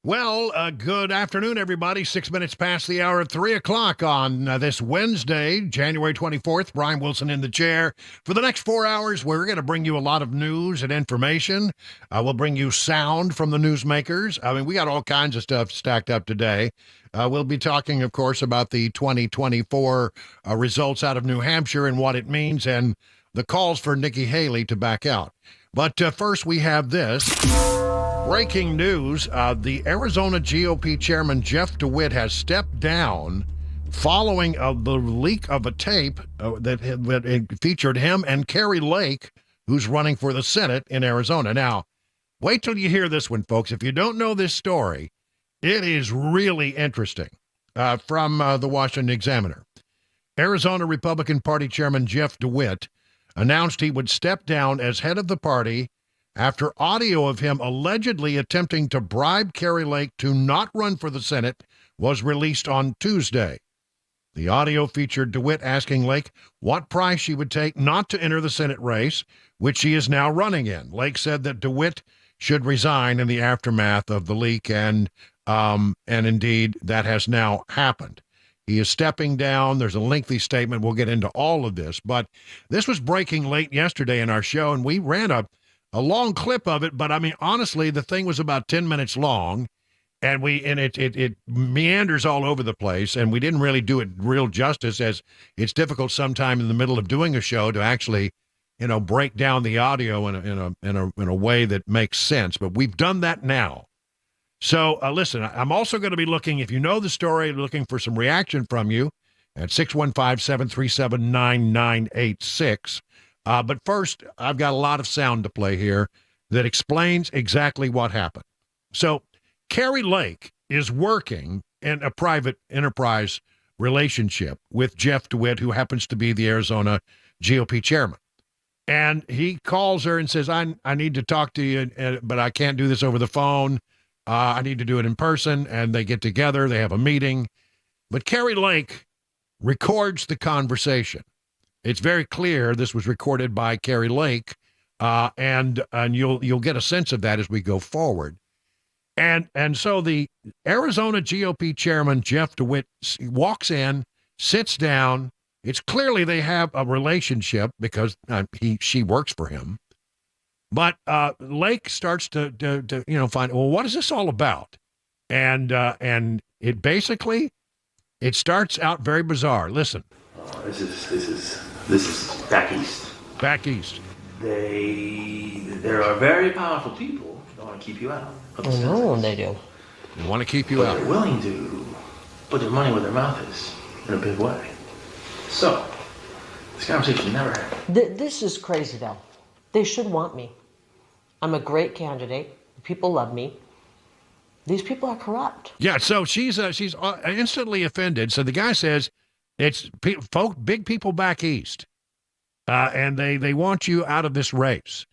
Well, good afternoon, everybody. 6 minutes past the hour at 3 o'clock on this Wednesday, January 24th. Brian Wilson in the chair. For the next 4 hours, we're going to bring you a lot of news and information. We'll bring you sound from the newsmakers. I mean, we got all kinds of stuff stacked up today. We'll be talking, of course, about the 2024 results out of New Hampshire and what it means and the calls for Nikki Haley to back out. But first, we have this. Breaking news, the Arizona GOP chairman Jeff DeWitt has stepped down following the leak of a tape that featured him and Carrie Lake, who's running for the Senate in Arizona. Now, wait till you hear this one, folks. If you don't know this story, it is really interesting. From the Washington Examiner. Arizona Republican Party Chairman Jeff DeWitt announced he would step down as head of the party after audio of him allegedly attempting to bribe Carrie Lake to not run for the Senate was released on Tuesday. The audio featured DeWitt asking Lake what price she would take not to enter the Senate race, which she is now running in. Lake said that DeWitt should resign in the aftermath of the leak, and indeed that has now happened. He is stepping down. There's a lengthy statement. We'll get into all of this, but this was breaking late yesterday in our show, and we ran a long clip of it, but I mean, honestly, the thing was about 10 minutes long, and it meanders all over the place, and we didn't really do it real justice, as it's difficult sometime in the middle of doing a show to actually, break down the audio in a way that makes sense. But we've done that now. So listen, I'm also going to be looking, if you know the story, looking for some reaction from you at 615-737-9986. But first, I've got a lot of sound to play here that explains exactly what happened. So Carrie Lake is working in a private enterprise relationship with Jeff DeWitt, who happens to be the Arizona GOP chairman. And he calls her and says, I need to talk to you, but I can't do this over the phone. I need to do it in person. And they get together. They have a meeting. But Carrie Lake records the conversation. It's very clear this was recorded by Carrie Lake, and you'll get a sense of that as we go forward. And so the Arizona GOP chairman, Jeff DeWitt, walks in, sits down. It's clearly they have a relationship because she works for him. But Lake starts to find, well, what is this all about? And it basically, it starts out very bizarre. Listen. This is back east. Back east. There are very powerful people that want to keep you out. I know they do. They want to keep you out. They're willing to put their money where their mouth is in a big way. So, this conversation never happened. This is crazy, though. They should want me. I'm a great candidate. People love me. These people are corrupt. Yeah, so she's instantly offended. So the guy says, it's big people back east, and they want you out of this race,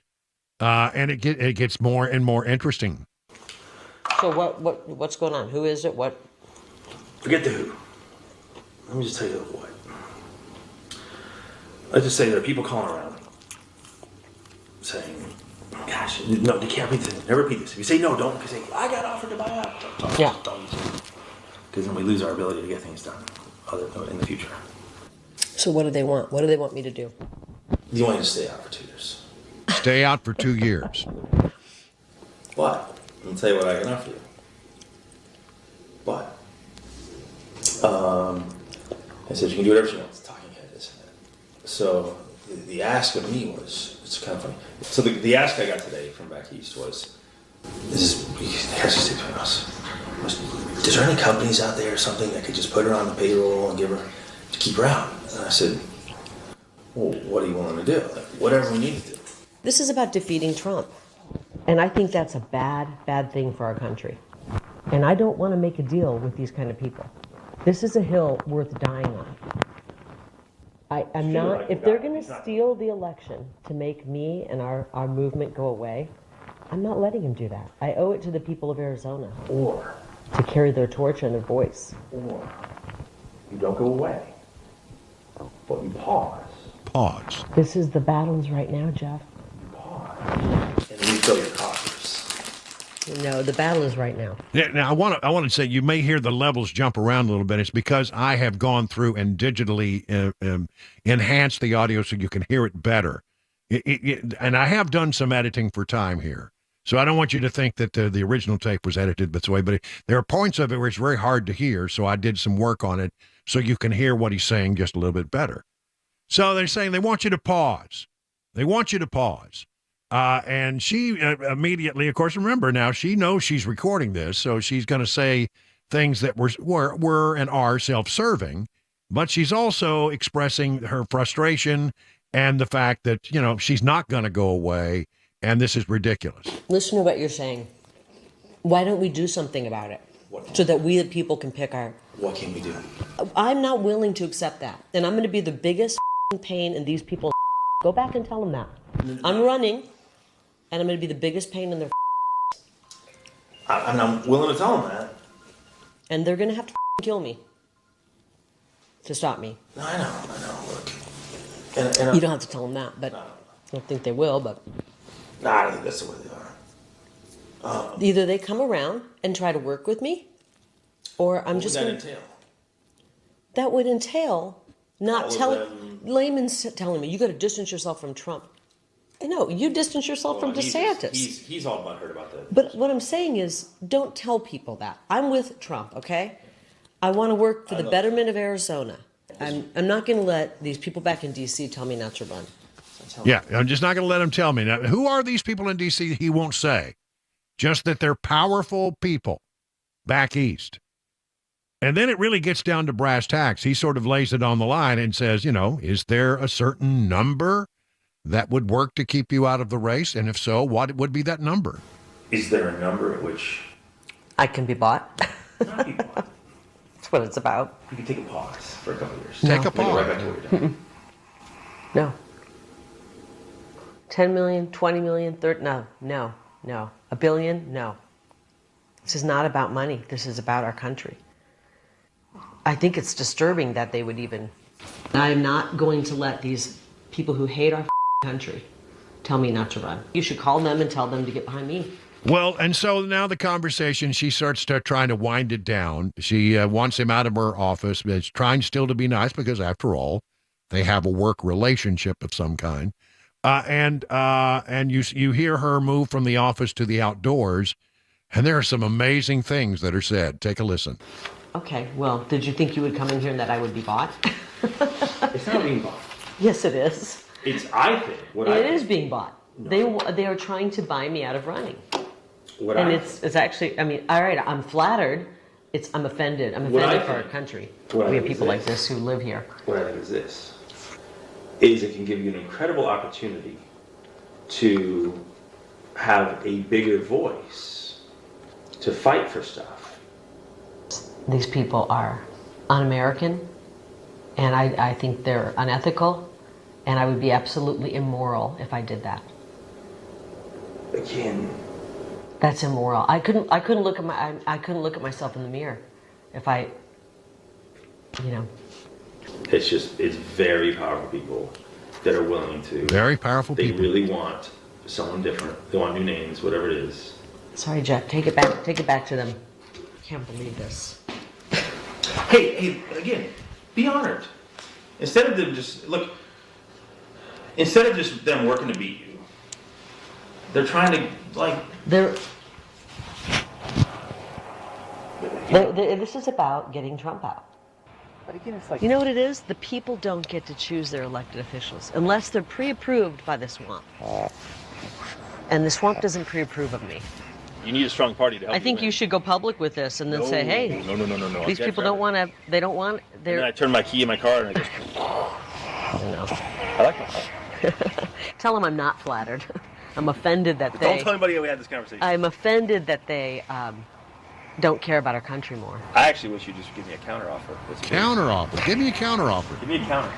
and it gets more and more interesting. So what's going on? Who is it? What? Forget the who. Let me just tell you the what. Let's just say there are people calling around saying, "Gosh, no, you can't repeat this. Never repeat this. If you say no, don't. If you say I got offered to buy out, don't. Because then we lose our ability to get things done in the future." So what do they want? What do they want me to do? You want me to stay out for 2 years. Stay out for 2 years. But I'll tell you what I can offer you. But I said you can do whatever she wants. Talking head, this and that. So the ask of me was, it's kind of funny. So the ask I got today from back east was, it has to stay between us. Is there any companies out there or something that could just put her on the payroll and give her to keep her out? And I said, well, what are you willing to do? Like, whatever we need to do. This is about defeating Trump. And I think that's a bad thing for our country. And I don't want to make a deal with these kind of people. This is a hill worth dying on. I'm not, if they're going to steal the election to make me and our movement go away, I'm not letting him do that. I owe it to the people of Arizona. Or to carry their torch and their voice. Or you don't go away, but you pause. Pause. This is the battles right now, Jeff. You pause. And refill your coffers. No, the battle is right now. Yeah, now I want to say you may hear the levels jump around a little bit. It's because I have gone through and digitally enhanced the audio so you can hear it better. And I have done some editing for time here. So I don't want you to think that the original tape was edited this way, but there are points of it where it's very hard to hear. So I did some work on it so you can hear what he's saying just a little bit better. So they're saying they want you to pause. They want you to pause. And she immediately, of course, remember now, she knows she's recording this, so she's going to say things that were and are self-serving, but she's also expressing her frustration and the fact that, she's not going to go away, and this is ridiculous. Listen to what you're saying. Why don't we do something about it? So that we, the people, can pick our... What can we do? I'm not willing to accept that. And I'm going to be the biggest pain in these people's... Go back and tell them that. I'm running, and I'm going to be the biggest pain in their... I'm willing to tell them that. And they're going to have to kill me to stop me. No, I know. Look. You don't have to tell them that, but I don't think they will, but... Nah, I don't think that's the way they are. Either they come around and try to work with me, or I'm just going to... What would that entail? That would entail not telling... Layman's telling me, you got to distance yourself from Trump. No, you distance yourself from DeSantis. He's all butthurt about that. But what I'm saying is, don't tell people that. I'm with Trump, okay? I want to work for the betterment of Arizona. I'm not going to let these people back in D.C. tell me not to run. Yeah, I'm just not going to let him tell me. Now, who are these people in D.C.? He won't say. Just that they're powerful people back east. And then it really gets down to brass tacks. He sort of lays it on the line and says, is there a certain number that would work to keep you out of the race? And if so, what would be that number? Is there a number at which... I can be bought? Not be bought. That's what it's about. You can take a pause for a couple of years. Take a Go pause. right back to what you're doing. No. 10 million, 20 million, 30, no. A billion, no. This is not about money. This is about our country. I think it's disturbing that they would even... I am not going to let these people who hate our country tell me not to run. You should call them and tell them to get behind me. Well, and so now the conversation, she starts trying to wind it down. She wants him out of her office, but is trying still to be nice because, after all, they have a work relationship of some kind. And you hear her move from the office to the outdoors, and there are some amazing things that are said. Take a listen. Okay, well, did you think you would come in here and that I would be bought? It's not being bought. Yes, it is. I think. It is being bought. No. They are trying to buy me out of running. It's actually, all right, I'm flattered. I'm offended. I'm offended for our country. We have people like this who live here. What I think is this, is it can give you an incredible opportunity to have a bigger voice, to fight for stuff. These people are un-American, and I think they're unethical, and I would be absolutely immoral if I did that. Again, that's immoral. I couldn't look at myself in the mirror if I. It's very powerful people that are willing to. Very powerful they people. They really want someone different. They want new names, whatever it is. Sorry, Jeff. Take it back. Take it back to them. I can't believe this. Hey, again, be honored. Instead of them just them working to beat you, they're trying to This is about getting Trump out. But again, it's like, you know what it is? The people don't get to choose their elected officials unless they're pre-approved by the swamp. And the swamp doesn't pre-approve of me. You need a strong party to help. I think you should go public with this and then say, hey, no. These people don't want to. They don't want. And then I turn my key in my car and I just. I know. I like it. Tell them I'm not flattered. I'm offended that they. Don't tell anybody we had this conversation. I'm offended that they don't care about our country more. I actually wish you'd just give me a counteroffer. Counteroffer. Give me a counteroffer. Give me a counter.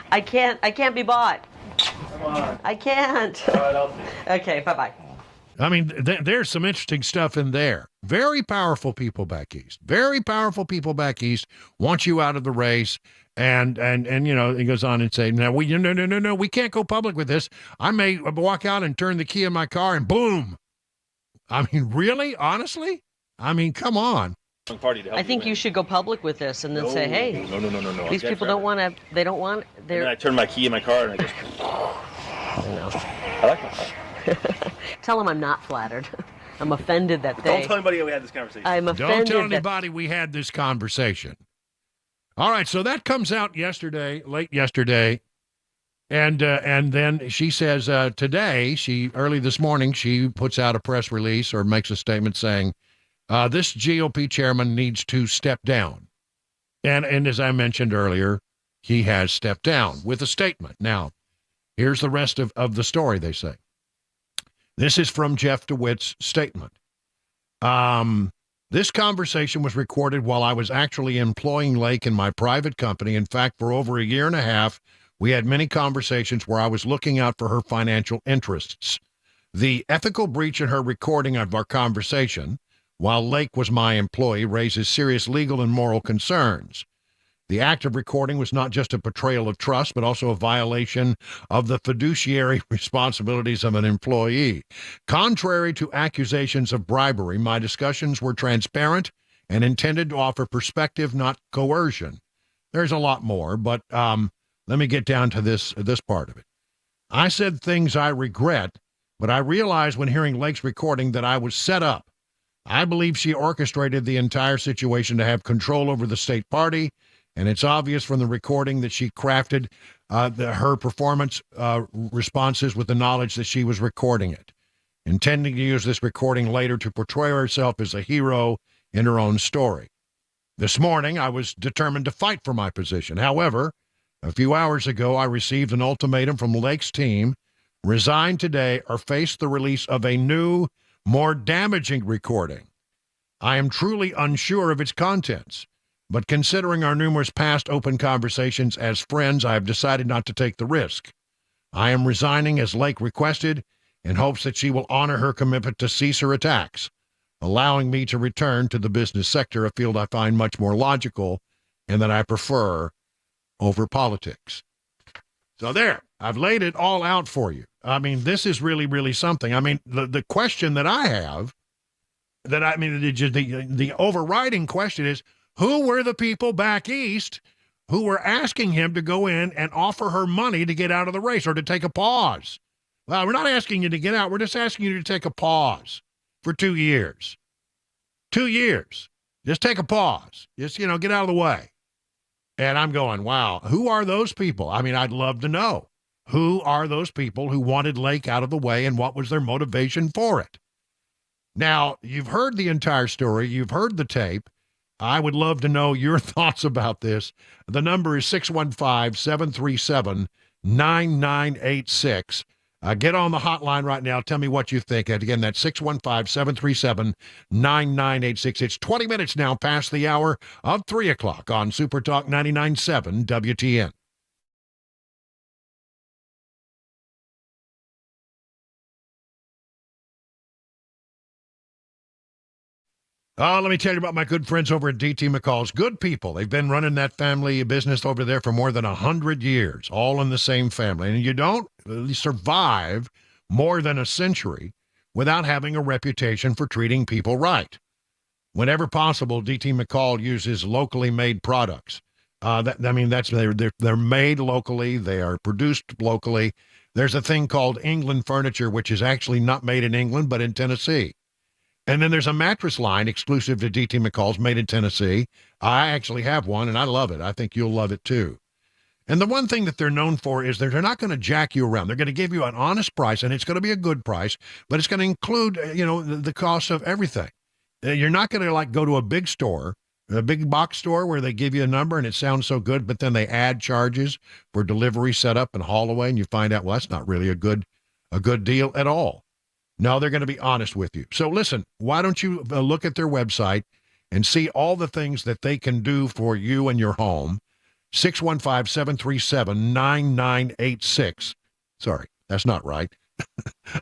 I can't be bought. Come on. I can't. All right, I'll see. Okay, bye-bye. I mean, there's some interesting stuff in there. Very powerful people back east. Very powerful people back east want you out of the race. And he goes on and say, no, we can't go public with this. I may walk out and turn the key in my car and boom, I mean, really? Honestly? I mean, come on. Party to help I think you should go public with this and then say, hey, no. these people don't want to, they don't want, And then I turned my key in my car and I just, I know. I like my car. Tell them I'm not flattered. I'm offended that they. Don't tell anybody we had this conversation. I'm offended. Don't tell anybody we had this conversation. All right, so that comes out yesterday, late yesterday, and then she says today, early this morning, she puts out a press release or makes a statement saying this GOP chairman needs to step down. And as I mentioned earlier, he has stepped down with a statement. Now, here's the rest of the story, they say. This is from Jeff DeWitt's statement. This conversation was recorded while I was actually employing Lake in my private company. In fact, for over a year and a half, we had many conversations where I was looking out for her financial interests. The ethical breach in her recording of our conversation, while Lake was my employee, raises serious legal and moral concerns. The act of recording was not just a betrayal of trust, but also a violation of the fiduciary responsibilities of an employee. Contrary to accusations of bribery, my discussions were transparent and intended to offer perspective, not coercion. There's a lot more, but let me get down to this part of it. I said things I regret, but I realized when hearing Lake's recording that I was set up. I believe she orchestrated the entire situation to have control over the state party, and it's obvious from the recording that she crafted her performance responses with the knowledge that she was recording it, intending to use this recording later to portray herself as a hero in her own story. This morning, I was determined to fight for my position. However, a few hours ago, I received an ultimatum from Lake's team: resign today or face the release of a new, more damaging recording. I am truly unsure of its contents, but considering our numerous past open conversations as friends, I have decided not to take the risk. I am resigning as Lake requested in hopes that she will honor her commitment to cease her attacks, allowing me to return to the business sector, a field I find much more logical and that I prefer over politics. So there, I've laid it all out for you. I mean, this is really, really something. I mean, the question that I have, the overriding question is, who were the people back east who were asking him to go in and offer her money to get out of the race or to take a pause? Well, we're not asking you to get out. We're just asking you to take a pause for 2 years. 2 years. Just take a pause. Just, get out of the way. And I'm going, wow, who are those people? I mean, I'd love to know. Who are those people who wanted Lake out of the way and what was their motivation for it? Now, you've heard the entire story. You've heard the tape. I would love to know your thoughts about this. The number is 615-737-9986. Get on the hotline right now. Tell me what you think. And again, that's 615-737-9986. It's 20 minutes now past the hour of 3 o'clock on Super Talk 99.7 WTN. Let me tell you about my good friends over at D.T. McCall's. Good people. They've been running that family business over there for more than 100 years, all in the same family. And you don't survive more than a century without having a reputation for treating people right. Whenever possible, D.T. McCall uses locally made products. They're made locally. They are produced locally. There's a thing called England furniture, which is actually not made in England, but in Tennessee. And then there's a mattress line exclusive to D.T. McCall's, made in Tennessee. I actually have one, and I love it. I think you'll love it, too. And the one thing that they're known for is they're not going to jack you around. They're going to give you an honest price, and it's going to be a good price, but it's going to include, the cost of everything. You're not going to, go to a big store, a big box store where they give you a number and it sounds so good, but then they add charges for delivery, setup, and haul away, and you find out, well, that's not really a good deal at all. No, they're going to be honest with you. So listen, why don't you look at their website and see all the things that they can do for you and your home. 615-737-9986. Sorry, that's not right.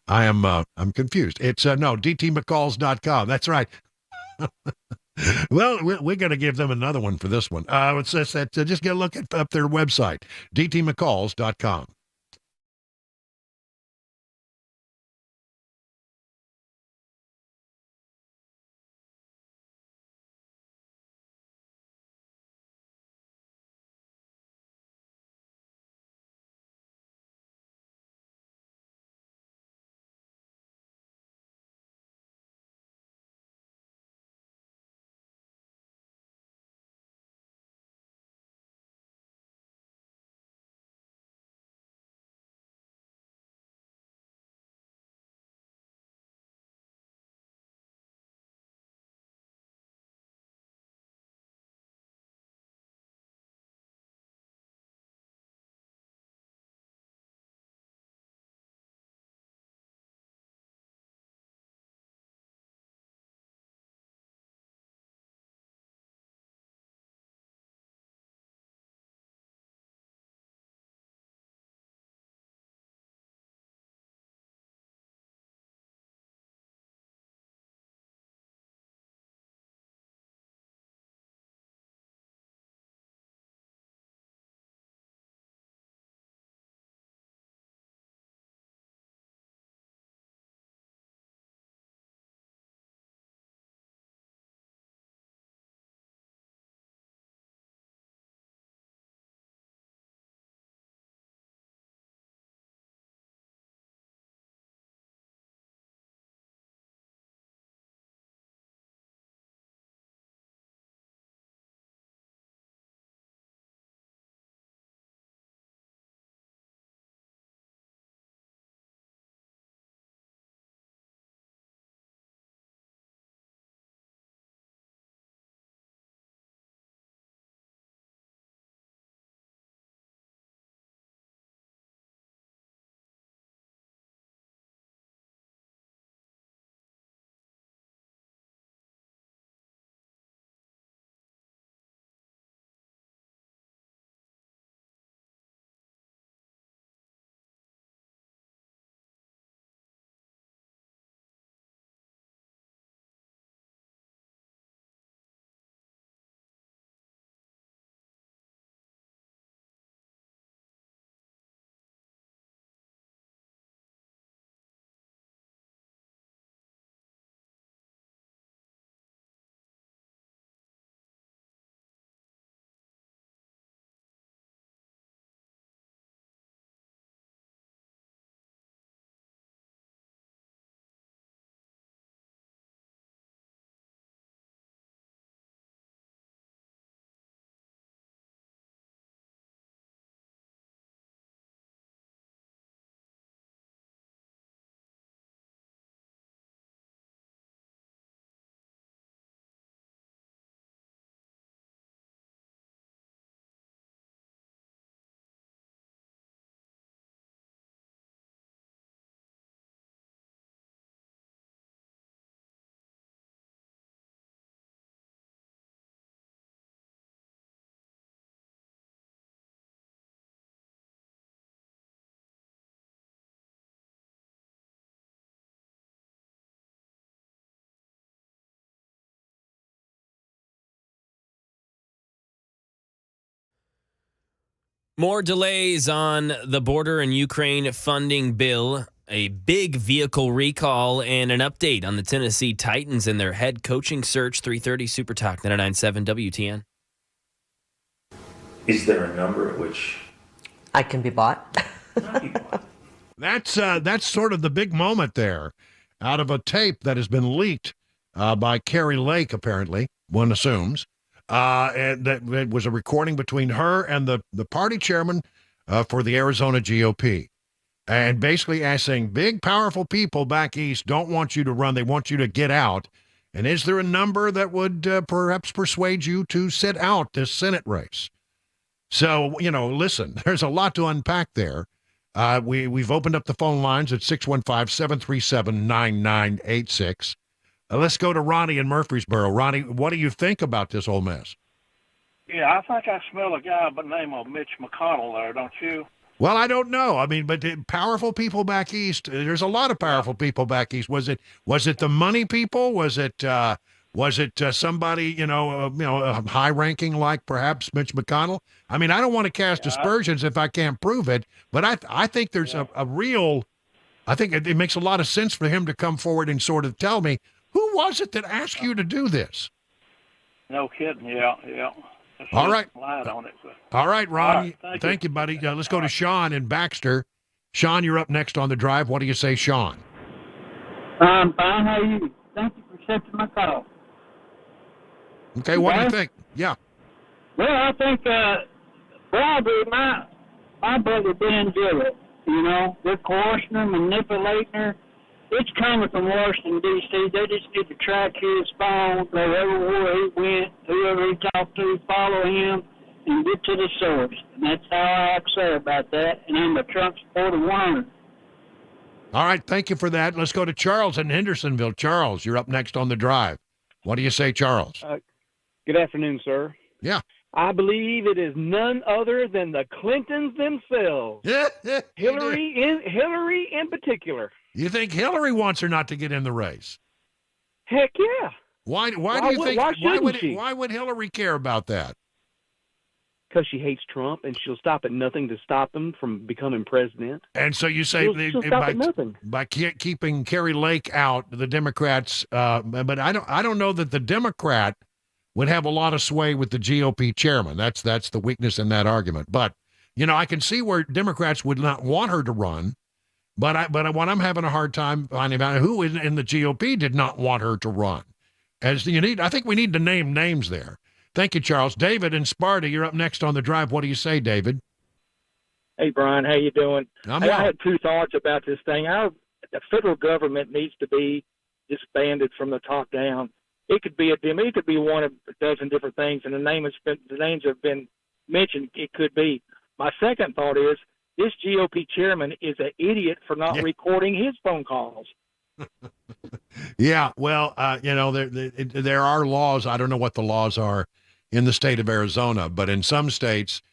I'm confused. It's dtmccalls.com. That's right. Well, we're going to give them another one for this one. It says that just get a look at up their website, dtmccalls.com. More delays on the border and Ukraine funding bill, a big vehicle recall, and an update on the Tennessee Titans and their head coaching search. 3:30 Super Talk 99.7 WTN. Is there a number at which I can be bought. not be bought? That's sort of the big moment there, out of a tape that has been leaked by Carrie Lake, apparently, one assumes. And that was a recording between her and the party chairman for the Arizona GOP. And basically saying, big, powerful people back east don't want you to run. They want you to get out. And is there a number that would perhaps persuade you to sit out this Senate race? So, listen, there's a lot to unpack there. We've opened up the phone lines at 615-737-9986. Let's go to Ronnie in Murfreesboro. Ronnie, what do you think about this whole mess? Yeah, I think I smell a guy by the name of Mitch McConnell there, don't you? Well, I don't know. I mean, but powerful people back east, there's a lot of powerful people back east. Was it the money people? Was it somebody, high-ranking like perhaps Mitch McConnell? I mean, I don't want to cast aspersions if I can't prove it, but I think there's a real – I think it makes a lot of sense for him to come forward and sort of tell me, who was it that asked you to do this? No kidding, yeah. All right. Lied on it, All right, Ronnie. All right, thank you, buddy. Let's go to Sean in Baxter. Sean, you're up next on the drive. What do you say, Sean? I'm fine. How are you? Thank you for accepting my call. Okay, what do you think? Yeah. Well, I think bribery, my brother Ben did it. They're coercing her, manipulating her. It's coming from Washington, D.C. They just need to track his phone, go everywhere he went, whoever he talked to, follow him, and get to the source. And that's how I have to say about that. And I'm a Trump supporter 100. All right, thank you for that. Let's go to Charles in Hendersonville. Charles, you're up next on the drive. What do you say, Charles? Good afternoon, sir. Yeah. I believe it is none other than the Clintons themselves. Hillary in particular. You think Hillary wants her not to get in the race? Heck yeah. Why do you think? Why would Hillary care about that? Because she hates Trump, and she'll stop at nothing to stop him from becoming president. And so you say she'll stop at nothing by keeping Carrie Lake out, the Democrats. But I don't know that the Democrat would have a lot of sway with the GOP chairman. That's the weakness in that argument. But I can see where Democrats would not want her to run. But what I'm having a hard time finding out who in the GOP did not want her to run. I think we need to name names there. Thank you, Charles. David in Sparta, you're up next on the drive. What do you say, David? Hey, Brian, how you doing? I had two thoughts about this thing. The federal government needs to be disbanded from the top down. It could be it could be one of a dozen different things, and the names have been mentioned. It could be. My second thought is this GOP chairman is an idiot for not recording his phone calls. Yeah, well, there are laws. I don't know what the laws are in the state of Arizona, but in some states,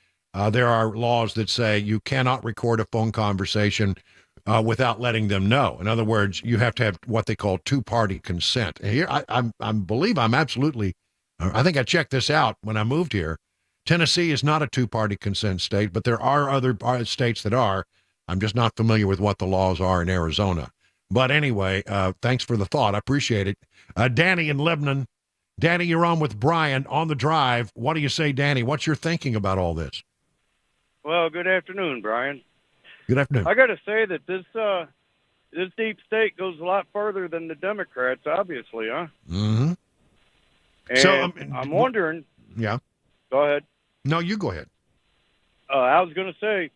there are laws that say you cannot record a phone conversation without letting them know. In other words, you have to have what they call two-party consent. Here, I believe I'm absolutely. I think I checked this out when I moved here. Tennessee is not a two-party consent state, but there are other states that are. I'm just not familiar with what the laws are in Arizona. But anyway, thanks for the thought. I appreciate it. Danny in Lebanon. Danny, you're on with Brian on the drive. What do you say, Danny? What's your thinking about all this? Well, good afternoon, Brian. Good afternoon. I got to say that this deep state goes a lot further than the Democrats, obviously, huh? Mm-hmm. And so I'm wondering. Yeah. Go ahead. No, you go ahead. I was going to say,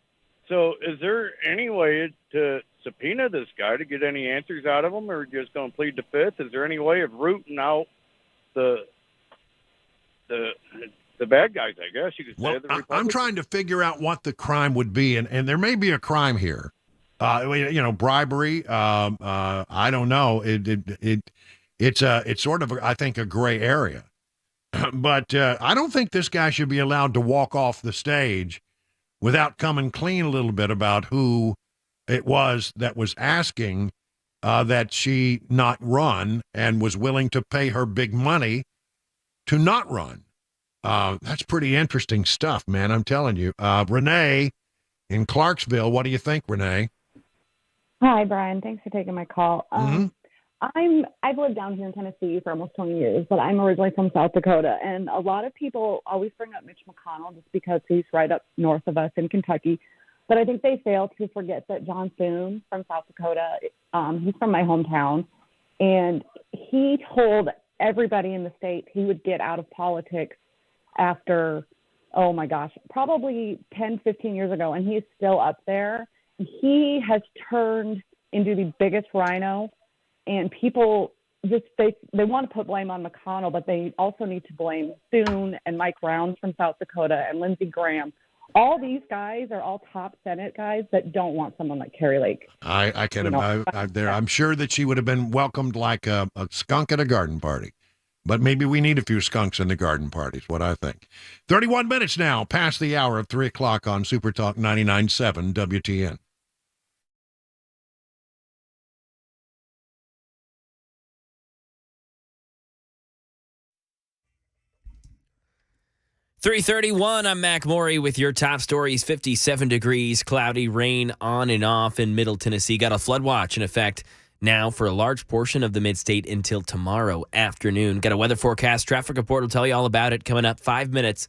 so is there any way to subpoena this guy to get any answers out of him, or just going to plead the fifth? Is there any way of rooting out the bad guys, I guess you could say? Well, I'm trying to figure out what the crime would be, and there may be a crime here. Bribery. I don't know. It's sort of, I think, a gray area. But I don't think this guy should be allowed to walk off the stage without coming clean a little bit about who it was that was asking that she not run and was willing to pay her big money to not run. That's pretty interesting stuff, man. I'm telling you. Renee in Clarksville, what do you think, Renee? Hi, Brian. Thanks for taking my call. Mhm. I've lived down here in Tennessee for almost 20 years, but I'm originally from South Dakota, and a lot of people always bring up Mitch McConnell just because he's right up north of us in Kentucky. But I think they fail to forget that John Thune from South Dakota, he's from my hometown, and he told everybody in the state he would get out of politics after, oh my gosh, probably 10, 15 years ago, and he's still up there. He has turned into the biggest rhino, and people just they want to put blame on McConnell, but they also need to blame Thune and Mike Rounds from South Dakota and Lindsey Graham. All these guys are all top Senate guys that don't want someone like Carrie Lake. I can I'm sure that she would have been welcomed like a skunk at a garden party. But maybe we need a few skunks in the garden parties, what I think. 31 minutes now, past the hour of 3 o'clock on Super Talk 99.7 WTN. .331, I'm Mac Maury with your top stories. 57 degrees, cloudy, rain on and off in Middle Tennessee. Got a flood watch in effect now for a large portion of the mid-state until tomorrow afternoon. Got a weather forecast. Traffic report will tell you all about it coming up 5 minutes.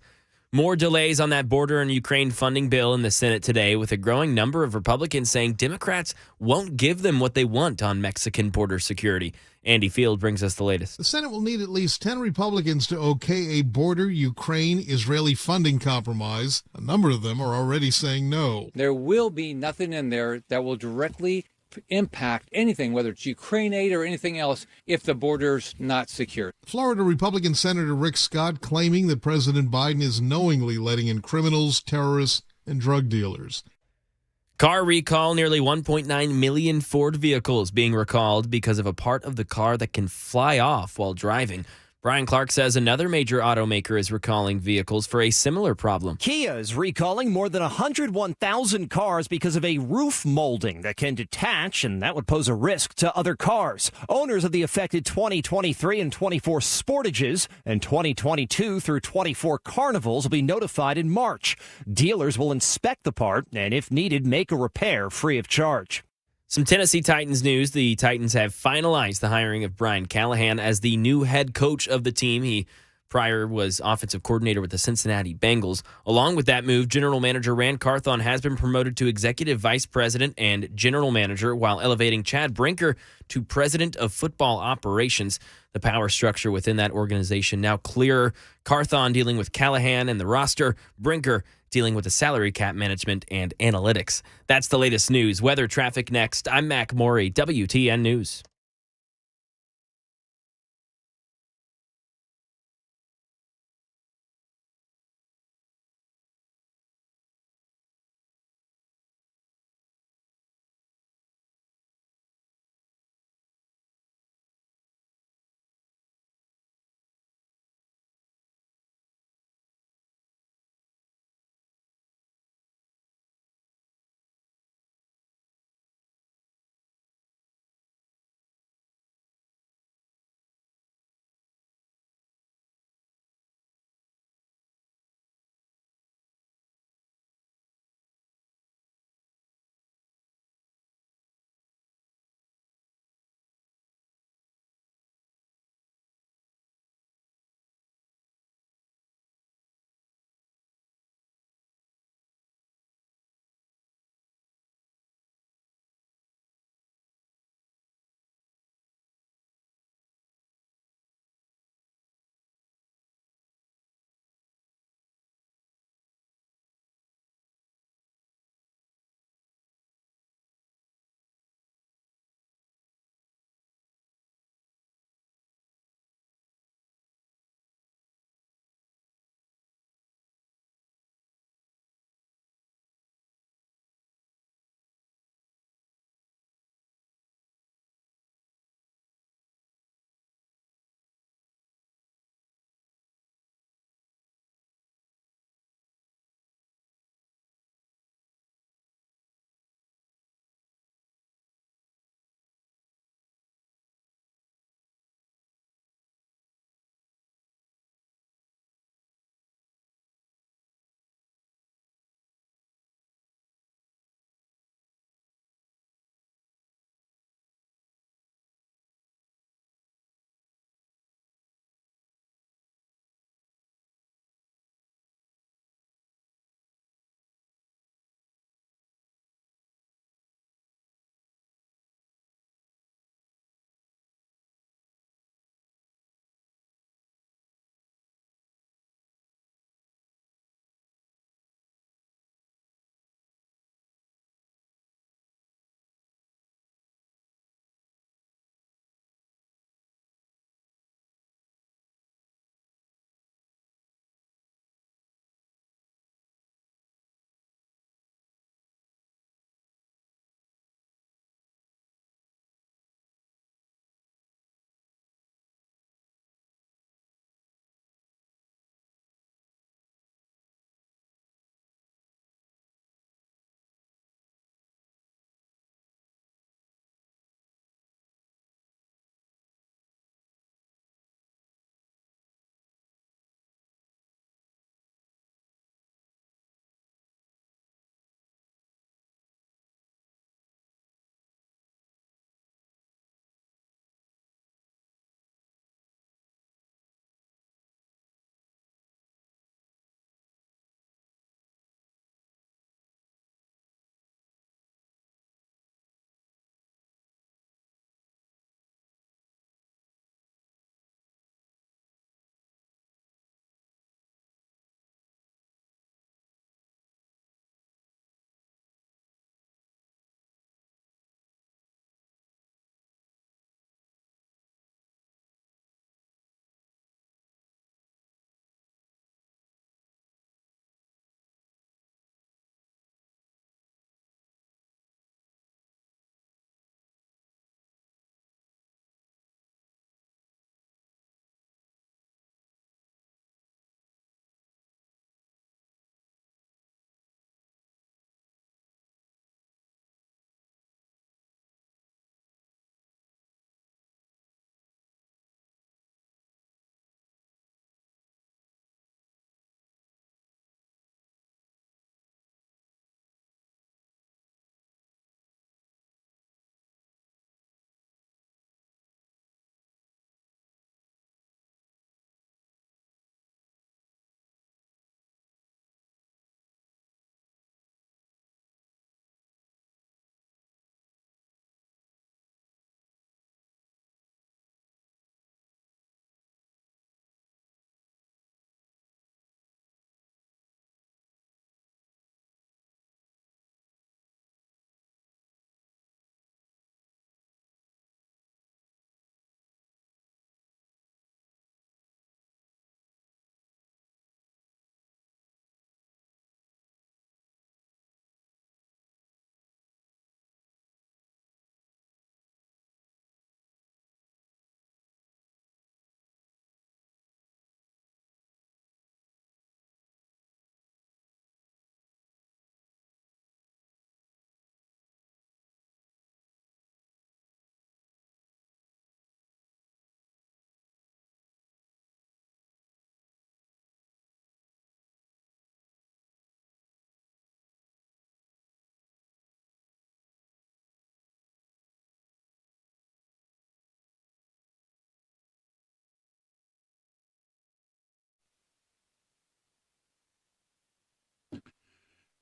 More delays on that border and Ukraine funding bill in the Senate today, with a growing number of Republicans saying Democrats won't give them what they want on Mexican border security. Andy Field brings us the latest. The Senate will need at least 10 Republicans to okay a border Ukraine-Israeli funding compromise. A number of them are already saying no. There will be nothing in there that will directly impact anything, whether it's Ukraine aid or anything else, if the border's not secure. Florida Republican Senator Rick Scott claiming that President Biden is knowingly letting in criminals, terrorists, and drug dealers. Car recall. Nearly 1.9 million Ford vehicles being recalled because of a part of the car that can fly off while driving. Brian Clark says another major automaker is recalling vehicles for a similar problem. Kia is recalling more than 101,000 cars because of a roof molding that can detach, and that would pose a risk to other cars. Owners of the affected 2023 and 24 Sportages and 2022 through 24 Carnivals will be notified in March. Dealers will inspect the part and, if needed, make a repair free of charge. Some Tennessee Titans news. The Titans have finalized the hiring of Brian Callahan as the new head coach of the team. He prior was offensive coordinator with the Cincinnati Bengals. Along with that move, general manager Rand Carthon has been promoted to executive vice president and general manager, while elevating Chad Brinker to president of football operations. The power structure within that organization now clearer. Carthon dealing with Callahan and the roster. Brinker dealing with the salary cap management and analytics. That's the latest news. Weather, traffic next. I'm Mac Maury, WTN News.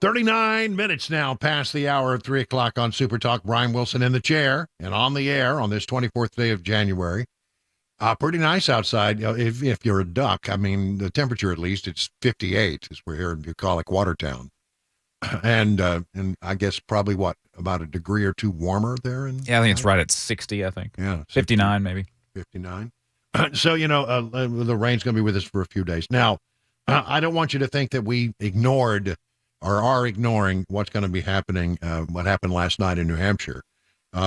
39 minutes now past the hour of 3 o'clock on Super Talk. Brian Wilson in the chair and on the air on this 24th day of January. Pretty nice outside. If you're a duck, I mean, the temperature at least, it's 58 as we're here in bucolic Watertown. And I guess probably about a degree or two warmer there? Yeah, I think it's right at 60, I think. Yeah. 59 maybe. 59. So, the rain's going to be with us for a few days. Now, I don't want you to think that we ignored or are ignoring what's going to be happening, what happened last night in New Hampshire,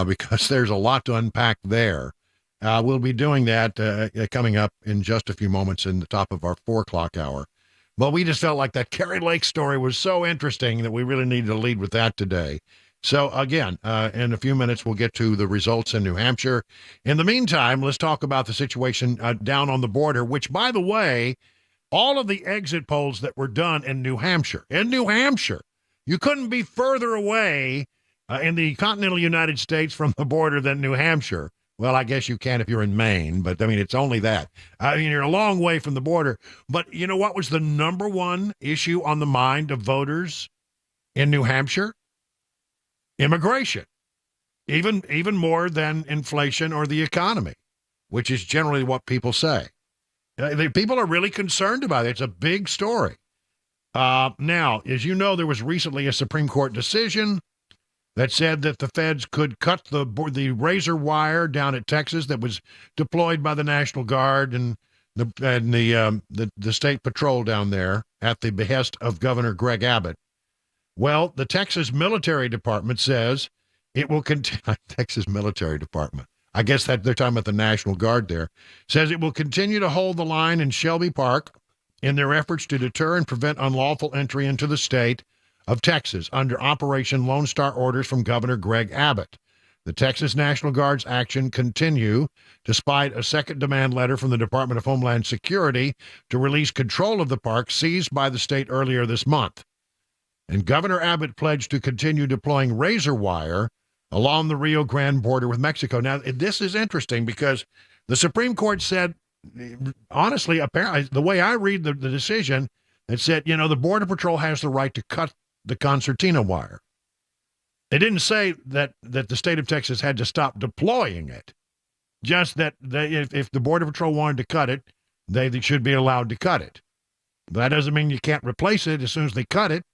because there's a lot to unpack there. We'll be doing that coming up in just a few moments in the top of our 4 o'clock hour. But we just felt like that Carrie Lake story was so interesting that we really needed to lead with that today. So, again, in a few minutes, we'll get to the results in New Hampshire. In the meantime, let's talk about the situation down on the border, which, by the way, all of the exit polls that were done in New Hampshire, you couldn't be further away in the continental United States from the border than New Hampshire. Well, I guess you can if you're in Maine, but, I mean, it's only that. I mean, you're a long way from the border. But you know what was the number one issue on the mind of voters in New Hampshire? Immigration. Even more than inflation or the economy, which is generally what people say. People are really concerned about it. It's a big story. Now, as you know, there was recently a Supreme Court decision that said that the feds could cut the razor wire down at Texas that was deployed by the National Guard and the state patrol down there at the behest of Governor Greg Abbott. Well, the Texas Military Department says it will continue. Texas Military Department. I guess that they're talking about the National Guard there. Says it will continue to hold the line in Shelby Park in their efforts to deter and prevent unlawful entry into the state of Texas under Operation Lone Star orders from Governor Greg Abbott. The Texas National Guard's action continue despite a second demand letter from the Department of Homeland Security to release control of the park seized by the state earlier this month. And Governor Abbott pledged to continue deploying razor wire along the Rio Grande border with Mexico. Now, this is interesting because the Supreme Court said, honestly, apparently, the way I read the decision, it said, the Border Patrol has the right to cut the concertina wire. They didn't say that the state of Texas had to stop deploying it, just that if the Border Patrol wanted to cut it, they should be allowed to cut it. But that doesn't mean you can't replace it as soon as they cut it.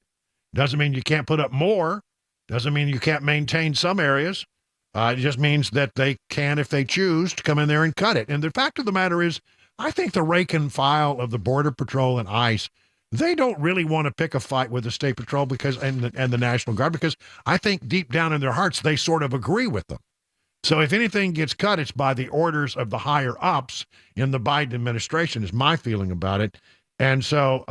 Doesn't mean you can't put up more. Doesn't mean you can't maintain some areas. It just means that they can, if they choose, to come in there and cut it. And the fact of the matter is, I think the rake and file of the Border Patrol and ICE, they don't really want to pick a fight with the State Patrol and the National Guard, because I think deep down in their hearts, they sort of agree with them. So if anything gets cut, it's by the orders of the higher ups in the Biden administration, is my feeling about it. And so,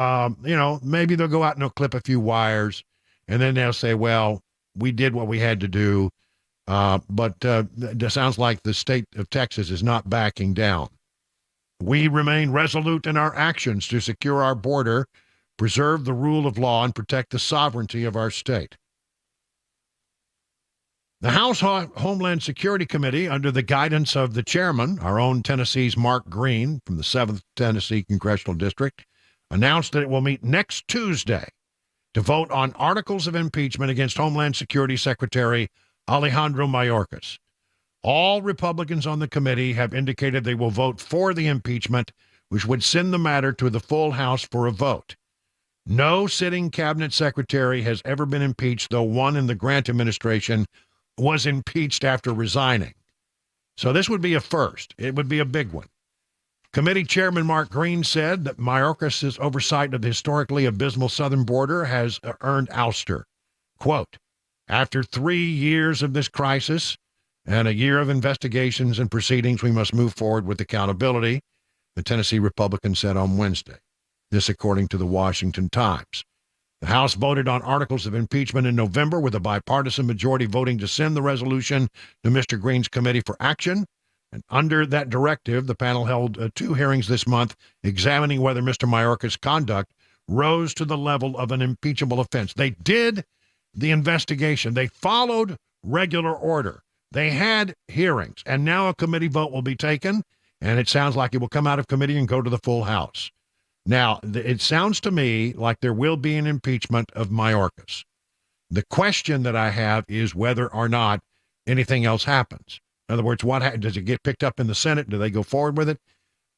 maybe they'll go out and they'll clip a few wires, and then they'll say, well, we did what we had to do. But it sounds like the state of Texas is not backing down. We remain resolute in our actions to secure our border, preserve the rule of law, and protect the sovereignty of our state. The House Homeland Security Committee, under the guidance of the chairman, our own Tennessee's Mark Green from the 7th Tennessee Congressional District, announced that it will meet next Tuesday to vote on articles of impeachment against Homeland Security Secretary Alejandro Mayorkas. All Republicans on the committee have indicated they will vote for the impeachment, which would send the matter to the full House for a vote. No sitting cabinet secretary has ever been impeached, though one in the Grant administration was impeached after resigning. So this would be a first. It would be a big one. Committee Chairman Mark Green said that Mayorkas' oversight of the historically abysmal southern border has earned ouster. Quote, after 3 years of this crisis and a year of investigations and proceedings, we must move forward with accountability, the Tennessee Republican said on Wednesday. This according to the Washington Times. The House voted on articles of impeachment in November with a bipartisan majority voting to send the resolution to Mr. Green's committee for action. And under that directive, the panel held 2 hearings this month examining whether Mr. Mayorkas' conduct rose to the level of an impeachable offense. They did the investigation. They followed regular order. They had hearings, and now a committee vote will be taken, and it sounds like it will come out of committee and go to the full House. Now, it sounds to me like there will be an impeachment of Mayorkas. The question that I have is whether or not anything else happens. In other words, does it get picked up in the Senate? Do they go forward with it?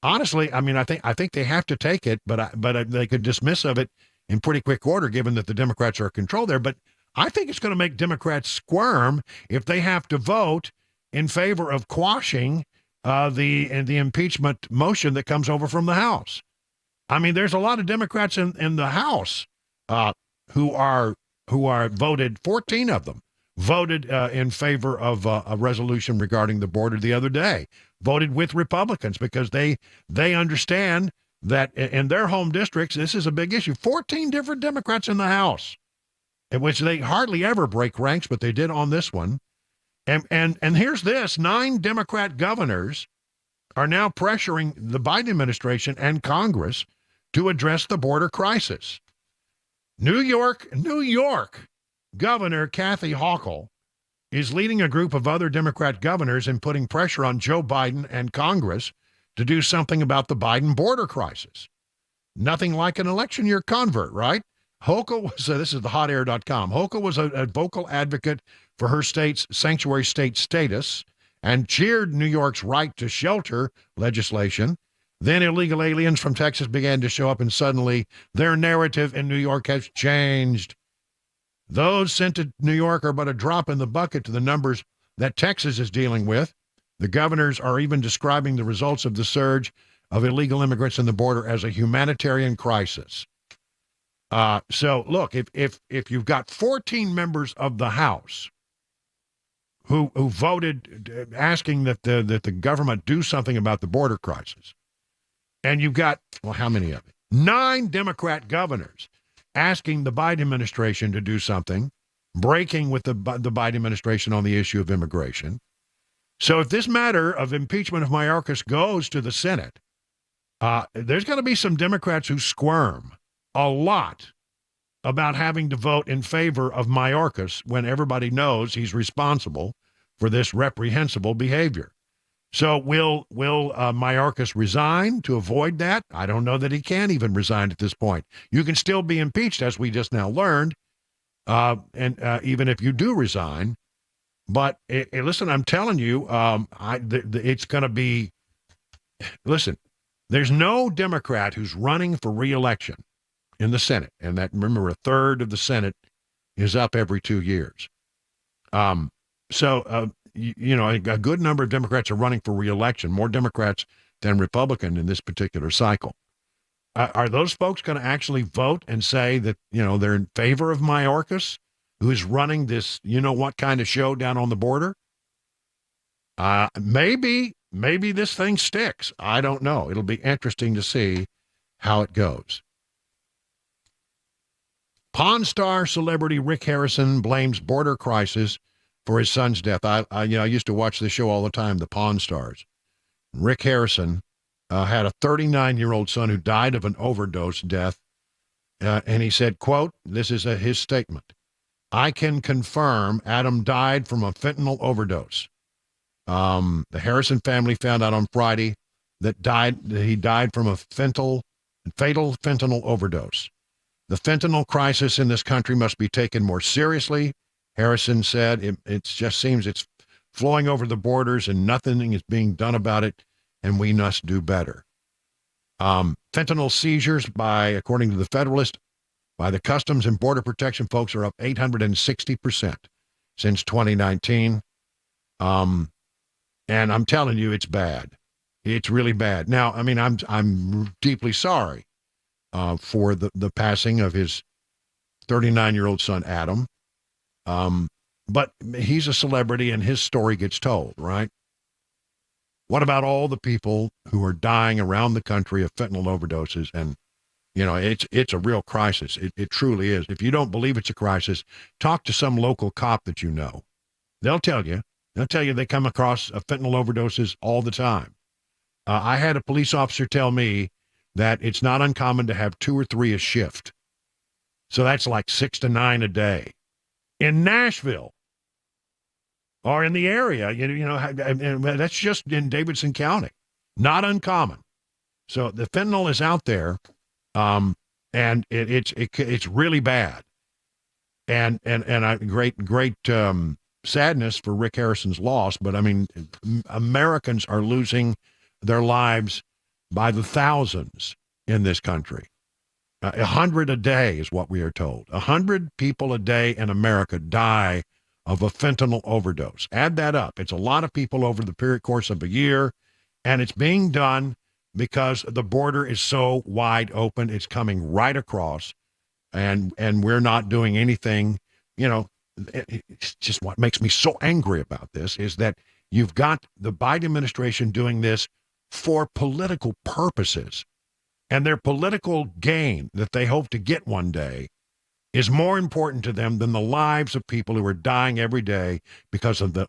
Honestly, I mean, I think they have to take it, but they could dismiss of it in pretty quick order, given that the Democrats are in control there. But I think it's going to make Democrats squirm if they have to vote in favor of quashing the impeachment motion that comes over from the House. I mean, there's a lot of Democrats in the House who are voted. 14 of them voted in favor of a resolution regarding the border the other day. Voted with Republicans because they understand that in their home districts this is a big issue. 14 different Democrats in the House, in which they hardly ever break ranks, but they did on this one. And here's this: 9 Democrat governors are now pressuring the Biden administration and Congress to address the border crisis. New York Governor Kathy Hochul is leading a group of other Democrat governors in putting pressure on Joe Biden and Congress to do something about the Biden border crisis. Nothing like an election year convert, right? Hochul was, this is the hotair.com. Hochul was a vocal advocate for her state's sanctuary state status and cheered New York's right to shelter legislation. Then illegal aliens from Texas began to show up, and suddenly their narrative in New York has changed. Those sent to New York are but a drop in the bucket to the numbers that Texas is dealing with. The governors are even describing the results of the surge of illegal immigrants in the border as a humanitarian crisis. So look, if you've got 14 members of the House who voted asking that the government do something about the border crisis, and you've got, well, how many of it? 9 Democrat governors asking the Biden administration to do something, breaking with the Biden administration on the issue of immigration. So if this matter of impeachment of Mayorkas goes to the Senate, there's going to be some Democrats who squirm a lot about having to vote in favor of Mayorkas when everybody knows he's responsible for this reprehensible behavior. So will Mayorkas resign to avoid that? I don't know that he can even resign at this point. You can still be impeached, as we just now learned, and even if you do resign. But listen, I'm telling you, it's going to be. Listen, there's no Democrat who's running for re-election in the Senate, and that, remember, a third of the Senate is up every 2 years. A good number of Democrats are running for re-election, more Democrats than Republican in this particular cycle. Are those folks going to actually vote and say that, they're in favor of Mayorkas, who is running this, what kind of show down on the border? Maybe this thing sticks. I don't know. It'll be interesting to see how it goes. Pawn star celebrity Rick Harrison blames border crisis for his son's death. I used to watch this show all the time, the Pawn Stars. Rick Harrison had a 39-year-old son who died of an overdose death. And he said, quote, this is his statement: "I can confirm Adam died from a fentanyl overdose." The Harrison family found out on Friday that he died from a fatal fentanyl overdose. "The fentanyl crisis in this country must be taken more seriously," Harrison said. It just seems it's flowing over the borders and nothing is being done about it, and we must do better. Fentanyl seizures, according to the Federalist, by the Customs and Border Protection folks are up 860% since 2019. And I'm telling you, it's bad. It's really bad. Now, I mean, I'm deeply sorry for the passing of his 39-year-old son, Adam. But he's a celebrity and his story gets told, right? What about all the people who are dying around the country of fentanyl overdoses? And, it's a real crisis. It truly is. If you don't believe it's a crisis, talk to some local cop that you know. They'll tell you. They come across fentanyl overdoses all the time. I had a police officer tell me that it's not uncommon to have 2 or 3 a shift. So that's like 6 to 9 a day. In Nashville or in the area, that's just in Davidson County. Not uncommon. So the fentanyl is out there. And it's really bad. And great sadness for Rick Harrison's loss. But I mean, Americans are losing their lives by the thousands in this country. 100 a day is what we are told. 100 people a day in America die of a fentanyl overdose. Add that up. It's a lot of people over the course of a year, and it's being done because the border is so wide open. It's coming right across, and we're not doing anything. You know, it's just what makes me so angry about this is that you've got the Biden administration doing this for political purposes. And their political gain that they hope to get one day is more important to them than the lives of people who are dying every day because of the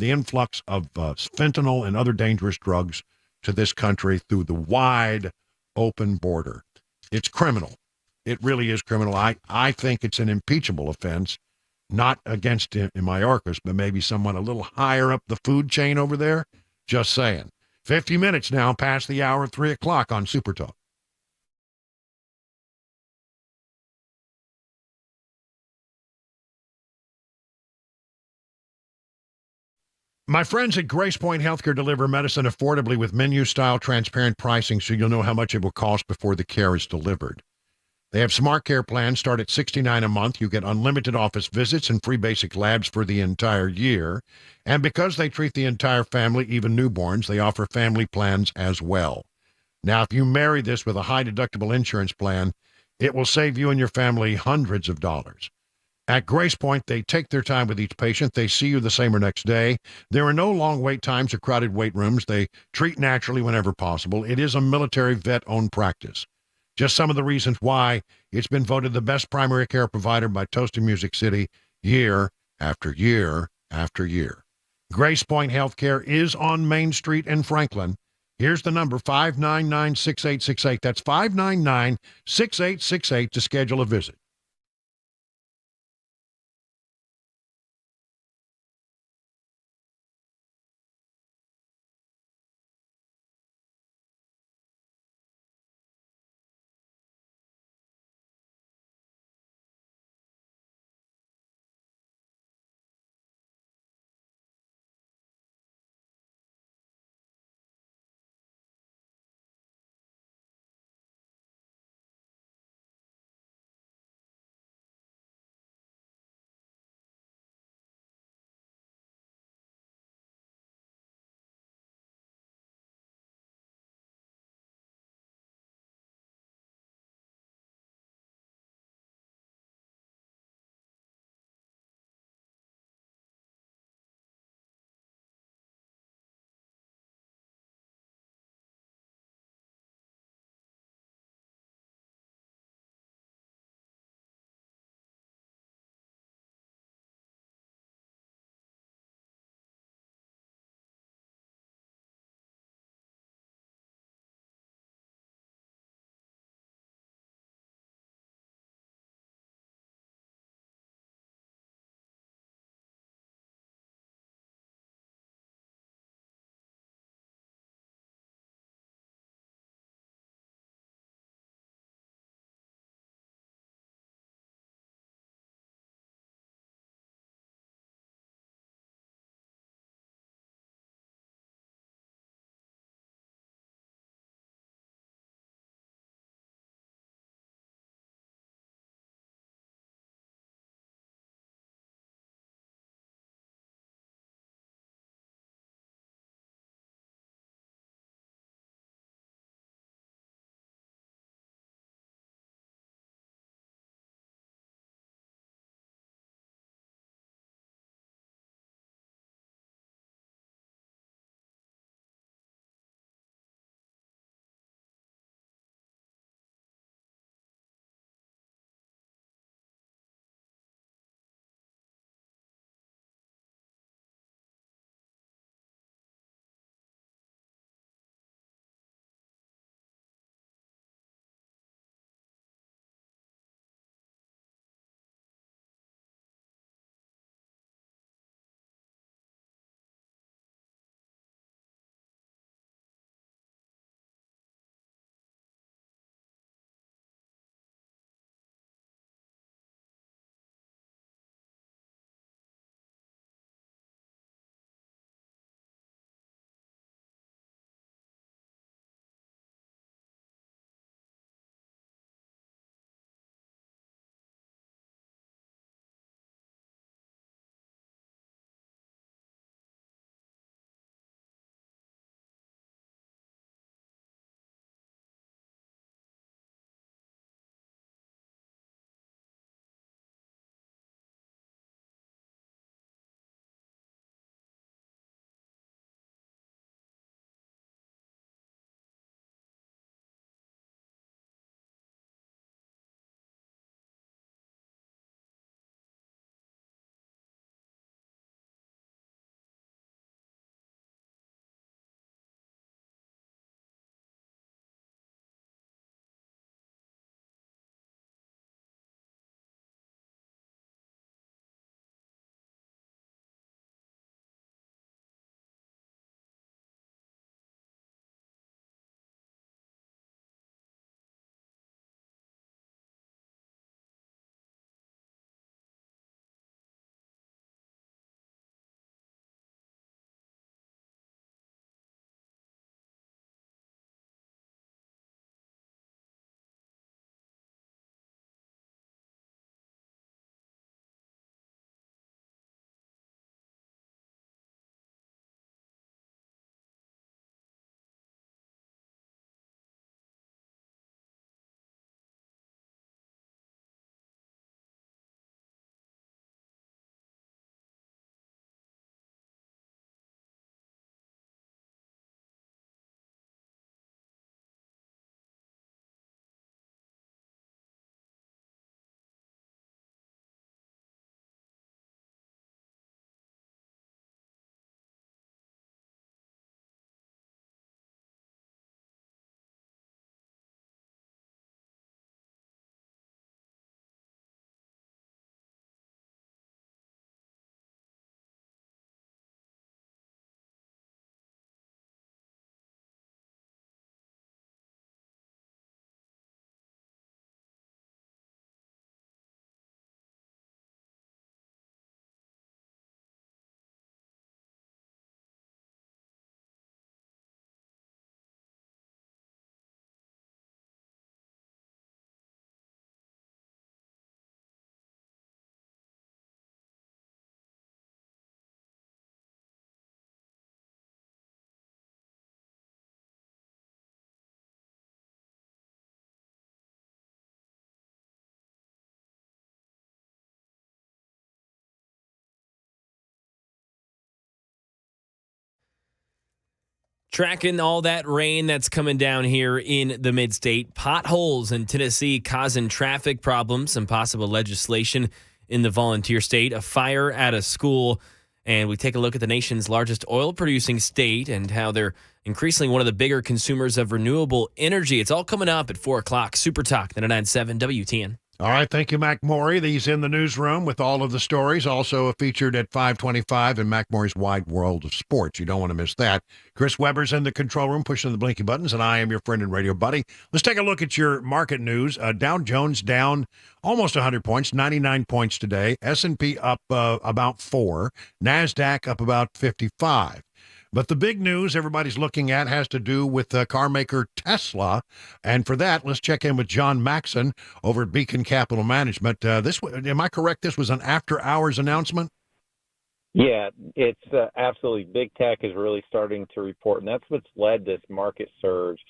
influx of fentanyl and other dangerous drugs to this country through the wide open border. It's criminal. It really is criminal. I think it's an impeachable offense, not against Mayorkas, but maybe someone a little higher up the food chain over there. Just saying. 50 minutes now past the hour of 3 o'clock on Super Talk. My friends at Grace Point Healthcare deliver medicine affordably with menu-style transparent pricing so you'll know how much it will cost before the care is delivered. They have smart care plans start at $69 a month. You get unlimited office visits and free basic labs for the entire year. And because they treat the entire family, even newborns, they offer family plans as well. Now, if you marry this with a high-deductible insurance plan, it will save you and your family hundreds of dollars. At Grace Point, they take their time with each patient. They see you the same or next day. There are no long wait times or crowded wait rooms. They treat naturally whenever possible. It is a military vet-owned practice. Just some of the reasons why it's been voted the best primary care provider by Toast and Music City year after year after year. Grace Point Healthcare is on Main Street in Franklin. Here's the number, 599-6868. That's 599-6868 to schedule a visit. Tracking all that rain that's coming down here in the mid-state. Potholes in Tennessee causing traffic problems and possible legislation in the volunteer state. A fire at a school. And we take a look at the nation's largest oil-producing state and how they're increasingly one of the bigger consumers of renewable energy. It's all coming up at 4 o'clock. Super Talk 99.7 WTN. All right, thank you, Mac Morey. These in the newsroom with all of the stories. Also featured at 5:25 in Mac Morey's Wide World of Sports. You don't want to miss that. Chris Weber's in the control room pushing the blinky buttons, and I am your friend and radio buddy. Let's take a look at your market news. Dow Jones down almost 100 points, 99 points today. S&P up about 4. NASDAQ up about 55. But the big news everybody's looking at has to do with car maker Tesla. And for that, let's check in with John Maxon over at Beacon Capital Management. Am I correct? This was an after-hours announcement? Yeah, it's absolutely. Big tech is really starting to report, and that's what's led this market surge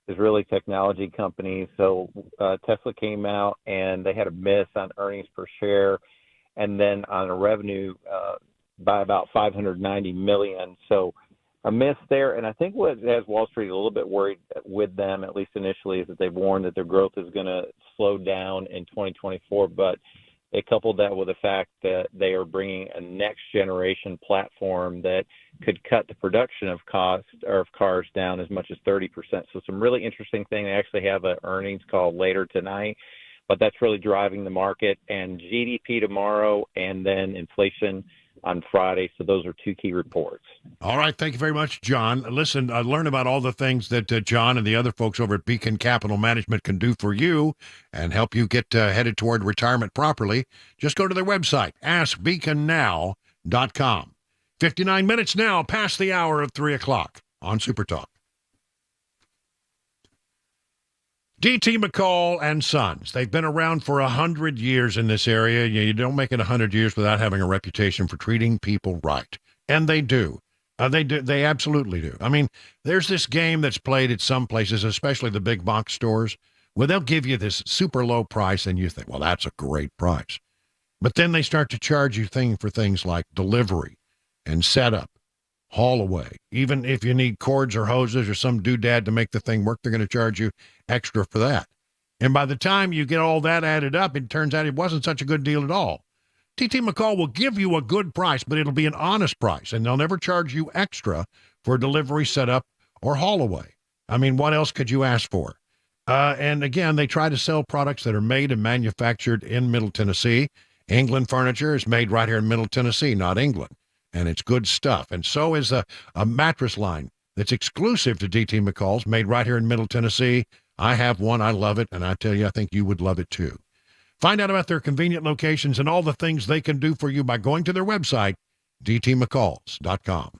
is really technology companies. So Tesla came out, and they had a miss on earnings per share, and then on a revenue by about $590 million. So a miss there, and I think what has Wall Street a little bit worried with them, at least initially, is that they've warned that their growth is going to slow down in 2024, but they coupled that with the fact that they are bringing a next-generation platform that could cut the production of cars down as much as 30%. So some really interesting thing. They actually have an earnings call later tonight, but that's really driving the market, and GDP tomorrow and then inflation on Friday. So those are two key reports. All right. Thank you very much, John. Listen, learn about all the things that John and the other folks over at Beacon Capital Management can do for you and help you get headed toward retirement properly. Just go to their website, askbeaconnow.com. 59 minutes now past the hour of 3 o'clock on Super Talk. D.T. McCall and Sons. They've been around for 100 years in this area. You don't make it 100 years without having a reputation for treating people right. And they do. They absolutely do. I mean, there's this game that's played at some places, especially the big box stores, where they'll give you this super low price and you think, well, that's a great price. But then they start to charge you for things like delivery and setup, haul away. Even if you need cords or hoses or some doodad to make the thing work, they're going to charge you extra for that. And by the time you get all that added up, it turns out it wasn't such a good deal at all. T.T. McCall will give you a good price, but it'll be an honest price, and they'll never charge you extra for delivery, setup, or haul away. I mean, what else could you ask for? And again, they try to sell products that are made and manufactured in Middle Tennessee. England furniture is made right here in Middle Tennessee, not England. And it's good stuff. And so is a mattress line that's exclusive to D.T. McCall's, made right here in Middle Tennessee. I have one. I love it. And I tell you, I think you would love it too. Find out about their convenient locations and all the things they can do for you by going to their website, dtmccalls.com.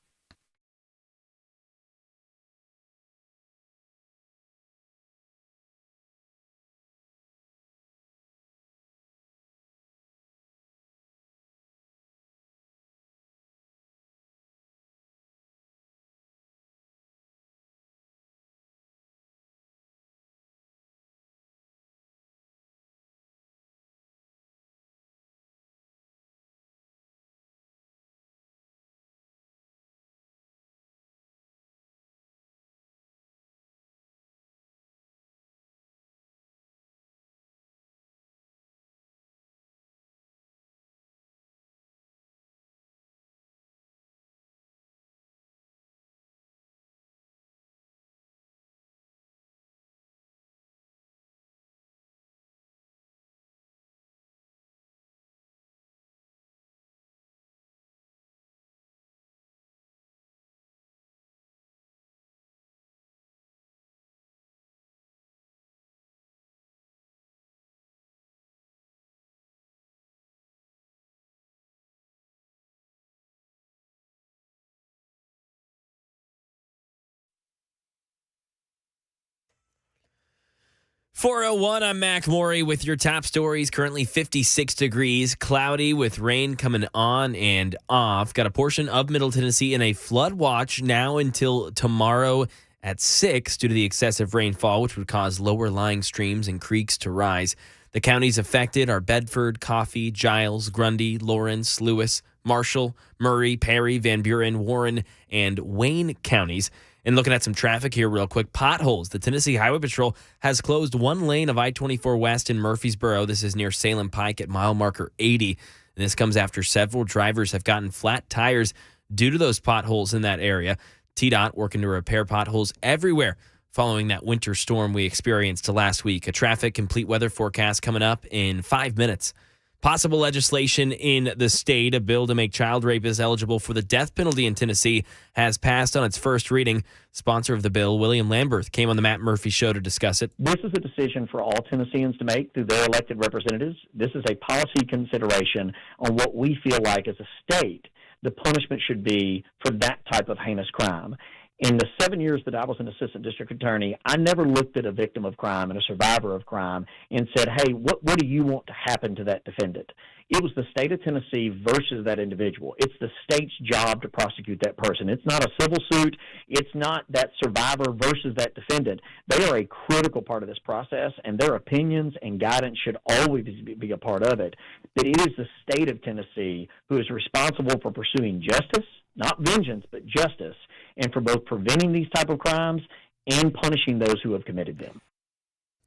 .401, I'm Mac Morey with your top stories. Currently 56 degrees, cloudy with rain coming on and off. Got a portion of Middle Tennessee in a flood watch now until tomorrow at 6 due to the excessive rainfall, which would cause lower lying streams and creeks to rise. The counties affected are Bedford, Coffee, Giles, Grundy, Lawrence, Lewis, Marshall, Murray, Perry, Van Buren, Warren, and Wayne counties. And looking at some traffic here real quick, potholes. The Tennessee Highway Patrol has closed one lane of I-24 West in Murfreesboro. This is near Salem Pike at mile marker 80. And this comes after several drivers have gotten flat tires due to those potholes in that area. TDOT working to repair potholes everywhere following that winter storm we experienced last week. A traffic complete weather forecast coming up in 5 minutes. Possible legislation in the state, a bill to make child rapists eligible for the death penalty in Tennessee, has passed on its first reading. Sponsor of the bill, William Lamberth, came on the Matt Murphy Show to discuss it. This is a decision for all Tennesseans to make through their elected representatives. This is a policy consideration on what we feel like as a state the punishment should be for that type of heinous crime. In the 7 years that I was an assistant district attorney, I never looked at a victim of crime and a survivor of crime and said, hey, what do you want to happen to that defendant? It was the state of Tennessee versus that individual. It's the state's job to prosecute that person. It's not a civil suit. It's not that survivor versus that defendant. They are a critical part of this process, and their opinions and guidance should always be a part of it. But it is the state of Tennessee who is responsible for pursuing justice, not vengeance, but justice, and for both preventing these type of crimes and punishing those who have committed them.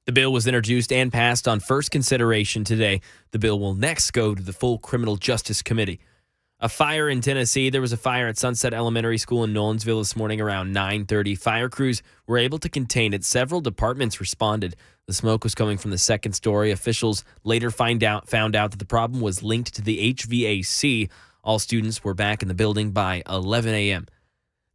The bill was introduced and passed on first consideration today. The bill will next go to the full Criminal Justice Committee. A fire in Tennessee. There was a fire at Sunset Elementary School in Nolensville this morning around 9:30. Fire crews were able to contain it. Several departments responded. The smoke was coming from the second story. Officials later found out that the problem was linked to the HVAC. All students were back in the building by 11 a.m.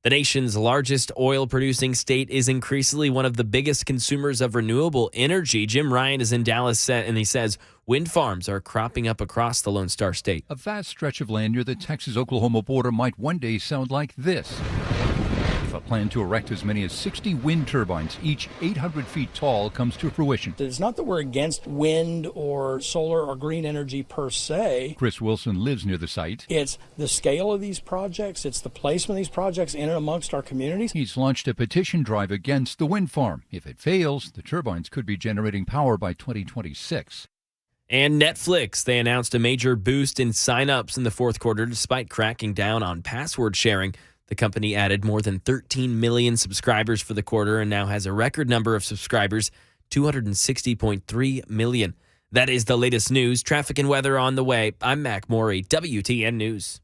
The nation's largest oil-producing state is increasingly one of the biggest consumers of renewable energy. Jim Ryan is in Dallas, and he says wind farms are cropping up across the Lone Star State. A vast stretch of land near the Texas-Oklahoma border might one day sound like this. If a plan to erect as many as 60 wind turbines, each 800 feet tall, comes to fruition. It's not that we're against wind or solar or green energy per se. Chris Wilson lives near the site. It's the scale of these projects. It's the placement of these projects in and amongst our communities. He's launched a petition drive against the wind farm. If it fails, the turbines could be generating power by 2026. And Netflix, they announced a major boost in signups in the fourth quarter despite cracking down on password sharing. The company added more than 13 million subscribers for the quarter and now has a record number of subscribers, 260.3 million. That is the latest news. Traffic and weather on the way. I'm Mac Morey, WTN News.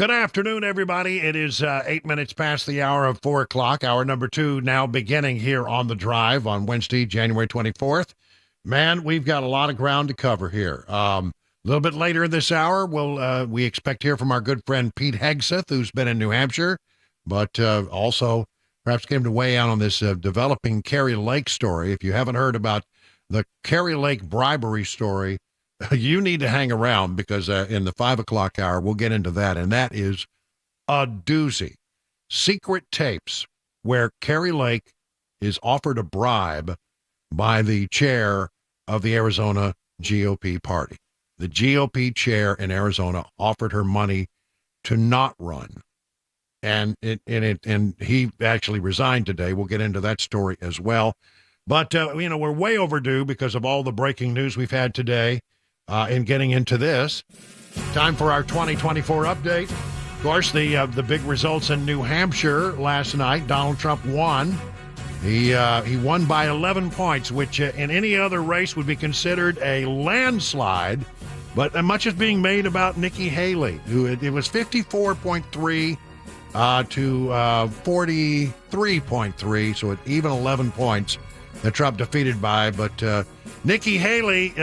Good afternoon, everybody. It is 8 minutes past the hour of 4 o'clock. Hour number 2 now beginning here on The Drive on Wednesday, January 24th. Man, we've got a lot of ground to cover here. A little bit later in this hour, we expect to hear from our good friend Pete Hegseth, who's been in New Hampshire, but also perhaps came to weigh in on this developing Carrie Lake story. If you haven't heard about the Carrie Lake bribery story, you need to hang around because in the 5 o'clock hour, we'll get into that, and that is a doozy. Secret tapes where Carrie Lake is offered a bribe by the chair of the Arizona GOP party. The GOP chair in Arizona offered her money to not run. And he actually resigned today. We'll get into that story as well. But, we're way overdue because of all the breaking news we've had today in getting into this. Time for our 2024 update. Of course, the big results in New Hampshire last night. Donald Trump won. He won by 11 points, which in any other race would be considered a landslide. But much is being made about Nikki Haley, who it was 54.3 to 43.3, so even 11 points that Trump defeated by. But Nikki Haley,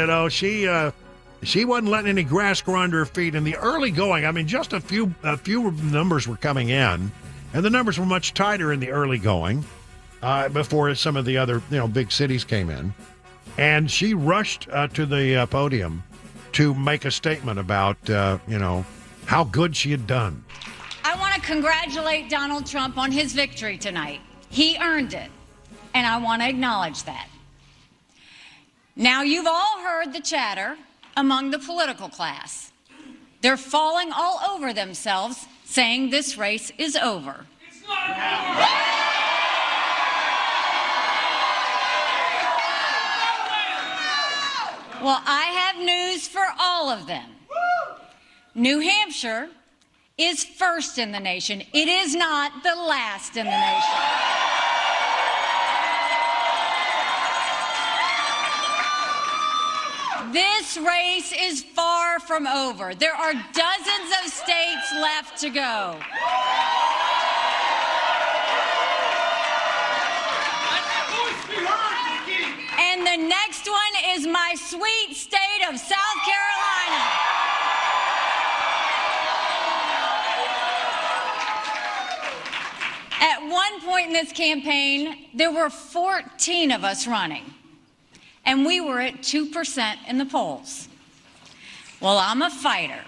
she wasn't letting any grass grow under her feet in the early going. I mean, just a few numbers were coming in, and the numbers were much tighter in the early going before some of the other big cities came in. And she rushed to the podium to make a statement about how good she had done. I want to congratulate Donald Trump on his victory tonight. He earned it, and I want to acknowledge that. Now, you've all heard the chatter among the political class. They're falling all over themselves, saying this race is over. It's not over. Well, I have news for all of them. New Hampshire is first in the nation. It is not the last in the nation. This race is far from over. There are dozens of states left to go. And the next one is my sweet state of South Carolina. At one point in this campaign, there were 14 of us running, and we were at 2% in the polls. Well, I'm a fighter.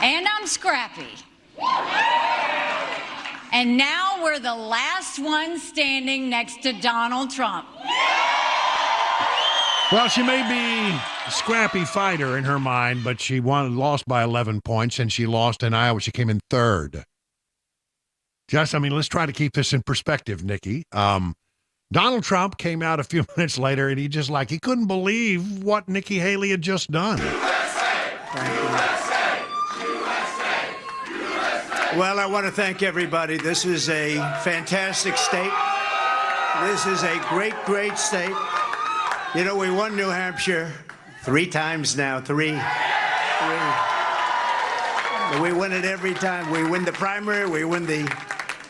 And I'm scrappy. And now we're the last one standing next to Donald Trump. Well, she may be a scrappy fighter in her mind, but she lost by 11 points, and she lost in Iowa. She came in third. Let's try to keep this in perspective, Nikki. Donald Trump came out a few minutes later, and he couldn't believe what Nikki Haley had just done. Well, I want to thank everybody. This is a fantastic state. This is a great, great state. We won New Hampshire 3 times now. Three. We win it every time. We win the primary. We win the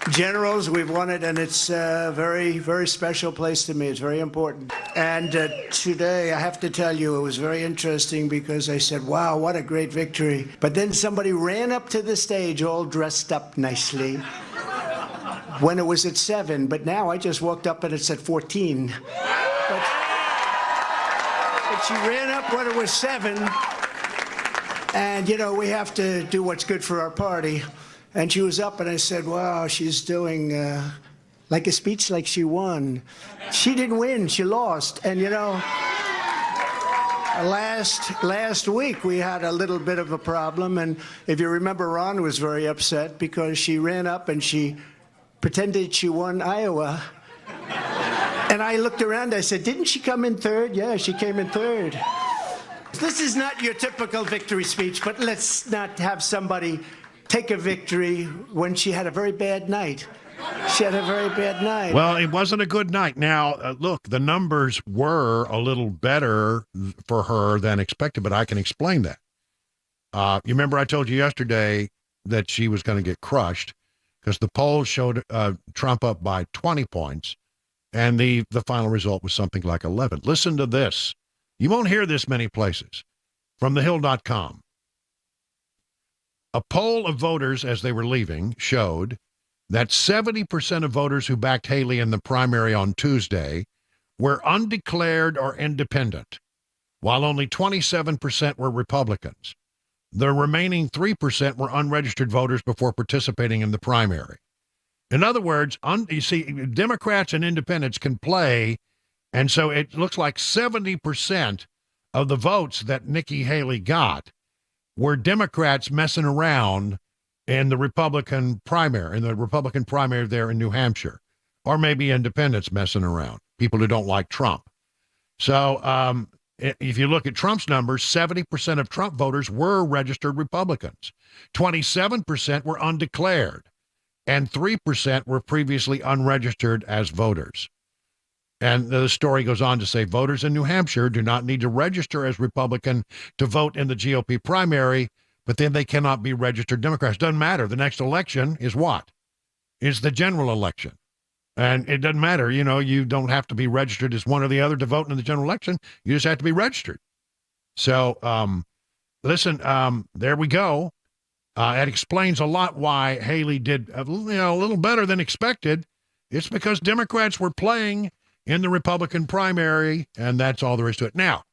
generals. We've won it, and it's a very, very special place to me. It's very important. And today, I have to tell you, it was very interesting because I said, wow, what a great victory. But then somebody ran up to the stage all dressed up nicely when it was at 7. But now I just walked up and it's at 14. But she ran up when it was 7. And, we have to do what's good for our party. And she was up, and I said, wow, she's doing like a speech like she won. She didn't win. She lost. And, last week we had a little bit of a problem. And if you remember, Ron was very upset because she ran up and she pretended she won Iowa. And I looked around. I said, didn't she come in third? Yeah, she came in third. This is not your typical victory speech, but let's not have somebody take a victory when she had a very bad night. She had a very bad night. Well, it wasn't a good night. Now, look, the numbers were a little better for her than expected, but I can explain that. You remember I told you yesterday that she was going to get crushed because the polls showed Trump up by 20 points, and the final result was something like 11. Listen to this. You won't hear this many places. From thehill.com. A poll of voters as they were leaving showed that 70% of voters who backed Haley in the primary on Tuesday were undeclared or independent, while only 27% were Republicans. The remaining 3% were unregistered voters before participating in the primary. In other words, you see, Democrats and independents can play, and so it looks like 70% of the votes that Nikki Haley got were Democrats messing around in the Republican primary there in New Hampshire, or maybe independents messing around, people who don't like Trump. So if you look at Trump's numbers, 70% of Trump voters were registered Republicans, 27% were undeclared, and 3% were previously unregistered as voters. And the story goes on to say voters in New Hampshire do not need to register as Republican to vote in the GOP primary, but then they cannot be registered Democrats. Doesn't matter. The next election is what? Is the general election. And it doesn't matter. You know, you don't have to be registered as one or the other to vote in the general election. You just have to be registered. So, listen, there we go. It explains a lot why Haley did a little better than expected. It's because Democrats were playing in the Republican primary, and that's all there is to it. Now,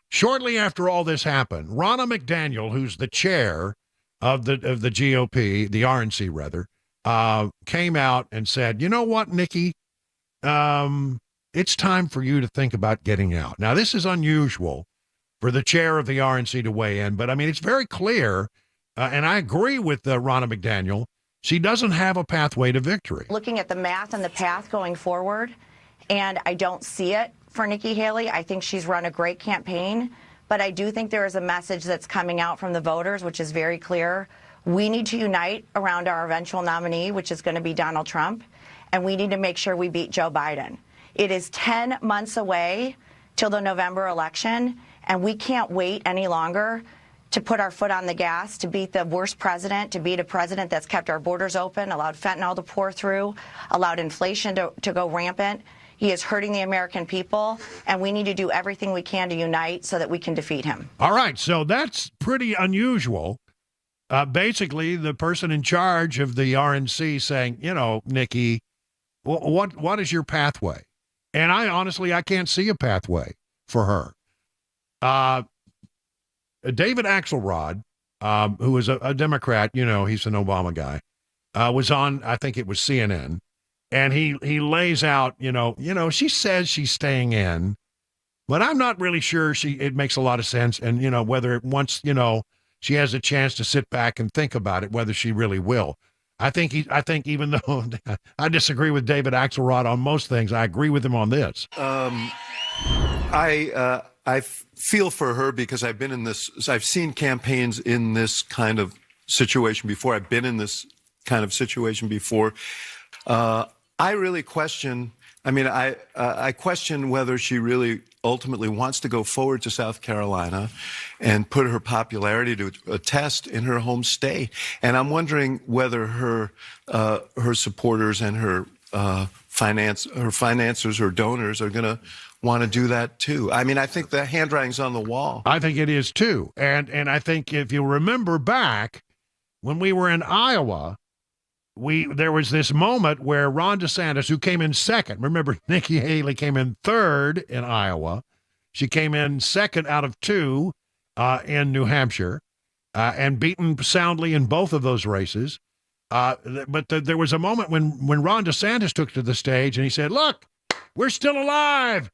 shortly after all this happened, Ronna McDaniel, who's the chair of the GOP, the RNC rather, came out and said, you know what, Nikki, it's time for you to think about getting out. Now, this is unusual for the chair of the RNC to weigh in, but I mean, it's very clear, and I agree with Ronna McDaniel, she doesn't have a pathway to victory. Looking at the math and the path going forward, and I don't see it for Nikki Haley. I think she's run a great campaign, but I do think there is a message that's coming out from the voters, which is very clear. We need to unite around our eventual nominee, which is going to be Donald Trump, and we need to make sure we beat Joe Biden. It is 10 months away till the November election, and we can't wait any longer to put our foot on the gas, to beat the worst president, to beat a president that's kept our borders open, allowed fentanyl to pour through, allowed inflation to go rampant. He is hurting the American people, and we need to do everything we can to unite so that we can defeat him. All right, so that's pretty unusual. Basically, the person in charge of the RNC saying, you know, Nikki, what is your pathway? And I can't see a pathway for her. David Axelrod, who is a Democrat, you know, he's an Obama guy, was on, I think it was CNN. And he lays out, you know, she says she's staying in, but I'm not really sure it makes a lot of sense. And, you know, whether once, you know, she has a chance to sit back and think about it, whether she really will. I think even though I disagree with David Axelrod on most things, I agree with him on this. I feel for her because I've seen campaigns in this kind of situation before. I've been in this kind of situation before. I really question, I question whether she really ultimately wants to go forward to South Carolina and put her popularity to a test in her home state. And I'm wondering whether her supporters and her financiers or donors are going to want to do that too. I mean, I think the handwriting's on the wall. I think it is too. And I think if you remember back when we were in Iowa, there was this moment where Ron DeSantis, who came in second, remember Nikki Haley came in third in Iowa. She came in second out of two in New Hampshire and beaten soundly in both of those races. But there was a moment when Ron DeSantis took to the stage and he said, look, we're still alive.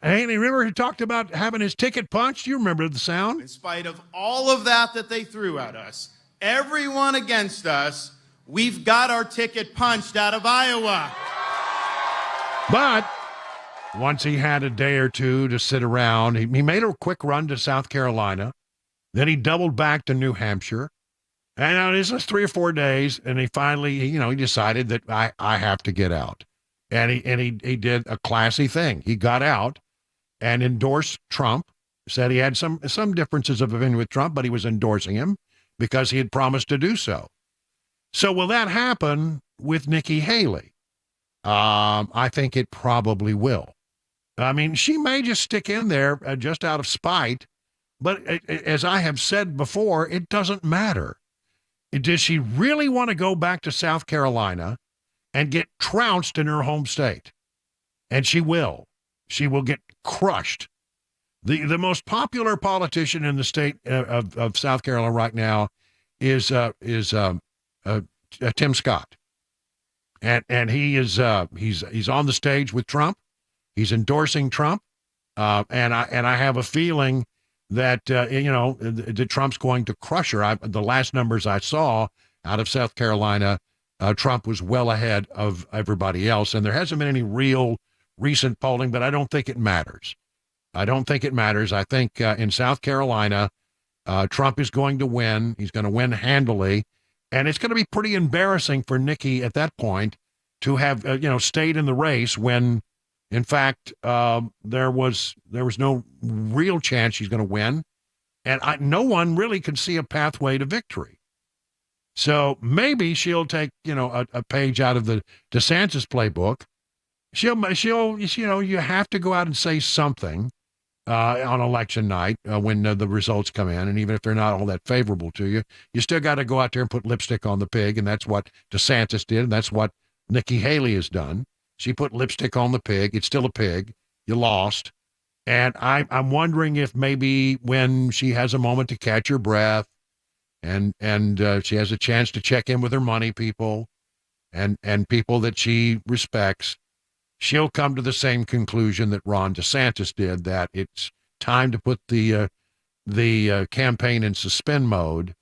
And Haley, remember he talked about having his ticket punched? You remember the sound? In spite of all of that they threw at us, everyone against us, we've got our ticket punched out of Iowa. But once he had a day or two to sit around, he made a quick run to South Carolina. Then he doubled back to New Hampshire. And now this is 3 or 4 days, and he finally, he decided that I have to get out. And he did a classy thing. He got out and endorsed Trump, said he had some differences of opinion with Trump, but he was endorsing him because he had promised to do so. So will that happen with Nikki Haley? I think it probably will. I mean, she may just stick in there just out of spite, but as I have said before, it doesn't matter. Does she really want to go back to South Carolina and get trounced in her home state? And she will. She will get crushed. The most popular politician in the state of South Carolina right now is Tim Scott, and he is he's on the stage with Trump. He's endorsing Trump, and I have a feeling that that Trump's going to crush her. The last numbers I saw out of South Carolina, Trump was well ahead of everybody else, and there hasn't been any real recent polling, but I don't think it matters. I think in South Carolina, Trump is going to win. He's going to win handily, and it's going to be pretty embarrassing for Nikki at that point to have stayed in the race when, in fact, there was no real chance she's going to win, and no one really could see a pathway to victory. So maybe she'll take a page out of the DeSantis playbook. She'll you have to go out and say something on election night when the results come in, and even if they're not all that favorable to you, you still got to go out there and put lipstick on the pig, and that's what DeSantis did, and that's what Nikki Haley has done. She put lipstick on the pig. It's still a pig. You lost. And I'm wondering if maybe when she has a moment to catch her breath and she has a chance to check in with her money people and people that she respects, she'll come to the same conclusion that Ron DeSantis did, that it's time to put the campaign in suspend mode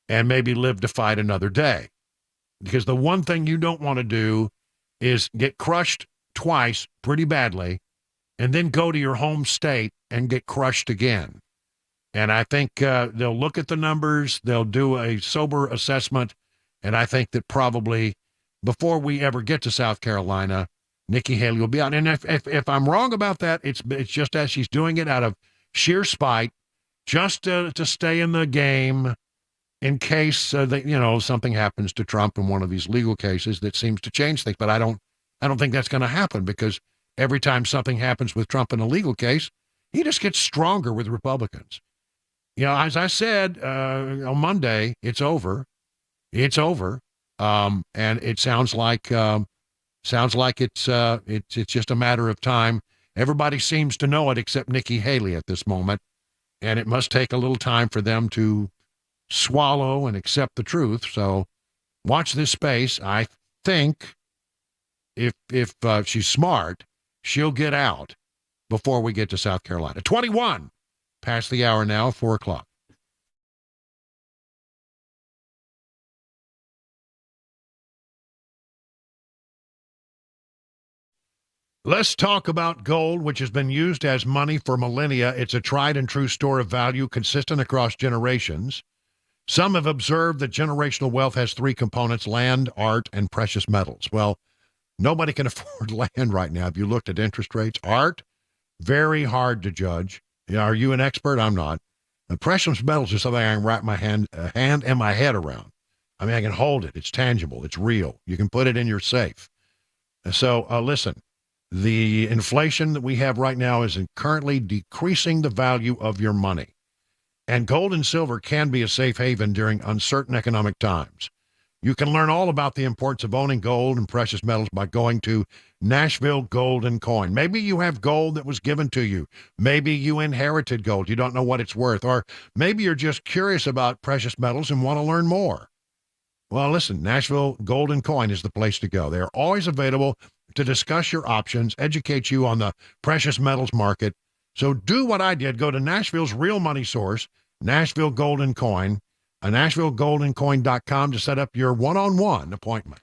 and maybe live to fight another day. Because the one thing you don't want to do is get crushed twice pretty badly and then go to your home state and get crushed again. And I think they'll look at the numbers, they'll do a sober assessment, and I think that probably before we ever get to South Carolina, Nikki Haley will be out. And if I'm wrong about that, it's just as she's doing it out of sheer spite, just to stay in the game in case something happens to Trump in one of these legal cases that seems to change things. But I don't think that's going to happen, because every time something happens with Trump in a legal case, he just gets stronger with Republicans. As I said on Monday, it's over. It's over, and it sounds like it's just a matter of time. Everybody seems to know it except Nikki Haley at this moment, and it must take a little time for them to swallow and accept the truth. So watch this space. I think if she's smart, she'll get out before we get to South Carolina. 21 past the hour now, 4 o'clock. Let's talk about gold, which has been used as money for millennia. It's a tried and true store of value consistent across generations. Some have observed that generational wealth has 3 components: land, art, and precious metals. Well, nobody can afford land right now. If you looked at interest rates, art, very hard to judge. Are you an expert? I'm not. Precious metals is something I can wrap my hand and my head around. I mean, I can hold it. It's tangible. It's real. You can put it in your safe. So listen, the inflation that we have right now is currently decreasing the value of your money. And gold and silver can be a safe haven during uncertain economic times. You can learn all about the importance of owning gold and precious metals by going to Nashville Gold and Coin. Maybe you have gold that was given to you. Maybe you inherited gold. You don't know what it's worth. Or maybe you're just curious about precious metals and want to learn more. Well, listen, Nashville Gold and Coin is the place to go. They're always available to discuss your options, educate you on the precious metals market. So do what I did. Go to Nashville's real money source, Nashville Gold and Coin, NashvilleGoldandCoin.com to set up your one-on-one appointment.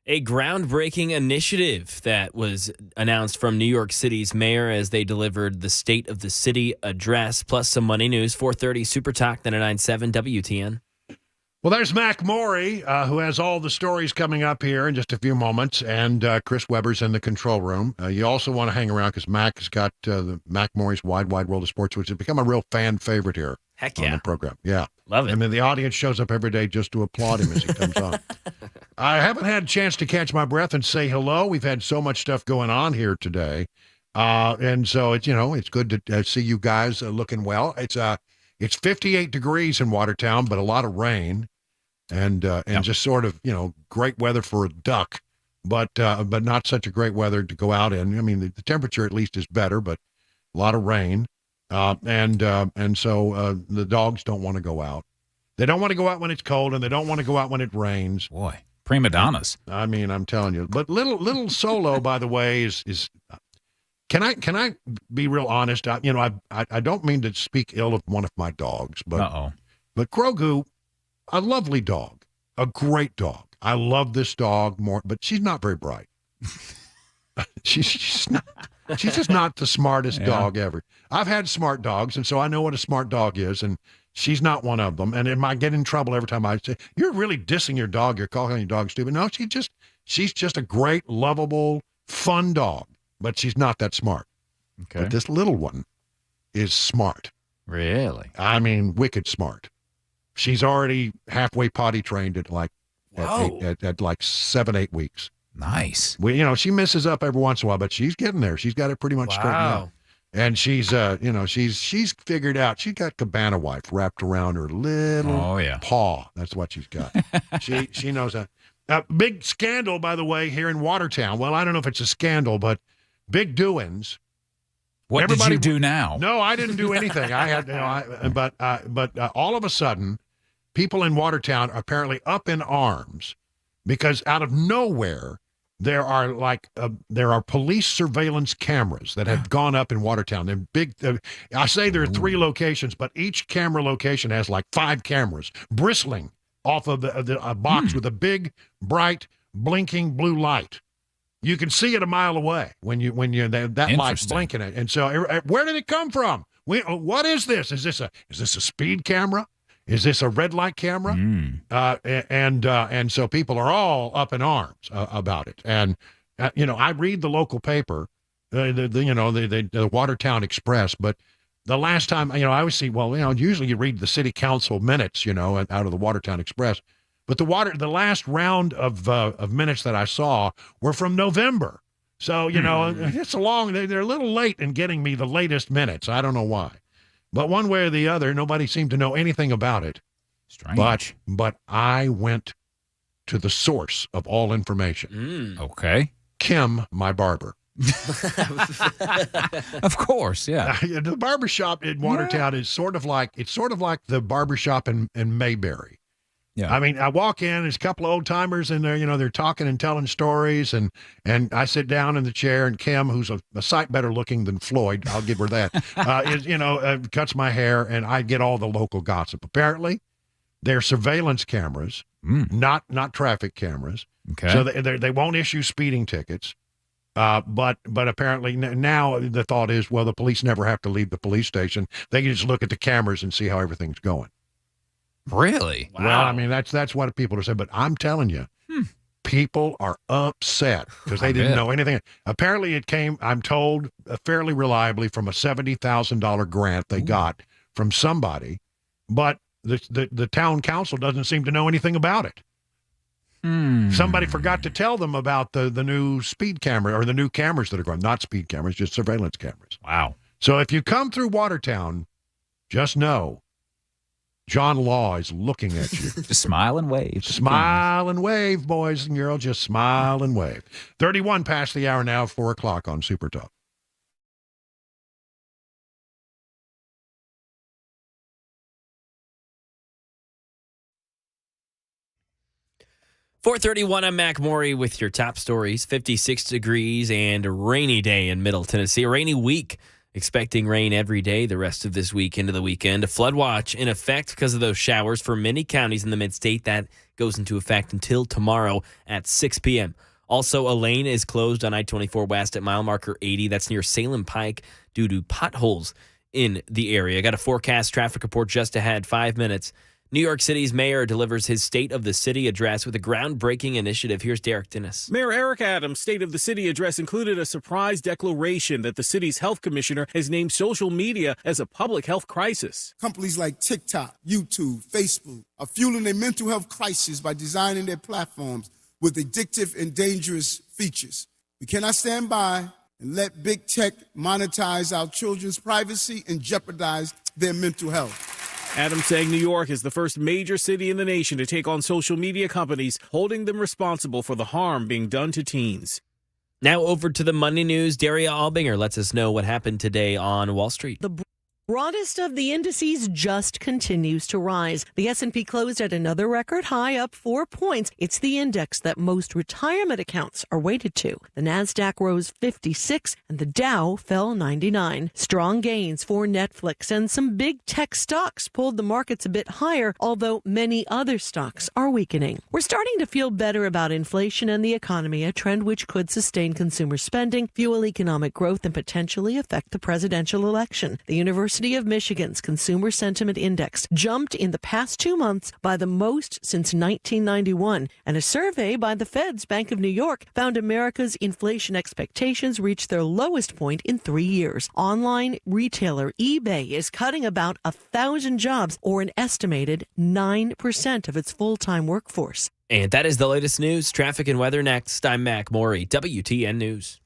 A groundbreaking initiative that was announced from New York City's mayor as they delivered the State of the City address, plus some money news. 4:30 Super Talk 99.7 WTN. Well, there's Mac Morey, who has all the stories coming up here in just a few moments, and Chris Webber's in the control room. You also want to hang around because Mac has got the Mac Morey's Wide World of Sports, which has become a real fan favorite here. Heck on yeah. the program. Yeah. Love it. And then the audience shows up every day just to applaud him as he comes on. I haven't had a chance to catch my breath and say hello. We've had so much stuff going on here today. And so it's, it's good to see you guys looking well. It's 58 degrees in Watertown, but a lot of rain and just sort of, great weather for a duck, but not such a great weather to go out in. I mean, the temperature at least is better, but a lot of rain. And so the dogs don't want to go out. They don't want to go out when it's cold, and they don't want to go out when it rains. Boy, prima donnas. I mean, I'm telling you. But little Solo, by the way, is. Can I be real honest? I don't mean to speak ill of one of my dogs, but Grogu, a lovely dog, a great dog. I love this dog more, but she's not very bright. She's not. She's just not the smartest dog ever. I've had smart dogs, and so I know what a smart dog is, and she's not one of them. And I get in trouble every time I say, "You're really dissing your dog. You're calling your dog stupid." No, she's just a great, lovable, fun dog, but she's not that smart. Okay. But this little one is smart. Really? I mean, wicked smart. She's already halfway potty trained at like 7-8 weeks. Nice. She messes up every once in a while, but she's getting there. She's got it pretty much straightened out. And she's figured out. She's got cabana wife wrapped around her little paw. That's what she's got. she knows that. Big scandal, by the way, here in Watertown. Well, I don't know if it's a scandal, but big doings. What did you do now? No, I didn't do anything. I had, but all of a sudden, people in Watertown are apparently up in arms because out of nowhere, there are police surveillance cameras that have gone up in Watertown. They're big. I say there are 3 locations, but each camera location has like 5 cameras bristling off of a box with a big, bright, blinking blue light. You can see it a mile away when that light's blinking it. And so, where did it come from? What is this? Is this a speed camera? Is this a red light camera? And so people are all up in arms about it. And I read the local paper, the Watertown Express. But the last time, I always see, usually you read the city council minutes, out of the Watertown Express. But the last round of minutes that I saw were from November. So it's they're a little late in getting me the latest minutes. I don't know why. But one way or the other, nobody seemed to know anything about it. Strange. But I went to the source of all information. Okay. Kim, my barber. Of course, yeah. The barbershop in Watertown is sort of like the barbershop in Mayberry. Yeah. I mean, I walk in, there's a couple of old timers in there, they're talking and telling stories, and I sit down in the chair, and Kim, who's a sight better looking than Floyd, I'll give her that, cuts my hair, and I get all the local gossip. Apparently, they're surveillance cameras, not traffic cameras. Okay. So they won't issue speeding tickets. But apparently now the thought is, well, the police never have to leave the police station. They can just look at the cameras and see how everything's going. Really? Wow. Well, I mean, that's what people are saying, but I'm telling you, people are upset because they didn't know anything. Apparently it came, I'm told, fairly reliably from a $70,000 grant they got from somebody, but the town council doesn't seem to know anything about it. Somebody forgot to tell them about the new speed camera or the new cameras that are going, not speed cameras, just surveillance cameras. Wow. So if you come through Watertown, just know John Law is looking at you. Just smile and wave. Smile and wave, boys and girls. Just smile and wave. 31 past the hour now, 4 o'clock on Super Talk. .431, I'm Mac Morey with your top stories. 56 degrees and a rainy day in Middle Tennessee. A rainy week Expecting rain every day the rest of this week into the weekend. A flood watch in effect because of those showers for many counties in the mid-state. That goes into effect until tomorrow at 6 p.m. Also, a lane is closed on I-24 West at mile marker 80. That's near Salem Pike due to potholes in the area. Got a forecast traffic report just ahead, 5 minutes. New York City's mayor delivers his State of the City address with a groundbreaking initiative. Here's Derek Dennis. Mayor Eric Adams' State of the City address included a surprise declaration that the city's health commissioner has named social media as a public health crisis. Companies like TikTok, YouTube, Facebook are fueling a mental health crisis by designing their platforms with addictive and dangerous features. We cannot stand by and let big tech monetize our children's privacy and jeopardize their mental health. Adams saying New York is the first major city in the nation to take on social media companies, holding them responsible for the harm being done to teens. Now over to the Monday News. Daria Albinger lets us know what happened today on Wall Street. The broadest of the indices just continues to rise. The S&P closed at another record high, up 4 points. It's the index that most retirement accounts are weighted to. The Nasdaq rose 56 and the Dow fell 99. Strong gains for Netflix and some big tech stocks pulled the markets a bit higher, although many other stocks are weakening. We're starting to feel better about inflation and the economy, a trend which could sustain consumer spending, fuel economic growth, and potentially affect the presidential election. The University of Michigan's Consumer Sentiment Index jumped in the past 2 months by the most since 1991, and a survey by the Fed's Bank of New York found America's inflation expectations reached their lowest point in 3 years. Online retailer eBay is cutting about 1,000 jobs, or an estimated 9% of its full-time workforce. And that is the latest news, traffic, and weather next. I'm Mac Morey, WTN News.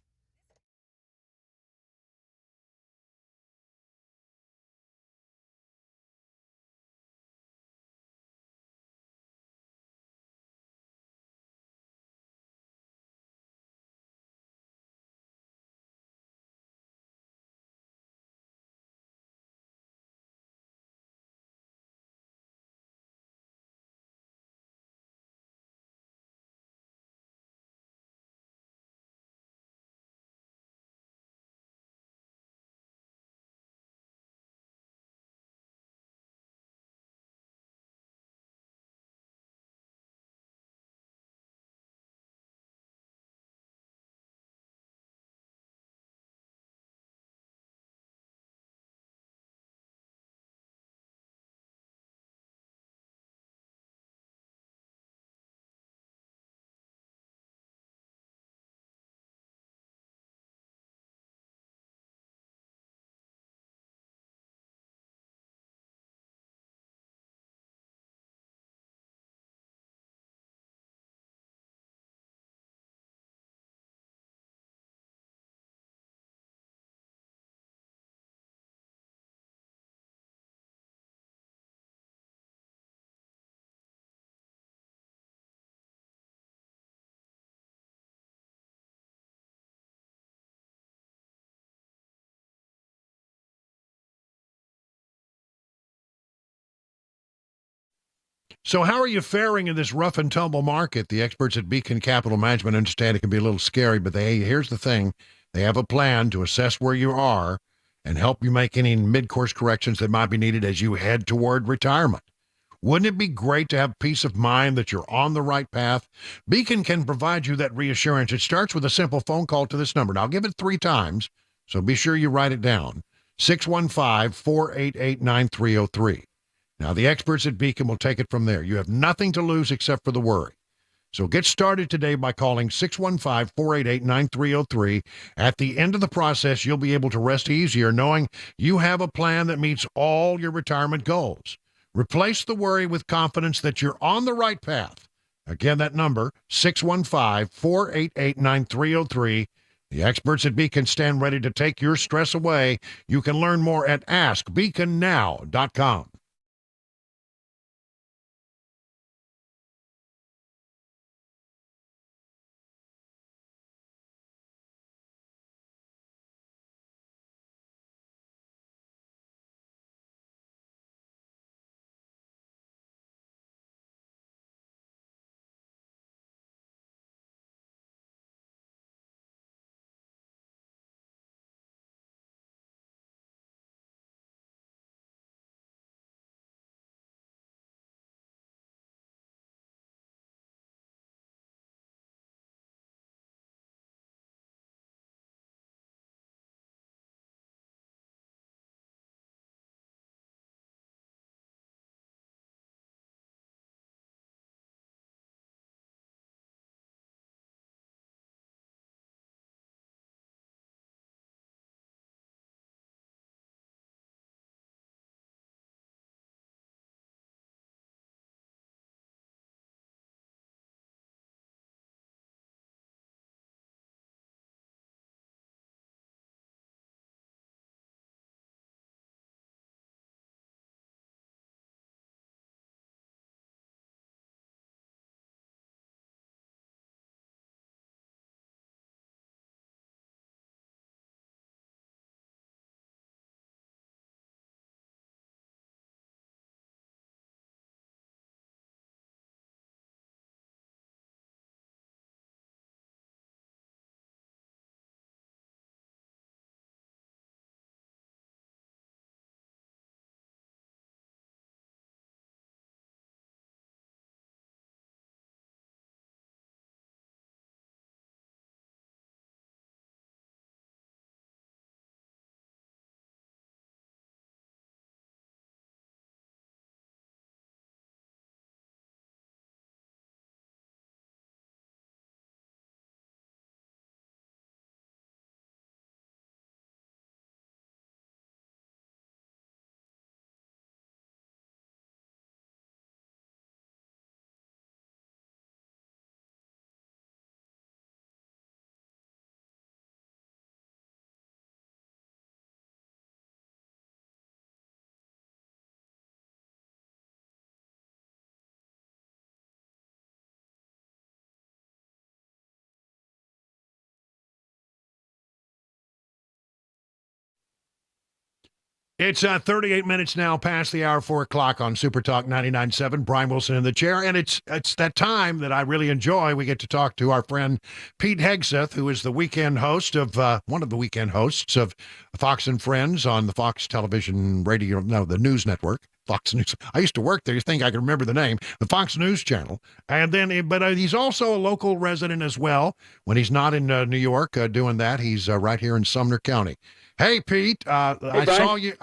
So how are you faring in this rough and tumble market? The experts at Beacon Capital Management understand it can be a little scary, but here's the thing. They have a plan to assess where you are and help you make any mid-course corrections that might be needed as you head toward retirement. Wouldn't it be great to have peace of mind that you're on the right path? Beacon can provide you that reassurance. It starts with a simple phone call to this number. Now, I'll give it 3 times, so be sure you write it down. 615-488-9303. Now, the experts at Beacon will take it from there. You have nothing to lose except for the worry. So get started today by calling 615-488-9303. At the end of the process, you'll be able to rest easier knowing you have a plan that meets all your retirement goals. Replace the worry with confidence that you're on the right path. Again, that number, 615-488-9303. The experts at Beacon stand ready to take your stress away. You can learn more at askbeaconnow.com. It's 38 minutes now past the hour, 4 o'clock on Super Talk 99.7. Brian Wilson in the chair, and it's that time that I really enjoy. We get to talk to our friend Pete Hegseth, who is the weekend host of one of the weekend hosts of Fox and Friends on the Fox Television Radio, no, the News Network. Fox News. I used to work there. You think I can remember the name? The Fox News Channel. And then, but he's also a local resident as well. When he's not in New York doing that, he's right here in Sumner County. Hey, Pete. I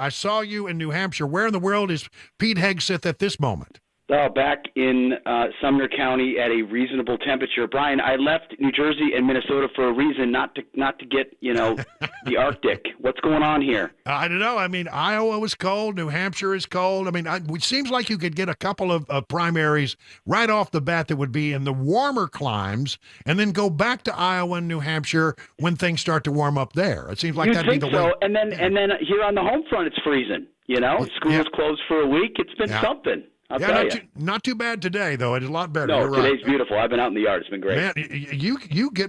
saw you in New Hampshire. Where in the world is Pete Hegseth at this moment? Oh, back in Sumner County at a reasonable temperature. Brian, I left New Jersey and Minnesota for a reason, not to get, the Arctic. What's going on here? I don't know. I mean, Iowa was cold. New Hampshire is cold. I mean, it seems like you could get a couple of primaries right off the bat that would be in the warmer climes and then go back to Iowa and New Hampshire when things start to warm up there. It seems like that'd be the way. And then here on the home front, it's freezing. Schools closed for a week. It's been something. I'll tell you. Not too bad today, though. It is a lot better. No, You're today's right. beautiful. I've been out in the yard. It's been great. Man, you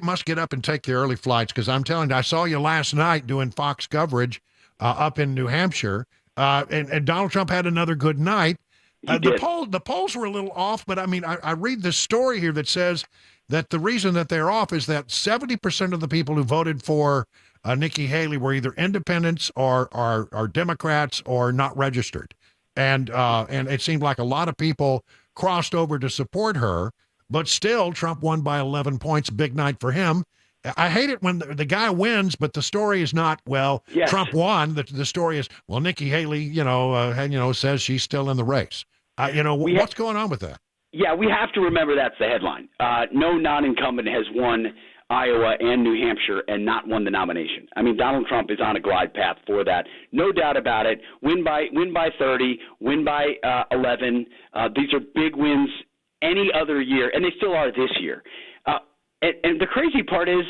must get up and take the early flights, because I'm telling you, I saw you last night doing Fox coverage up in New Hampshire, and Donald Trump had another good night. The polls were a little off, but I mean, I read this story here that says that the reason that they're off is that 70% of the people who voted for Nikki Haley were either independents or Democrats or not registered. And it seemed like a lot of people crossed over to support her, but still Trump won by 11 points. Big night for him. I hate it when the guy wins, but the story is not, Trump won. The story is, Nikki Haley, says she's still in the race. What's going on with that? Yeah, we have to remember that's the headline. No non-incumbent has won Iowa and New Hampshire and not won the nomination. I mean, Donald Trump is on a glide path for that. No doubt about it. Win by 30, win by 11. These are big wins any other year, and they still are this year. And the crazy part is,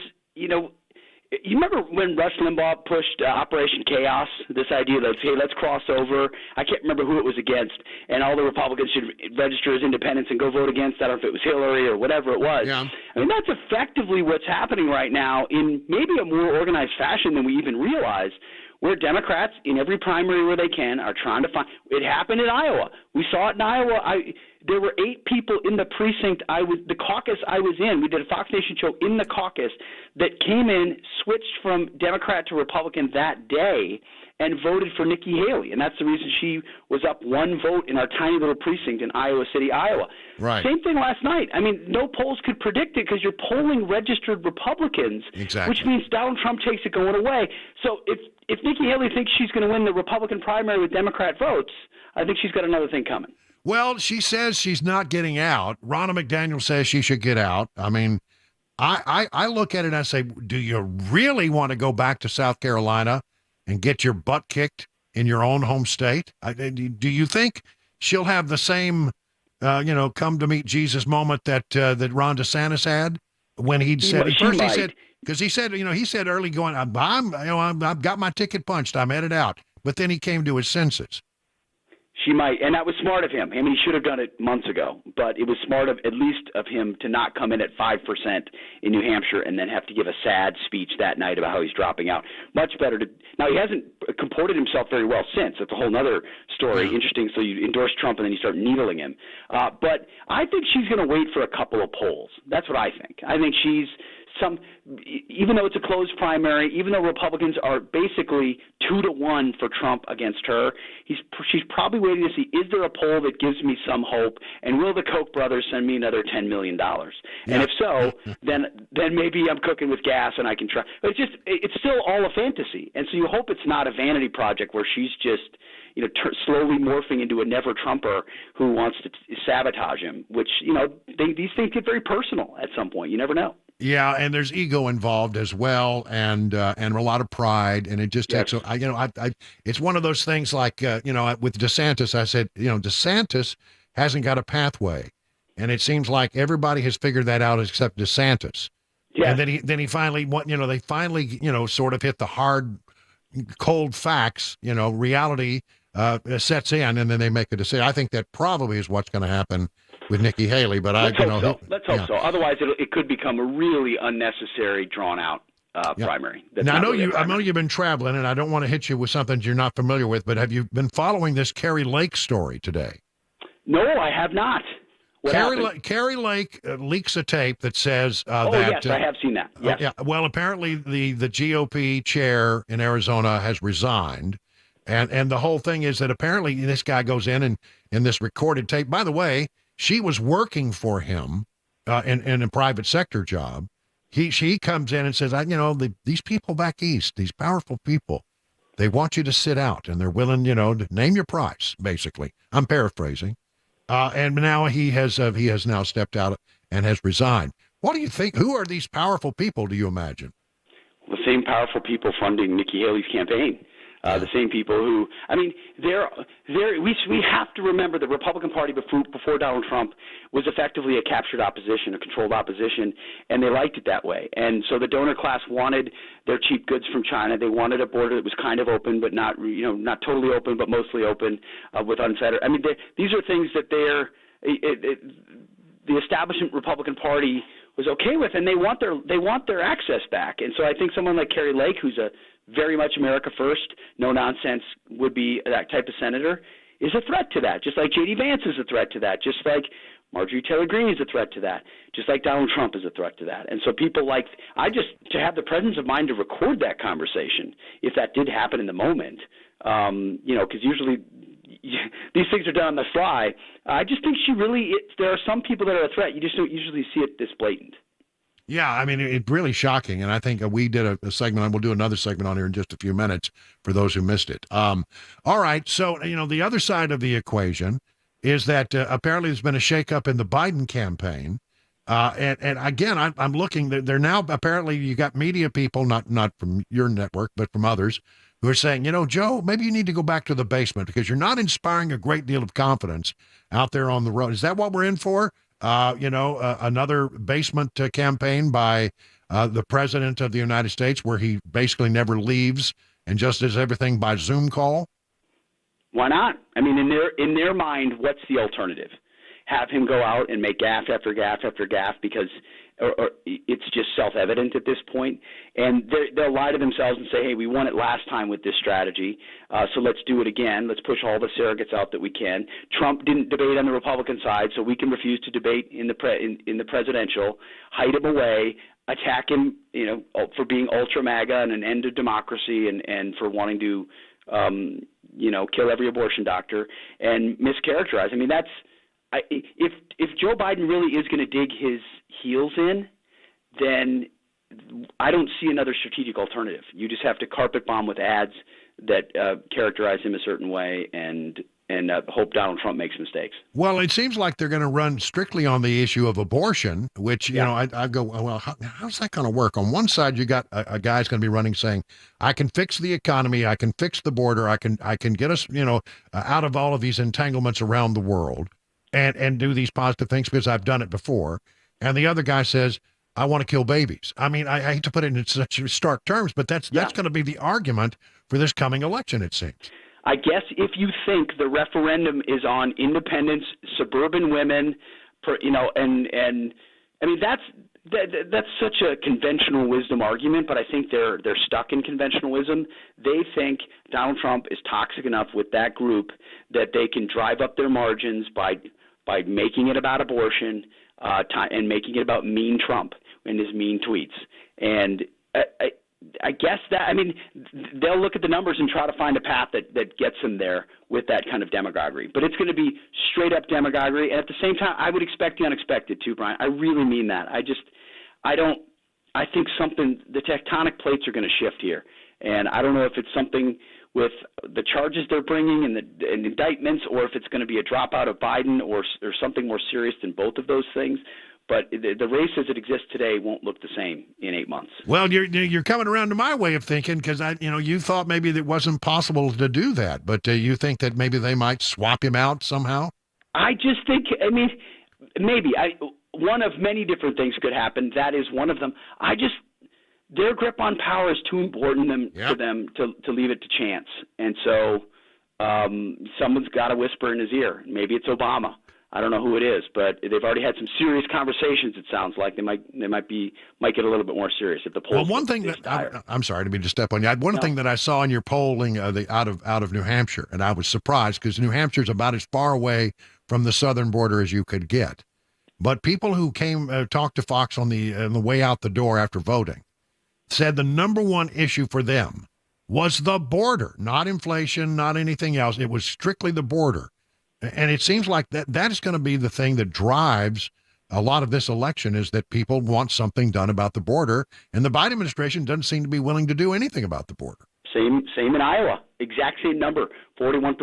you remember when Rush Limbaugh pushed Operation Chaos, this idea that, hey, let's cross over. I can't remember who it was against, and all the Republicans should register as independents and go vote against that, or if it was Hillary or whatever it was. Yeah. I mean, that's effectively what's happening right now in maybe a more organized fashion than we even realize, where Democrats in every primary where they can are trying to find – it happened in Iowa. We saw it in Iowa. There were 8 people in the precinct the caucus I was in. We did a Fox Nation show in the caucus that came in, switched from Democrat to Republican that day, and voted for Nikki Haley. And that's the reason she was up 1 vote in our tiny little precinct in Iowa City, Iowa. Right. Same thing last night. I mean, no polls could predict it because you're polling registered Republicans, exactly. Which means Donald Trump takes it going away. So if Nikki Haley thinks she's going to win the Republican primary with Democrat votes, I think she's got another thing coming. Well, she says she's not getting out. Ronna McDaniel says she should get out. I mean, I look at it and I say, do you really want to go back to South Carolina and get your butt kicked in your own home state? Do you think she'll have the same, come to meet Jesus moment that Ron DeSantis had when he said he said early going, I've got my ticket punched, I'm headed out, but then he came to his senses. She might, and that was smart of him. I mean, he should have done it months ago, but it was smart at least of him to not come in at 5% in New Hampshire and then have to give a sad speech that night about how he's dropping out. Much better to – now, he hasn't comported himself very well since. That's a whole other story. Interesting. So you endorse Trump and then you start needling him. But I think she's going to wait for a couple of polls. That's what I think. I think she's – even though it's a closed primary, even though Republicans are basically 2-1 for Trump against her, she's probably waiting to see, is there a poll that gives me some hope, and will the Koch brothers send me another $10 million? And if so, then maybe I'm cooking with gas and I can try. But it's still all a fantasy, and so you hope it's not a vanity project where she's just slowly morphing into a never-Trumper who wants to sabotage him, which, these things get very personal at some point. You never know. Yeah, and there's ego involved as well, and a lot of pride, and it just takes. It's one of those things like with DeSantis. I said, DeSantis hasn't got a pathway, and it seems like everybody has figured that out except DeSantis. Yeah. And then he finally, they finally, sort of hit the hard, cold facts. Reality sets in, and then they make a decision. I think that probably is what's going to happen with Nikki Haley, but let's hope so. Otherwise, it could become a really unnecessary, drawn out primary. Now, I know you've been traveling, and I don't want to hit you with something you're not familiar with, but have you been following this Carrie Lake story today? No, I have not. Carrie Lake leaks a tape that says yes, I have seen that. Yes. Yeah. Well, apparently the GOP chair in Arizona has resigned, and the whole thing is that apparently this guy goes in this recorded tape. By the way, she was working for him in a private sector job. She comes in and says, these people back east, these powerful people, they want you to sit out, and they're willing, to name your price. Basically, I'm paraphrasing. And now he has now stepped out and has resigned. What do you think? Who are these powerful people, do you imagine? The same powerful people funding Nikki Haley's campaign. The same people who, we have to remember the Republican Party before Donald Trump was effectively a captured opposition, a controlled opposition, and they liked it that way. And so the donor class wanted their cheap goods from China. They wanted a border that was kind of open, but not totally open, but mostly open with unfettered. These are things that the establishment Republican Party was okay with, and they want their access back. And so I think someone like Carrie Lake, who's a very much America first, no nonsense, would be that type of senator, is a threat to that. Just like J.D. Vance is a threat to that. Just like Marjorie Taylor Greene is a threat to that. Just like Donald Trump is a threat to that. And so people to have the presence of mind to record that conversation, if that did happen in the moment, because usually these things are done on the fly. I just think there are some people that are a threat. You just don't usually see it this blatant. Yeah, it's really shocking, and I think we did a segment, and we'll do another segment on here in just a few minutes for those who missed it. All right, so, the other side of the equation is that apparently there's been a shakeup in the Biden campaign, and again, I'm looking, they're now, apparently you got media people, not from your network, but from others, who are saying, Joe, maybe you need to go back to the basement because you're not inspiring a great deal of confidence out there on the road. Is that what we're in for? Another basement campaign by the president of the United States where he basically never leaves and just does everything by Zoom call? Why not? In their mind, what's the alternative? Have him go out and make gaffe after gaffe after gaffe because or it's just self-evident at this point. And they'll lie to themselves and say, hey, we won it last time with this strategy, so let's do it again. Let's push all the surrogates out that we can. Trump didn't debate on the Republican side, so we can refuse to debate in the presidential, hide him away, attack him, for being ultra MAGA and an end of democracy and for wanting to, kill every abortion doctor and mischaracterize. If Joe Biden really is going to dig his heels in, then I don't see another strategic alternative. You just have to carpet bomb with ads that characterize him a certain way and hope Donald Trump makes mistakes. Well, it seems like they're going to run strictly on the issue of abortion, which, I go, well, how's that going to work? On one side, you got a guy's going to be running saying, I can fix the economy, I can fix the border, I can get us, out of all of these entanglements around the world and do these positive things because I've done it before. And the other guy says, I want to kill babies. I hate to put it in such stark terms, but that's going to be the argument for this coming election, it seems. I guess if you think the referendum is on independence, suburban women, that's such a conventional wisdom argument, but I think they're stuck in conventional wisdom. They think Donald Trump is toxic enough with that group that they can drive up their margins by making it about abortion and making it about mean Trump and his mean tweets. And I guess they'll look at the numbers and try to find a path that gets them there with that kind of demagoguery. But it's going to be straight up demagoguery. And at the same time, I would expect the unexpected too, Brian. I really mean that. I think the tectonic plates are going to shift here. And I don't know if it's something with the charges they're bringing and indictments, or if it's going to be a dropout of Biden or something more serious than both of those things. But the race as it exists today won't look the same in 8 months. Well, you're coming around to my way of thinking because you thought maybe it wasn't possible to do that, but you think that maybe they might swap him out somehow. I just think, maybe one of many different things could happen. That is one of them. Their grip on power is too important for them to leave it to chance, and so someone's got to whisper in his ear. Maybe it's Obama. I don't know who it is, but they've already had some serious conversations. It sounds like they might get a little bit more serious if the polls. Well, one thing that I'm sorry to be to step on you. One thing that I saw in your polling out of New Hampshire, and I was surprised because New Hampshire is about as far away from the southern border as you could get. But people who came talked to Fox on the way out the door after voting said the number one issue for them was the border, not inflation, not anything else. It was strictly the border. And it seems like that is going to be the thing that drives a lot of this election, is that people want something done about the border, and the Biden administration doesn't seem to be willing to do anything about the border. Same in Iowa, exact same number, 41%.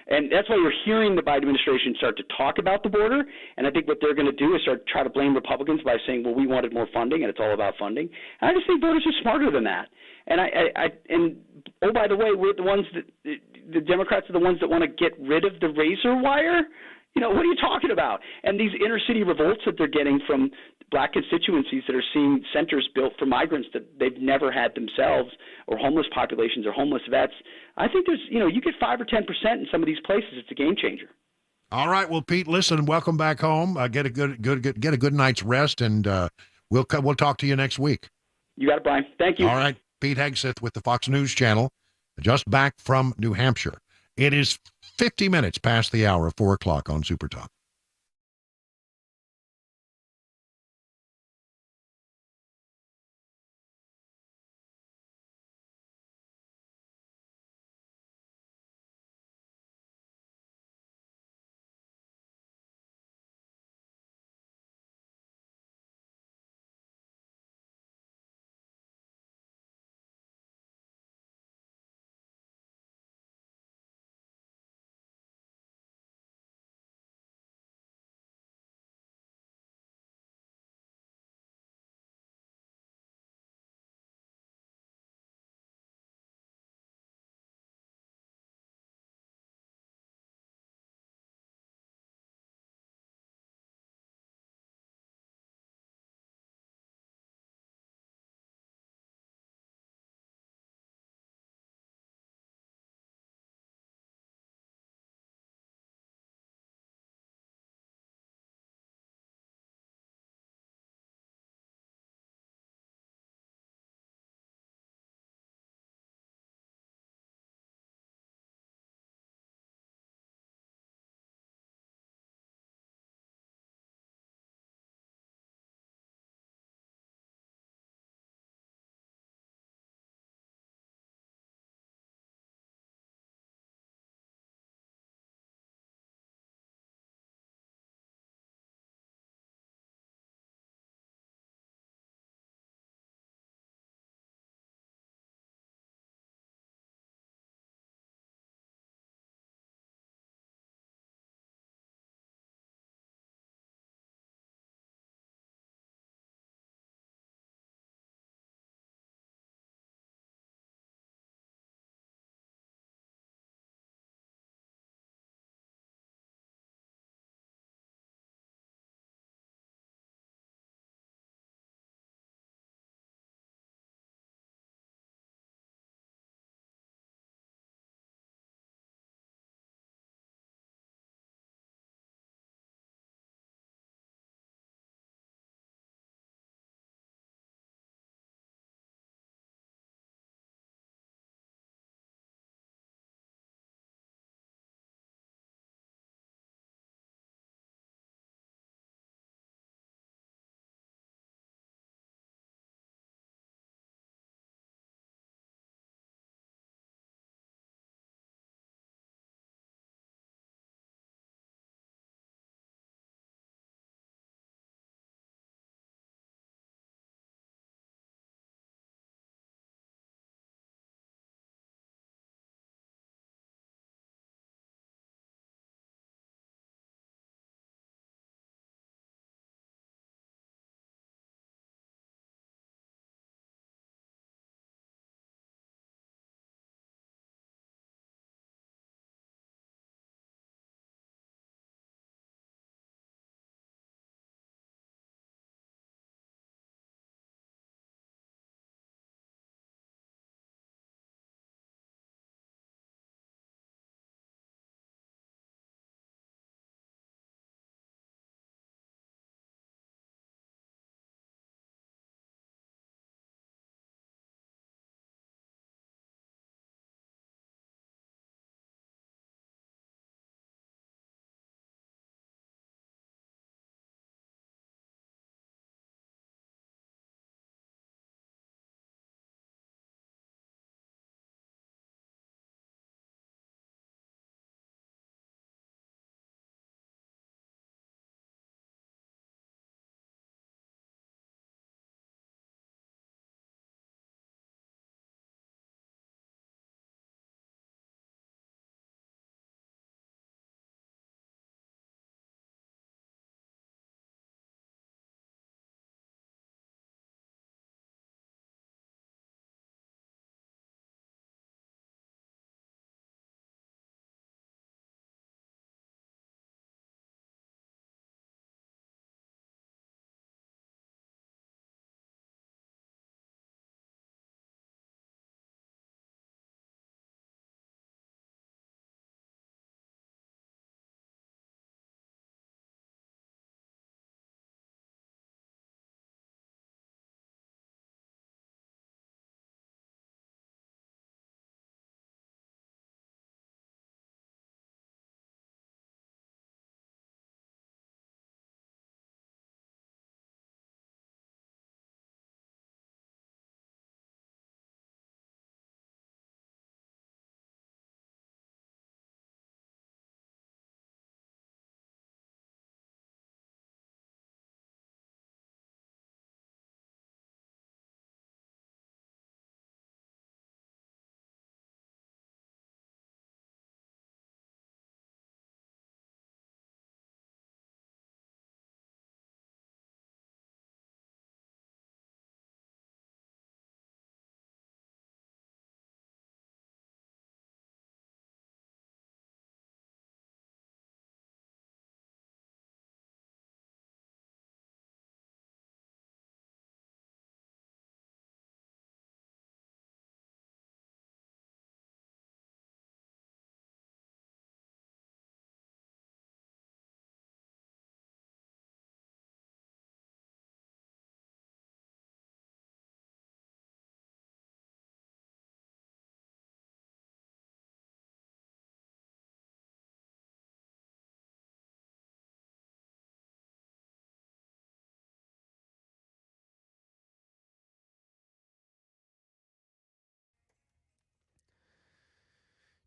And that's why you're hearing the Biden administration start to talk about the border. And I think what they're going to do is try to blame Republicans by saying, well, we wanted more funding, and it's all about funding. And I just think voters are smarter than that. And oh, by the way, we're the ones that the Democrats are the ones that want to get rid of the razor wire. What are you talking about? And these inner city revolts that they're getting from black constituencies that are seeing centers built for migrants that they've never had themselves, or homeless populations or homeless vets. I think there's, you get 5 or 10% in some of these places. It's a game changer. All right. Well, Pete, listen, welcome back home. Get a good night's rest, and we'll talk to you next week. You got it, Brian. Thank you. All right. Pete Hegseth with the Fox News Channel, just back from New Hampshire. It is 50 minutes past the hour of 4 o'clock on Super Talk.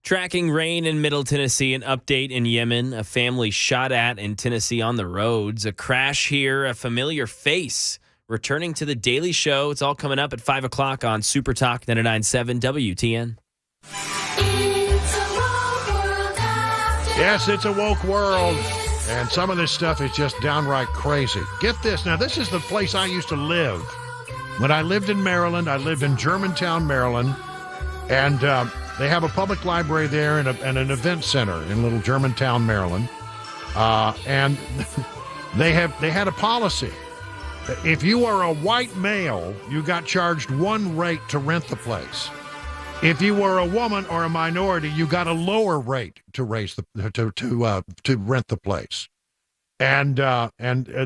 Tracking rain in Middle Tennessee, an update in Yemen, a family shot at in Tennessee on the roads, a crash here, a familiar face returning to the Daily Show. It's all coming up at 5 o'clock on Super Talk 99.7 WTN. Yes, it's a woke world, and some of this stuff is just downright crazy. Get this. Now, this is the place I used to live. When I lived in Maryland, I lived in Germantown, Maryland, and they have a public library there and an event center in little Germantown, Maryland. And they had a policy. If you are a white male, you got charged one rate to rent the place. If you were a woman or a minority, you got a lower rate to rent the place. And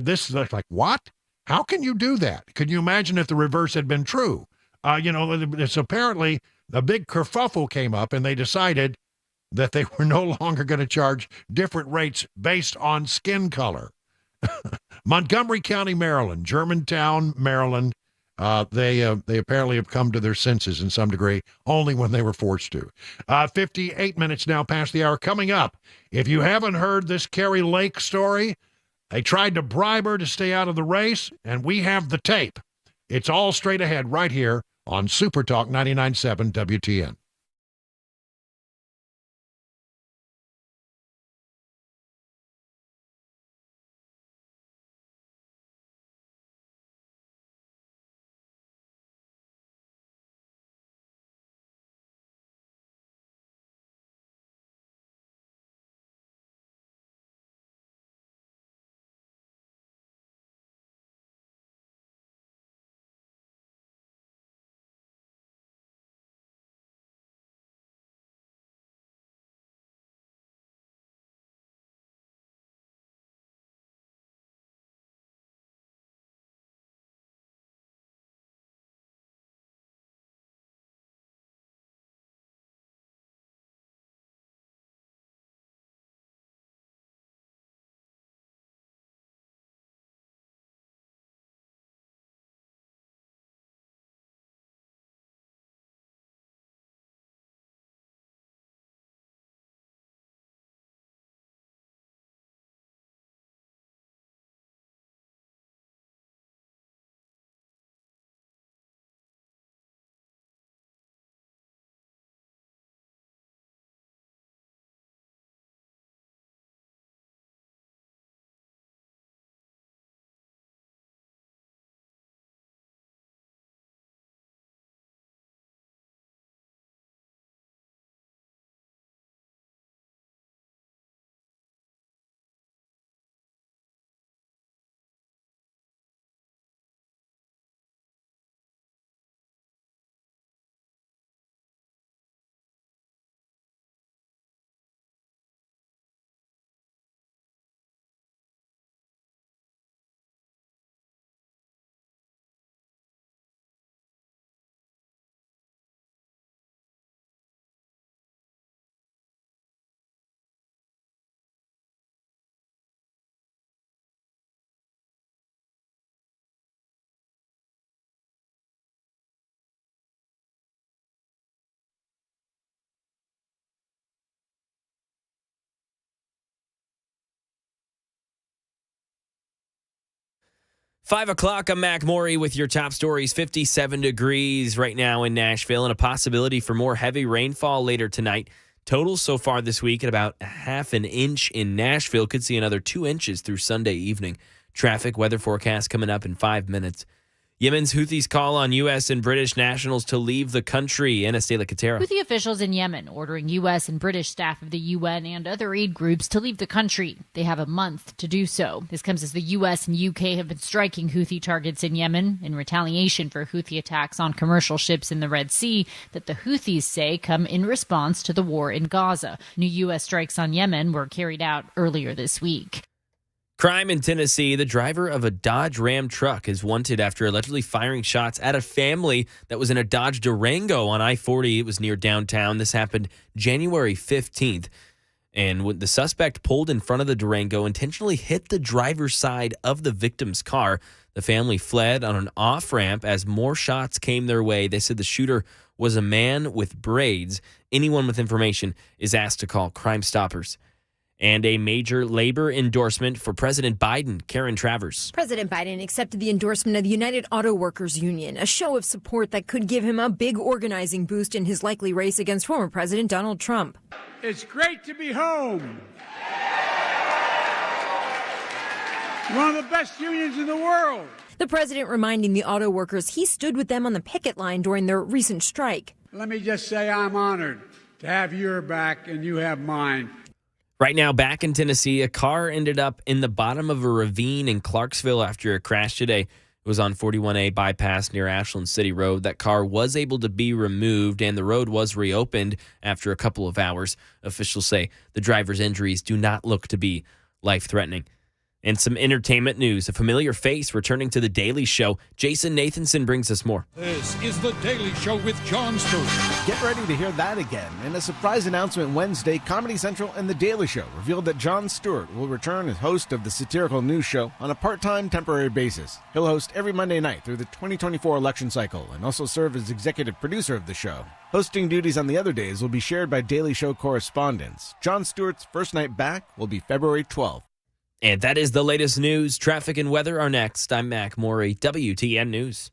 this is like, what? How can you do that? Could you imagine if the reverse had been true? It's apparently a big kerfuffle came up, and they decided that they were no longer going to charge different rates based on skin color. Montgomery County, Maryland, Germantown, Maryland. They apparently have come to their senses in some degree, only when they were forced to. 58 minutes now past the hour. Coming up, if you haven't heard this Carrie Lake story, they tried to bribe her to stay out of the race, and we have the tape. It's all straight ahead right here on Super Talk 99.7 WTN. Five o'clock, I'm Mac Morey with your top stories. 57 degrees right now in Nashville and a possibility for more heavy rainfall later tonight. Totals so far this week at about a half an inch in Nashville. Could see another 2 inches through Sunday evening. Traffic weather forecast coming up in 5 minutes. Yemen's Houthis call on U.S. and British nationals to leave the country. Anastela Katera. Houthi officials in Yemen ordering U.S. and British staff of the UN and other aid groups to leave the country. They have a month to do so. This comes as the U.S. and U.K. have been striking Houthi targets in Yemen in retaliation for Houthi attacks on commercial ships in the Red Sea that the Houthis say come in response to the war in Gaza. New U.S. strikes on Yemen were carried out earlier this week. Crime in Tennessee. The driver of a Dodge Ram truck is wanted after allegedly firing shots at a family that was in a Dodge Durango on I-40. It was near downtown. This happened January 15th. And when the suspect pulled in front of the Durango, intentionally hit the driver's side of the victim's car. The family fled on an off-ramp as more shots came their way. They said the shooter was a man with braids. Anyone with information is asked to call Crime Stoppers. And a major labor endorsement for President Biden, Karen Travers. President Biden accepted the endorsement of the United Auto Workers Union, a show of support that could give him a big organizing boost in his likely race against former President Donald Trump. It's great to be home. One of the best unions in the world. The president reminding the auto workers he stood with them on the picket line during their recent strike. Let me just say I'm honored to have your back and you have mine. Right now, back in Tennessee, a car ended up in the bottom of a ravine in Clarksville after a crash today. It was on 41A bypass near Ashland City Road. That car was able to be removed, and the road was reopened after a couple of hours. Officials say the driver's injuries do not look to be life-threatening. And some entertainment news. A familiar face returning to The Daily Show. Jason Nathanson brings us more. This is The Daily Show with Jon Stewart. Get ready to hear that again. In a surprise announcement Wednesday, Comedy Central and The Daily Show revealed that Jon Stewart will return as host of the satirical news show on a part-time temporary basis. He'll host every Monday night through the 2024 election cycle and also serve as executive producer of the show. Hosting duties on the other days will be shared by Daily Show correspondents. Jon Stewart's first night back will be February 12th. And that is the latest news. Traffic and weather are next. I'm Mac Morey, WTN News.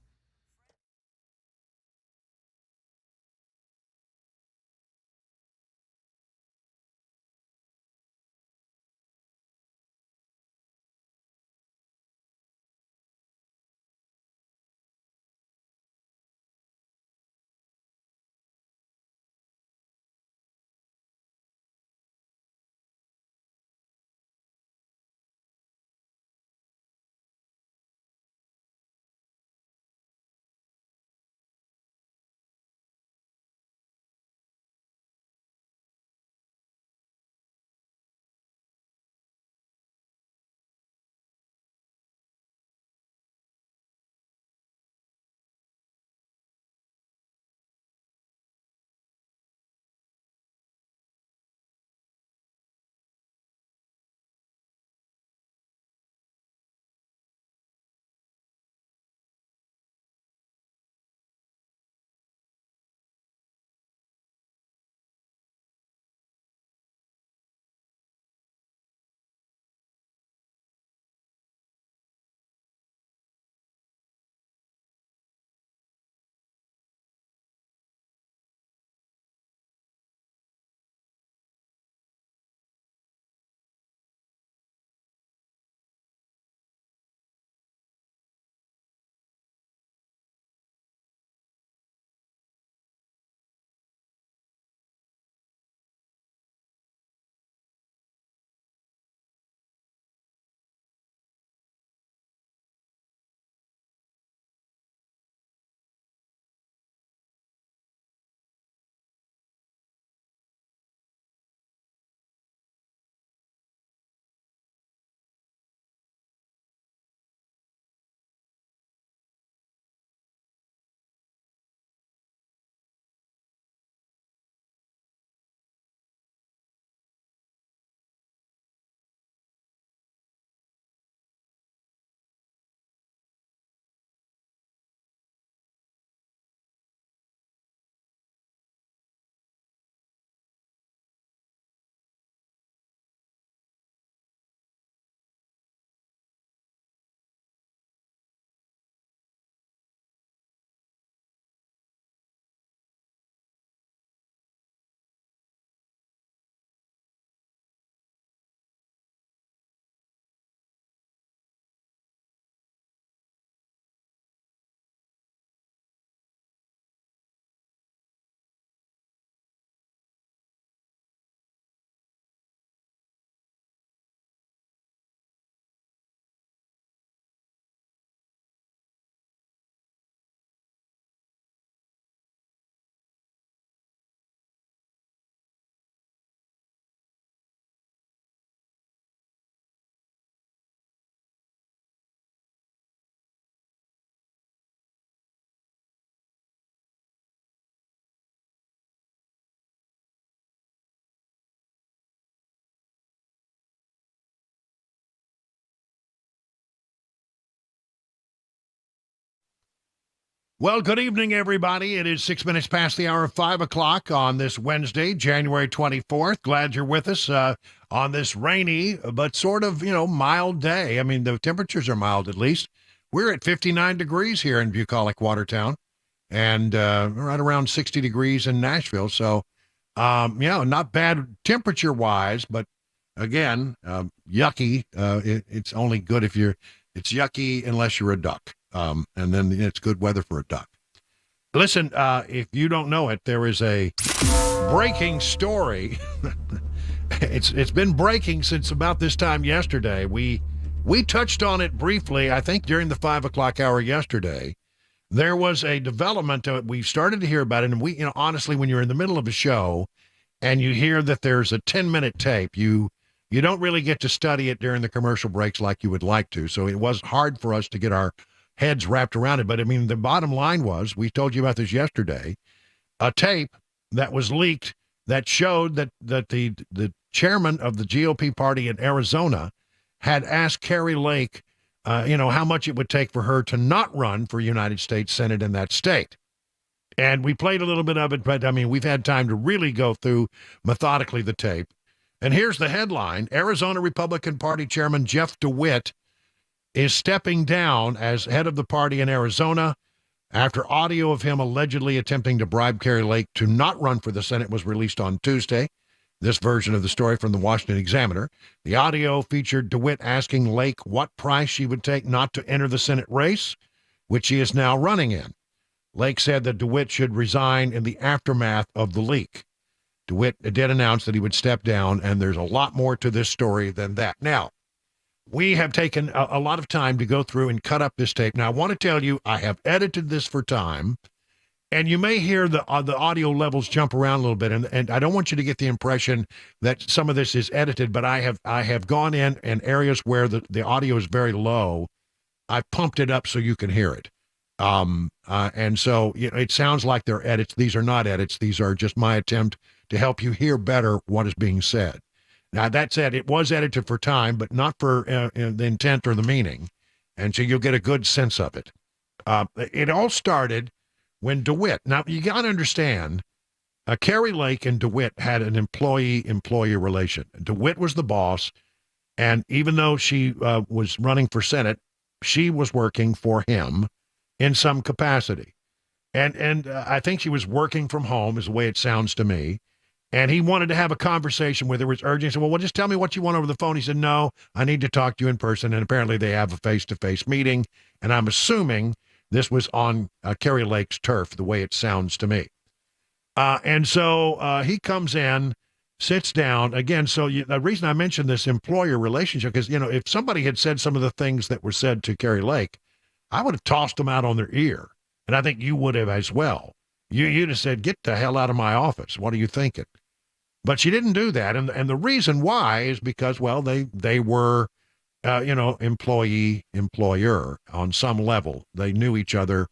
Well, good evening, everybody. It is 6 minutes past the hour of 5 o'clock on this Wednesday, January 24th. Glad you're with us on this rainy but sort of, mild day. I mean, the temperatures are mild at least. We're at 59 degrees here in Bucolic, Watertown, and right around 60 degrees in Nashville. So, not bad temperature-wise, but again, yucky. It's only good if it's yucky unless you're a duck. And then it's good weather for a duck. Listen, if you don't know it, there is a breaking story. It's been breaking since about this time yesterday. We touched on it briefly, I think, during the 5 o'clock hour yesterday. There was a development. We started to hear about it, and honestly, when you're in the middle of a show and you hear that there's a 10-minute tape, you don't really get to study it during the commercial breaks like you would like to. So it was hard for us to get our heads wrapped around it. But I mean, the bottom line was, we told you about this yesterday, a tape that was leaked that showed that the chairman of the GOP party in Arizona had asked Carrie Lake, how much it would take for her to not run for United States Senate in that state. And we played a little bit of it, but I mean, we've had time to really go through methodically the tape. And here's the headline: Arizona Republican Party Chairman Jeff DeWitt is stepping down as head of the party in Arizona after audio of him allegedly attempting to bribe Carrie Lake to not run for the Senate was released on Tuesday. This version of the story from the Washington Examiner. The audio featured DeWitt asking Lake what price she would take not to enter the Senate race, which she is now running in. Lake said that DeWitt should resign in the aftermath of the leak. DeWitt did announce that he would step down, and there's a lot more to this story than that. Now, we have taken a lot of time to go through and cut up this tape. Now, I want to tell you, I have edited this for time, and you may hear the audio levels jump around a little bit, and I don't want you to get the impression that some of this is edited, but I have gone in areas where the audio is very low. I've pumped it up so you can hear it. And so it sounds like they're edits. These are not edits. These are just my attempt to help you hear better what is being said. Now, that said, it was edited for time, but not for the intent or the meaning. And so you'll get a good sense of it. It all started when DeWitt, now you got to understand, Carrie Lake and DeWitt had an employee-employee relation. DeWitt was the boss, and even though she was running for Senate, she was working for him in some capacity. And I think she was working from home is the way it sounds to me. And he wanted to have a conversation with her. It was urgent. He said, well, just tell me what you want over the phone. He said, no, I need to talk to you in person. And apparently they have a face-to-face meeting. And I'm assuming this was on Carrie Lake's turf, the way it sounds to me. And so he comes in, sits down. Again, so the reason I mentioned this employer relationship, because, if somebody had said some of the things that were said to Carrie Lake, I would have tossed them out on their ear. And I think you would have as well. You'd have said, get the hell out of my office. What are you thinking? But she didn't do that. And the reason why is because, well, they were, employee-employer on some level. They knew each other.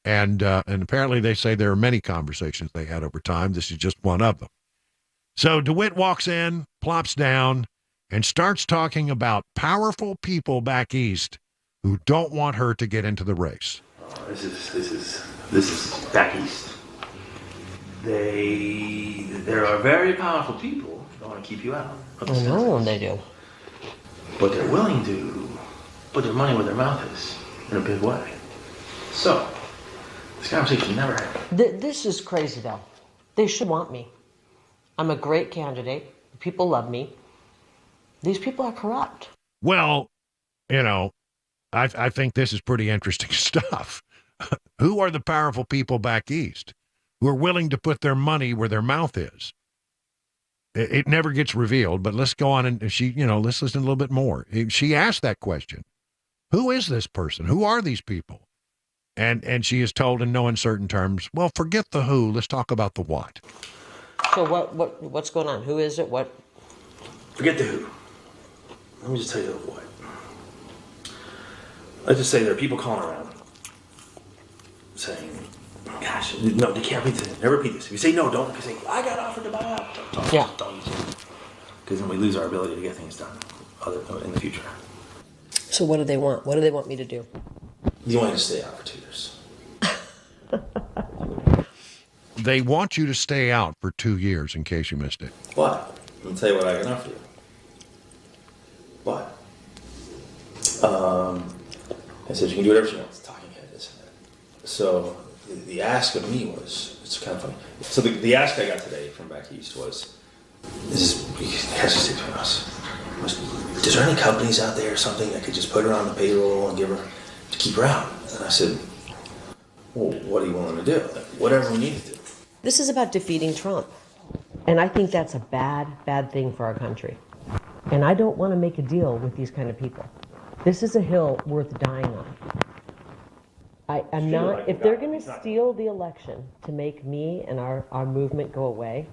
And apparently they say there are many conversations they had over time. This is just one of them. So DeWitt walks in, plops down, and starts talking about powerful people back east who don't want her to get into the race. This is back east. There are very powerful people who want to keep you out. I know they do. But they're willing to put their money where their mouth is in a big way. So, this conversation never happened. This is crazy, though. They should want me. I'm a great candidate. People love me. These people are corrupt. Well, I think this is pretty interesting stuff. Who are the powerful people back east who are willing to put their money where their mouth is? It never gets revealed, but let's go on and let's listen a little bit more. She asked that question. Who is this person? Who are these people? And she is told in no uncertain terms, well, forget the who, let's talk about the what. So what's going on? Who is it? What? Forget the who. Let me just tell you the what. Let's just say there are people calling around saying, gosh, no, they can't repeat this. Never repeat this. If you say no, don't say, I got offered to buy out. Don't use it. Because then we lose our ability to get things done in the future. So what do they want? What do they want me to do? You want to stay out for 2 years. they want you to stay out for 2 years, in case you missed it. But I'll tell you what I can offer you. But I said you can do whatever she wants. Talking head, this and that. So the ask of me was, it's kind of funny. So the ask I got today from back east was, this has to stay between us. Is there any companies out there or something that could just put her on the payroll and give her to keep her out? And I said, well, what are you willing to do? Like, whatever we need to do. This is about defeating Trump. And I think that's a bad, bad thing for our country. And I don't want to make a deal with these kind of people. This is a hill worth dying on. I'm not, if they're going to steal the election to make me and our movement go away,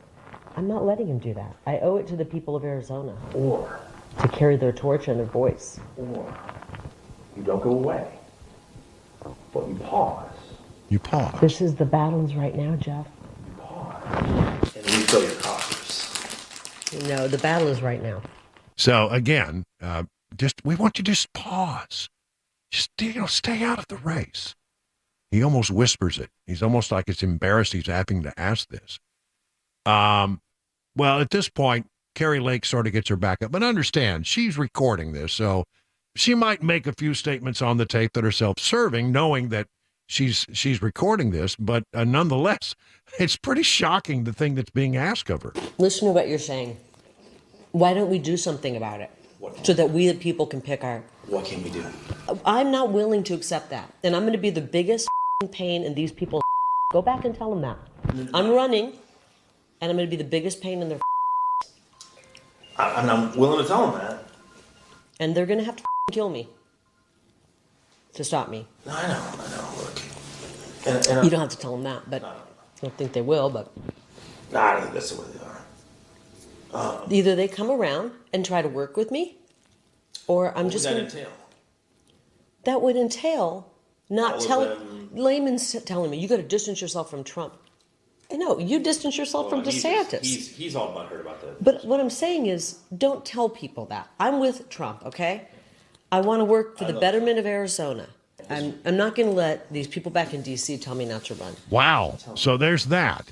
I'm not letting him do that. I owe it to the people of Arizona to carry their torch and their voice. Or you don't go away, but you pause. You pause. This is the battles right now, Jeff. You pause. And refill your coffers. No, the battle is right now. So again, we want you to just pause. Just, stay out of the race. He almost whispers it. He's almost like it's embarrassed he's having to ask this. Well, at this point, Carrie Lake sort of gets her back up. But understand, she's recording this, so she might make a few statements on the tape that are self-serving, knowing that she's recording this. But nonetheless, it's pretty shocking, the thing that's being asked of her. Listen to what you're saying. Why don't we do something about it so that we, the people, can pick our... What can we do? I'm not willing to accept that. And I'm going to be the biggest pain in these people's... Go back and tell them that. I'm running, and I'm going to be the biggest pain in their... I'm willing to tell them that. And they're going to have to kill me to stop me. No, I know. Look. And you don't have to tell them that, but I don't think they will, but... No, I don't think that's the way they are. Either they come around and try to work with me, or I'm just going to... What would that entail? That would entail not telling... Layman's telling me, you got to distance yourself from Trump. I know, you distance yourself from DeSantis. He's all butthurt about that. But what I'm saying is, don't tell people that. I'm with Trump, okay? I want to work for the betterment of Arizona. I'm not going to let these people back in D.C. tell me not to run. Wow. So there's that.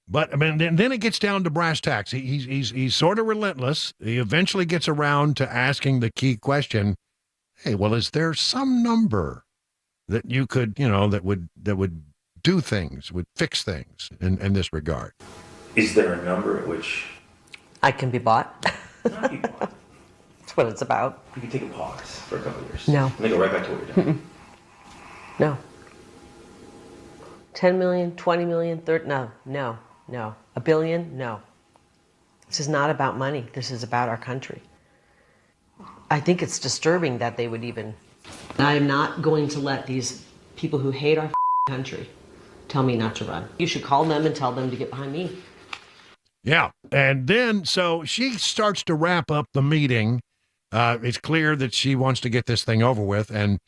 But I mean, then it gets down to brass tacks. He's sort of relentless. He eventually gets around to asking the key question: hey, well, is there some number that you could, that would do things, would fix things in this regard? Is there a number at which I can be bought? Not be bought. That's what it's about. You can take a pause for a couple of years. No. And then go right back to what you're doing. No. 10 million, 20 million, 30, no. A billion, no. This is not about money. This is about our country. I think it's disturbing that they would even... I am not going to let these people who hate our country tell me not to run. You should call them and tell them to get behind me. Yeah. And then, so she starts to wrap up the meeting. It's clear that she wants to get this thing over with. And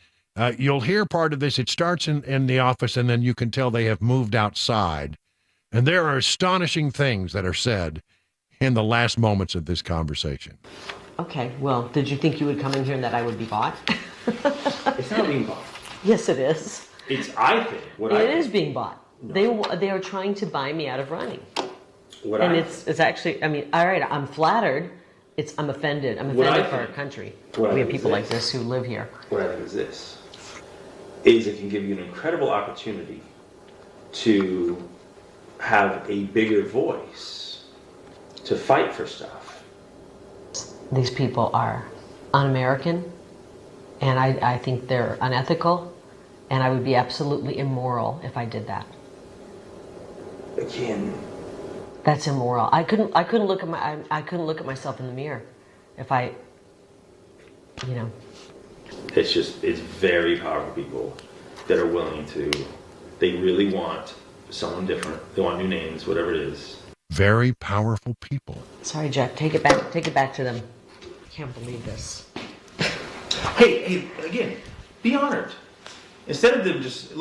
you'll hear part of this. It starts in the office, and then you can tell they have moved outside. And there are astonishing things that are said in the last moments of this conversation. Okay, well, did you think you would come in here and that I would be bought? It's not being bought. Yes, it is. I think. It is being bought. No. They are trying to buy me out of running. It's actually, I mean, all right, I'm flattered. I'm offended. I'm offended for our country. We have people like this who live here. What I think is this, is it can give you an incredible opportunity to have a bigger voice to fight for stuff. These people are un-American, and I think they're unethical, and I would be absolutely immoral if I did that. Again, that's immoral. I couldn't look at myself in the mirror if I, It's very powerful people that are willing to. They really want someone different. They want new names, whatever it is. Very powerful people. Sorry, Jack. Take it back. Take it back to them. I can't believe this. Hey, again, be honored. Instead of them just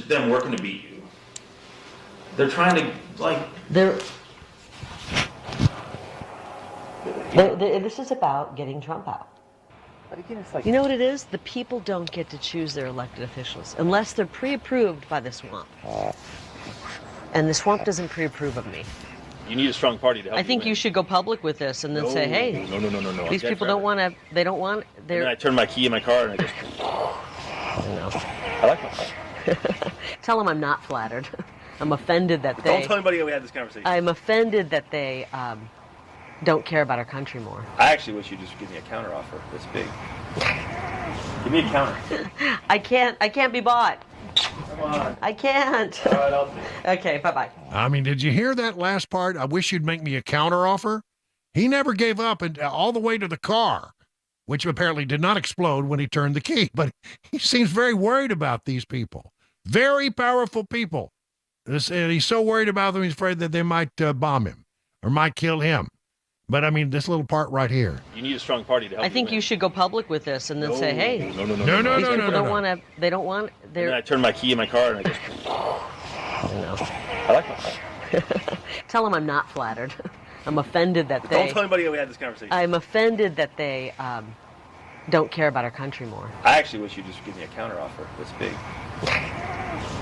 them working to beat you, they're trying to This is about getting Trump out. But again, it's like, You know what it is? The people don't get to choose their elected officials unless they're pre-approved by the swamp. And the swamp doesn't pre-approve of me. you need a strong party to help. I think you should go public with this and then say, hey, no. these people don't want to, they don't want, And then I turn my key in my car and I just, I like my car. Tell them I'm not flattered. I'm offended that they... Don't tell anybody we had this conversation. I'm offended that they don't care about our country more. I actually wish you'd just give me a counter offer this big. Give me a counter. I can't be bought. Come on. I can't. All right, I'll see. Okay, bye-bye. I mean, did you hear that last part? I wish you'd make me a counteroffer. He never gave up all the way to the car, which apparently did not explode when he turned the key. But he seems very worried about these people. Very powerful people. And he's so worried about them, he's afraid that they might bomb him or might kill him. But, I mean, this little part right here. You need a strong party to help. I think you should go public with this and then say, hey, no. these people don't want to, they don't want, And then I turn my key in my car and I just, I like my car. Tell them I'm not flattered. I'm offended that they... Don't tell anybody we had this conversation. I'm offended that they don't care about our country more. I actually wish you'd just give me a counter offer this big.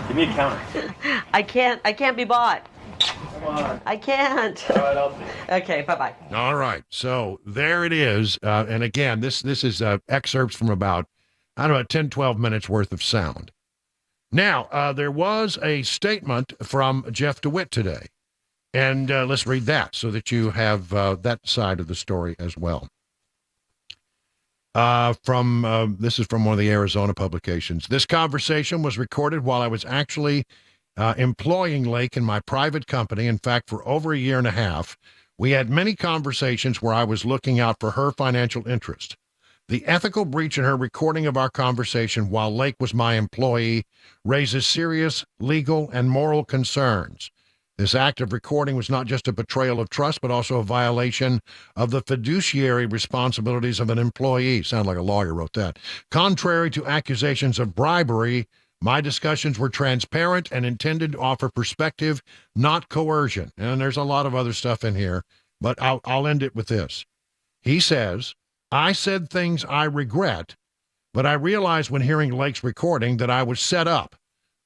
Give me a counter. I can't be bought. Come on. I can't. All right, I'll see. Okay, bye-bye. All right. So there it is. And again, this is excerpts from about, 10, 12 minutes worth of sound. Now, there was a statement from Jeff DeWitt today. And let's read that so that you have that side of the story as well. This is from one of the Arizona publications. This conversation was recorded while I was actually employing Lake in my private company. In fact, for over a year and a half, we had many conversations where I was looking out for her financial interest. The ethical breach in her recording of our conversation while Lake was my employee raises serious legal and moral concerns. This act of recording was not just a betrayal of trust, but also a violation of the fiduciary responsibilities of an employee. Sound like a lawyer wrote that. Contrary to accusations of bribery, my discussions were transparent and intended to offer perspective, not coercion. And there's a lot of other stuff in here, but I'll end it with this. He says, I said things I regret, but I realized when hearing Lake's recording that I was set up.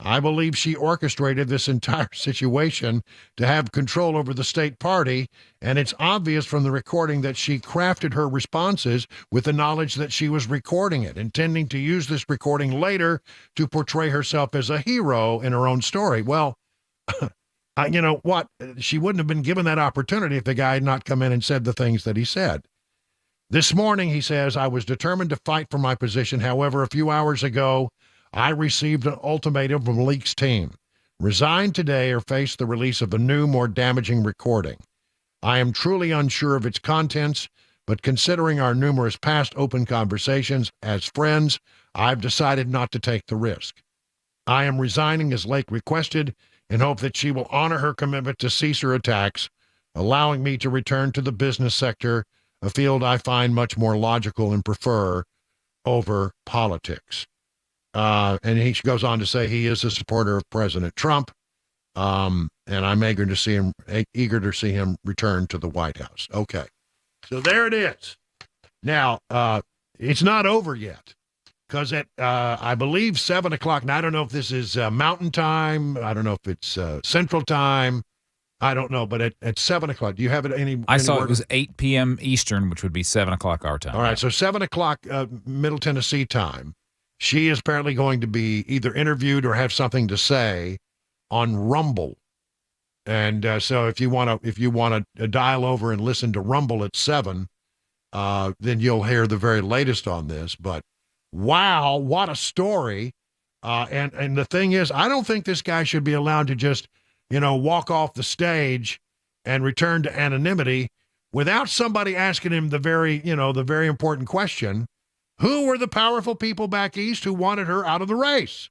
I believe she orchestrated this entire situation to have control over the state party, and it's obvious from the recording that she crafted her responses with the knowledge that she was recording it, intending to use this recording later to portray herself as a hero in her own story. Well, you know what? She wouldn't have been given that opportunity if the guy had not come in and said the things that he said. This morning, he says, I was determined to fight for my position. However, a few hours ago, I received an ultimatum from Lake's team. Resign today or face the release of a new, more damaging recording. I am truly unsure of its contents, but considering our numerous past open conversations as friends, I've decided not to take the risk. I am resigning as Lake requested in hope that she will honor her commitment to cease her attacks, allowing me to return to the business sector, a field I find much more logical and prefer over politics. And he goes on to say he is a supporter of President Trump, and I'm eager to see him return to the White House. Okay, so there it is. Now, it's not over yet, because at, I believe, 7 o'clock, and I don't know if this is Mountain Time, I don't know if it's Central Time, I don't know, but at 7 o'clock, do you have it I saw it was 8 p.m. Eastern, which would be 7 o'clock our time. All right, so 7 o'clock Middle Tennessee time. She is apparently going to be either interviewed or have something to say on Rumble. And so if you want to dial over and listen to Rumble at 7, then you'll hear the very latest on this. But wow, what a story. And the thing is, I don't think this guy should be allowed to just, walk off the stage and return to anonymity without somebody asking him the very important question. Who were the powerful people back east who wanted her out of the race?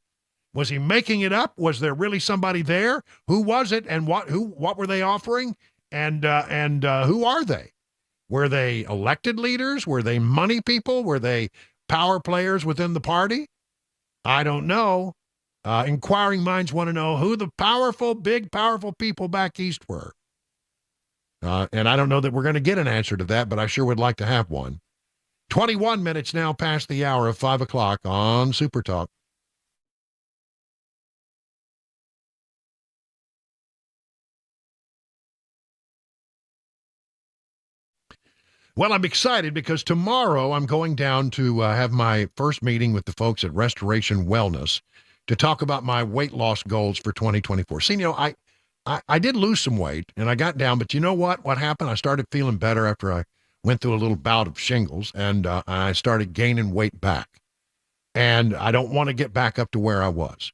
Was he making it up? Was there really somebody there? Who was it? And what were they offering? And who are they? Were they elected leaders? Were they money people? Were they power players within the party? I don't know. Inquiring minds want to know who the big powerful people back east were. And I don't know that we're going to get an answer to that, but I sure would like to have one. 21 minutes now past the hour of 5 o'clock on Super Talk. Well, I'm excited because tomorrow I'm going down to have my first meeting with the folks at Restoration Wellness to talk about my weight loss goals for 2024. See, I did lose some weight and I got down, but you know what? What happened? I started feeling better after I went through a little bout of shingles, and I started gaining weight back. And I don't want to get back up to where I was.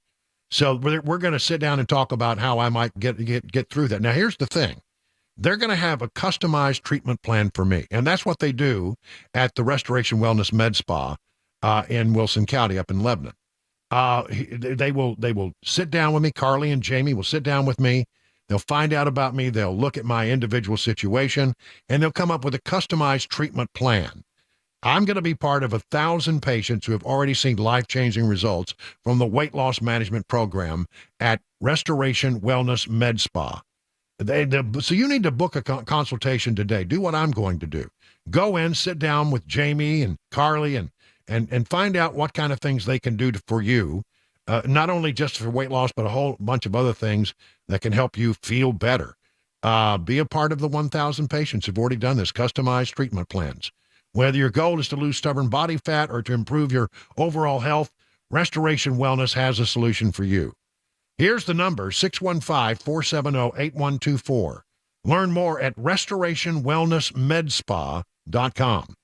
So we're going to sit down and talk about how I might get through that. Now, here's the thing. They're going to have a customized treatment plan for me. And that's what they do at the Restoration Wellness Med Spa in Wilson County up in Lebanon. They will sit down with me. Carly and Jamie will sit down with me. They'll find out about me. They'll look at my individual situation, and they'll come up with a customized treatment plan. I'm going to be part of 1,000 patients who have already seen life-changing results from the weight loss management program at Restoration Wellness Med Spa. So you need to book a consultation today. Do what I'm going to do. Go in, sit down with Jamie and Carly and find out what kind of things they can do for you, not only just for weight loss, but a whole bunch of other things that can help you feel better. Be a part of the 1,000 patients who've already done this, customized treatment plans. Whether your goal is to lose stubborn body fat or to improve your overall health, Restoration Wellness has a solution for you. Here's the number, 615-470-8124. Learn more at restorationwellnessmedspa.com.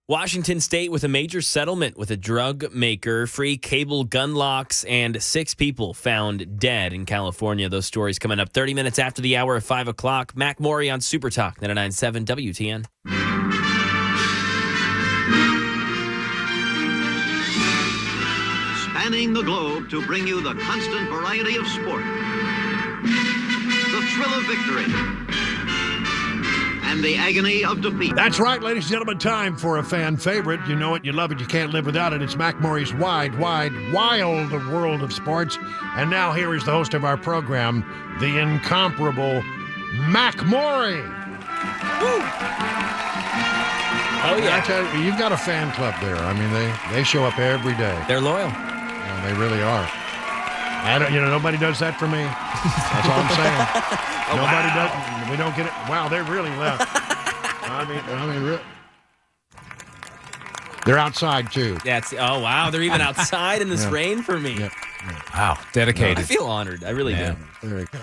Washington State with a major settlement with a drug maker, free cable gun locks, and 6 people found dead in California. Those stories coming up 30 minutes after the hour of 5 o'clock. Mac Maury on Super Talk 99.7 WTN. Spanning the globe to bring you the constant variety of sport, the thrill of victory, and the agony of defeat. That's right, ladies and gentlemen, time for a fan favorite. You know it, you love it, you can't live without it. It's Mac Maury's wild world of sports. And now here is the host of our program, the incomparable Mac Maury. Woo! Oh, yeah. I tell you, you've got a fan club there. I mean, they show up every day. They're loyal. Yeah, they really are. Nobody does that for me. That's all I'm saying. Nobody does. We don't get it. Wow, they really left. Really. They're outside too. Oh wow, they're even outside in this rain for me. Yeah. Wow, dedicated. I feel honored. I really do. There you go.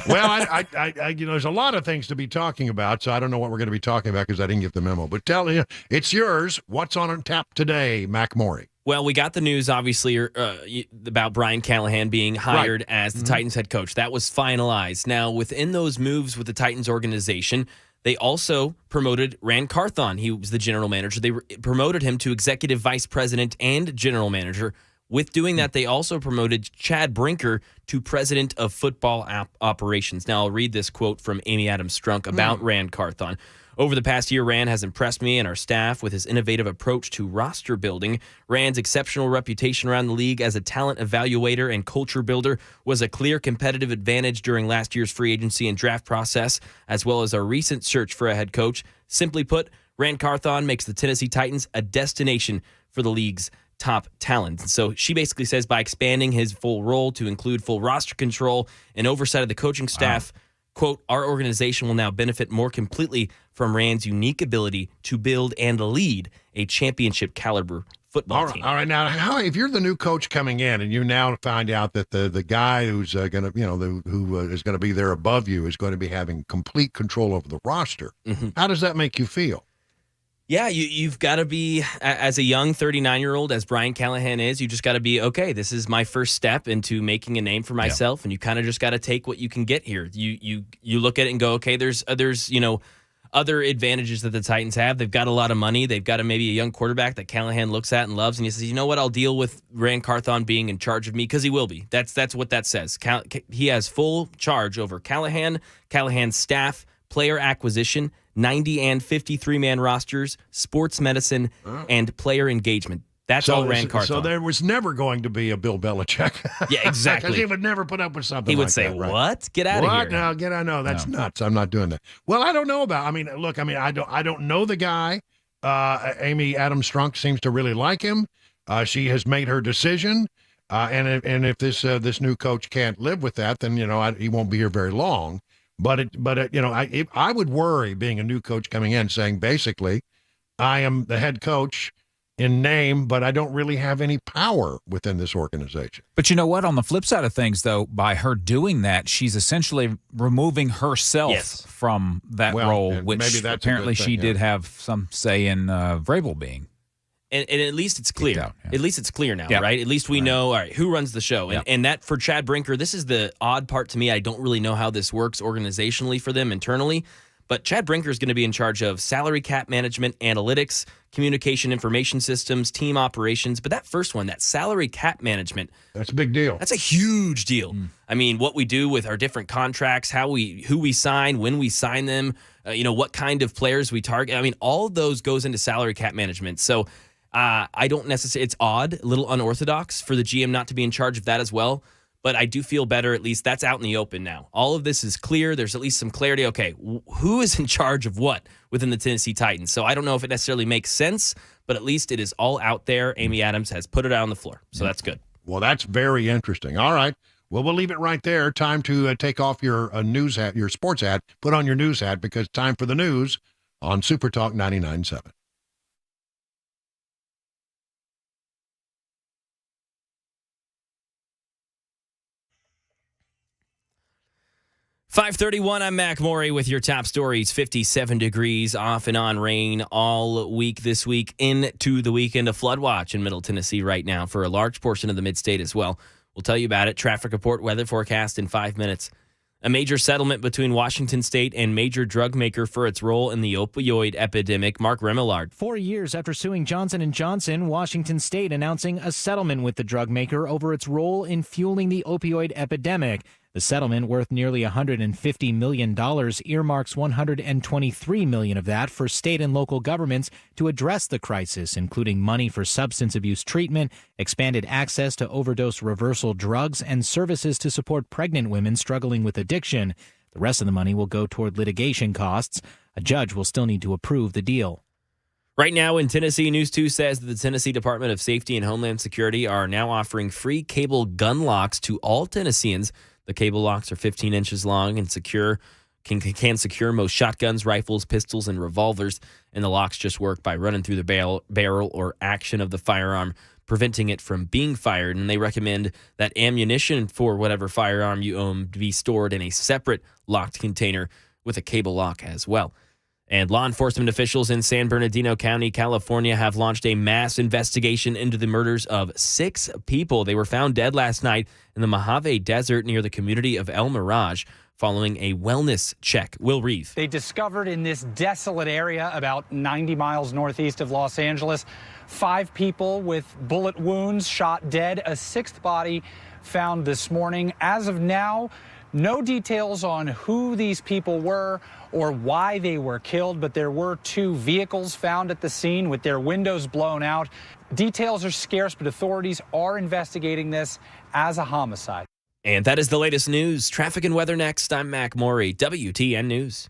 Well, I there's a lot of things to be talking about, so I don't know what we're going to be talking about because I didn't get the memo. But tell you, it's yours. What's on tap today, Mac Maury? Well, we got the news, obviously, about Brian Callahan being hired as the Titans head coach. That was finalized. Now, within those moves with the Titans organization, they also promoted Rand Carthon. He was the general manager. They promoted him to executive vice president and general manager. With doing that, they also promoted Chad Brinker to president of football operations. Now, I'll read this quote from Amy Adams Strunk about Rand Carthon. Over the past year, Rand has impressed me and our staff with his innovative approach to roster building. Rand's exceptional reputation around the league as a talent evaluator and culture builder was a clear competitive advantage during last year's free agency and draft process, as well as our recent search for a head coach. Simply put, Rand Carthon makes the Tennessee Titans a destination for the league's top talent. So she basically says by expanding his full role to include full roster control and oversight of the coaching staff, quote, our organization will now benefit more completely from Rand's unique ability to build and lead a championship caliber football team. All right. Now, if you're the new coach coming in and you now find out that the guy who's going to, who is going to be there above you is going to be having complete control over the roster, how does that make you feel? Yeah, you've got to be, as a young 39-year-old, as Brian Callahan is, you just got to be, okay, this is my first step into making a name for myself, and you kind of just got to take what you can get here. You look at it and go, okay, there's other advantages that the Titans have. They've got a lot of money. They've got maybe a young quarterback that Callahan looks at and loves, and he says, you know what, I'll deal with Rand Carthon being in charge of me, because he will be. That's what that says. He has full charge over Callahan's staff, player acquisition, 90 and 53-man rosters, sports medicine, and player engagement. That's all Rand Carthon. So there was never going to be a Bill Belichick. Yeah, exactly. Because he would never put up with something like that. He would say, right? What? Get out of here. Now, I know. That's nuts. I'm not doing that. Well, I don't know about, I don't know the guy. Amy Adams Strunk seems to really like him. She has made her decision. And if this new coach can't live with that, then, he won't be here very long. But I would worry being a new coach coming in saying, basically, I am the head coach in name, but I don't really have any power within this organization. But you know what? On the flip side of things, though, by her doing that, she's essentially removing herself from that role, which maybe that's apparently she did have some say in Vrabel being. And at least it's clear. Out, At least it's clear now, right? At least we know, all right, who runs the show. And that for Chad Brinker, this is the odd part to me. I don't really know how this works organizationally for them internally. But Chad Brinker is going to be in charge of salary cap management, analytics, communication information systems, team operations. But that first one, that salary cap management. That's a big deal. That's a huge deal. I mean, what we do with our different contracts, who we sign, when we sign them, what kind of players we target. I mean, all of those goes into salary cap management. So I don't necessarily, it's odd, a little unorthodox for the GM not to be in charge of that as well. But I do feel better, at least that's out in the open now. All of this is clear. There's at least some clarity. Okay, who is in charge of what within the Tennessee Titans? So I don't know if it necessarily makes sense, but at least it is all out there. Amy Adams has put it out on the floor. So that's good. Well, that's very interesting. All right. Well, we'll leave it right there. Time to take off your news hat, your sports hat, put on your news hat, because time for the news on Super Talk 99.7. 5:31, I'm Mac Morey with your top stories. 57 degrees, off and on rain all week this week into the weekend. A flood watch in Middle Tennessee right now for a large portion of the mid-state as well. We'll tell you about it. Traffic report, weather forecast in 5 minutes. A major settlement between Washington State and major drug maker for its role in the opioid epidemic. Mark Remillard. 4 years after suing Johnson & Johnson, Washington State announcing a settlement with the drug maker over its role in fueling the opioid epidemic. The settlement, worth nearly $150 million, earmarks $123 million of that for state and local governments to address the crisis, including money for substance abuse treatment, expanded access to overdose reversal drugs, and services to support pregnant women struggling with addiction. The rest of the money will go toward litigation costs. A judge will still need to approve the deal. Right now in Tennessee, News 2 says that the Tennessee Department of Safety and Homeland Security are now offering free cable gun locks to all Tennesseans. The cable locks are 15 inches long and can secure most shotguns, rifles, pistols, and revolvers. And the locks just work by running through the barrel or action of the firearm, preventing it from being fired. And they recommend that ammunition for whatever firearm you own be stored in a separate locked container with a cable lock as well. And law enforcement officials in San Bernardino County, California, have launched a mass investigation into the murders of 6 people. They were found dead last night in the Mojave Desert near the community of El Mirage following a wellness check. Will Reeve. They discovered in this desolate area about 90 miles northeast of Los Angeles 5 people with bullet wounds shot dead. A 6th body found this morning. As of now, no details on who these people were or why they were killed, but there were 2 vehicles found at the scene with their windows blown out. Details are scarce, but authorities are investigating this as a homicide. And that is the latest news. Traffic and weather next. I'm Mac Morey, WTN News.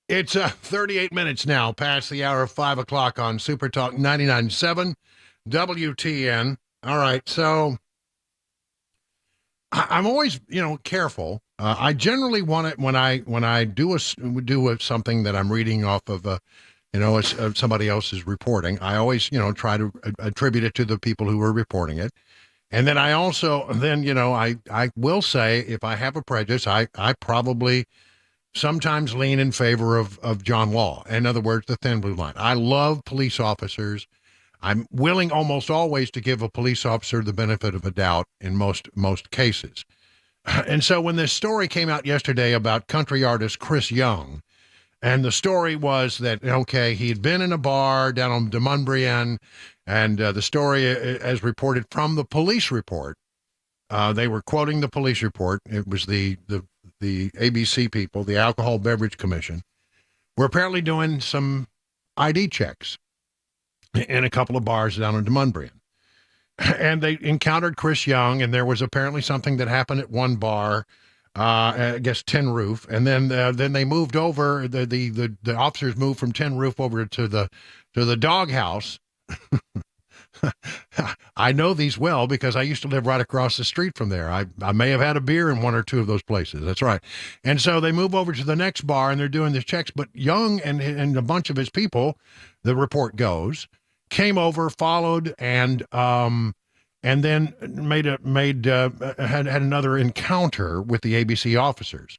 It's 38 minutes now past the hour of 5 o'clock on Super Talk 99.7 WTN. All right, so I'm always, careful. I generally want it when I do something that I'm reading off of, somebody else's reporting. I always, try to attribute it to the people who are reporting it. And then I also, I will say if I have a prejudice, I probably sometimes lean in favor of John Law. In other words, the thin blue line. I love police officers. I'm willing almost always to give a police officer the benefit of a doubt in most cases. And so when this story came out yesterday about country artist Chris Young, and the story was that, he had been in a bar down on Demumbrian, and the story, as reported from the police report, they were quoting the police report. It was the ABC people, the Alcohol Beverage Commission, were apparently doing some ID checks in a couple of bars down in Demumbrian. And they encountered Chris Young, and there was apparently something that happened at one bar, I guess Tin Roof, and then they moved over. The officers moved from Tin Roof over to the doghouse. I know these well because I used to live right across the street from there. I may have had a beer in one or two of those places. That's right. And so they move over to the next bar, and they're doing the checks. But Young and a bunch of his people, the report goes, came over, followed, and then had another encounter with the ABC officers.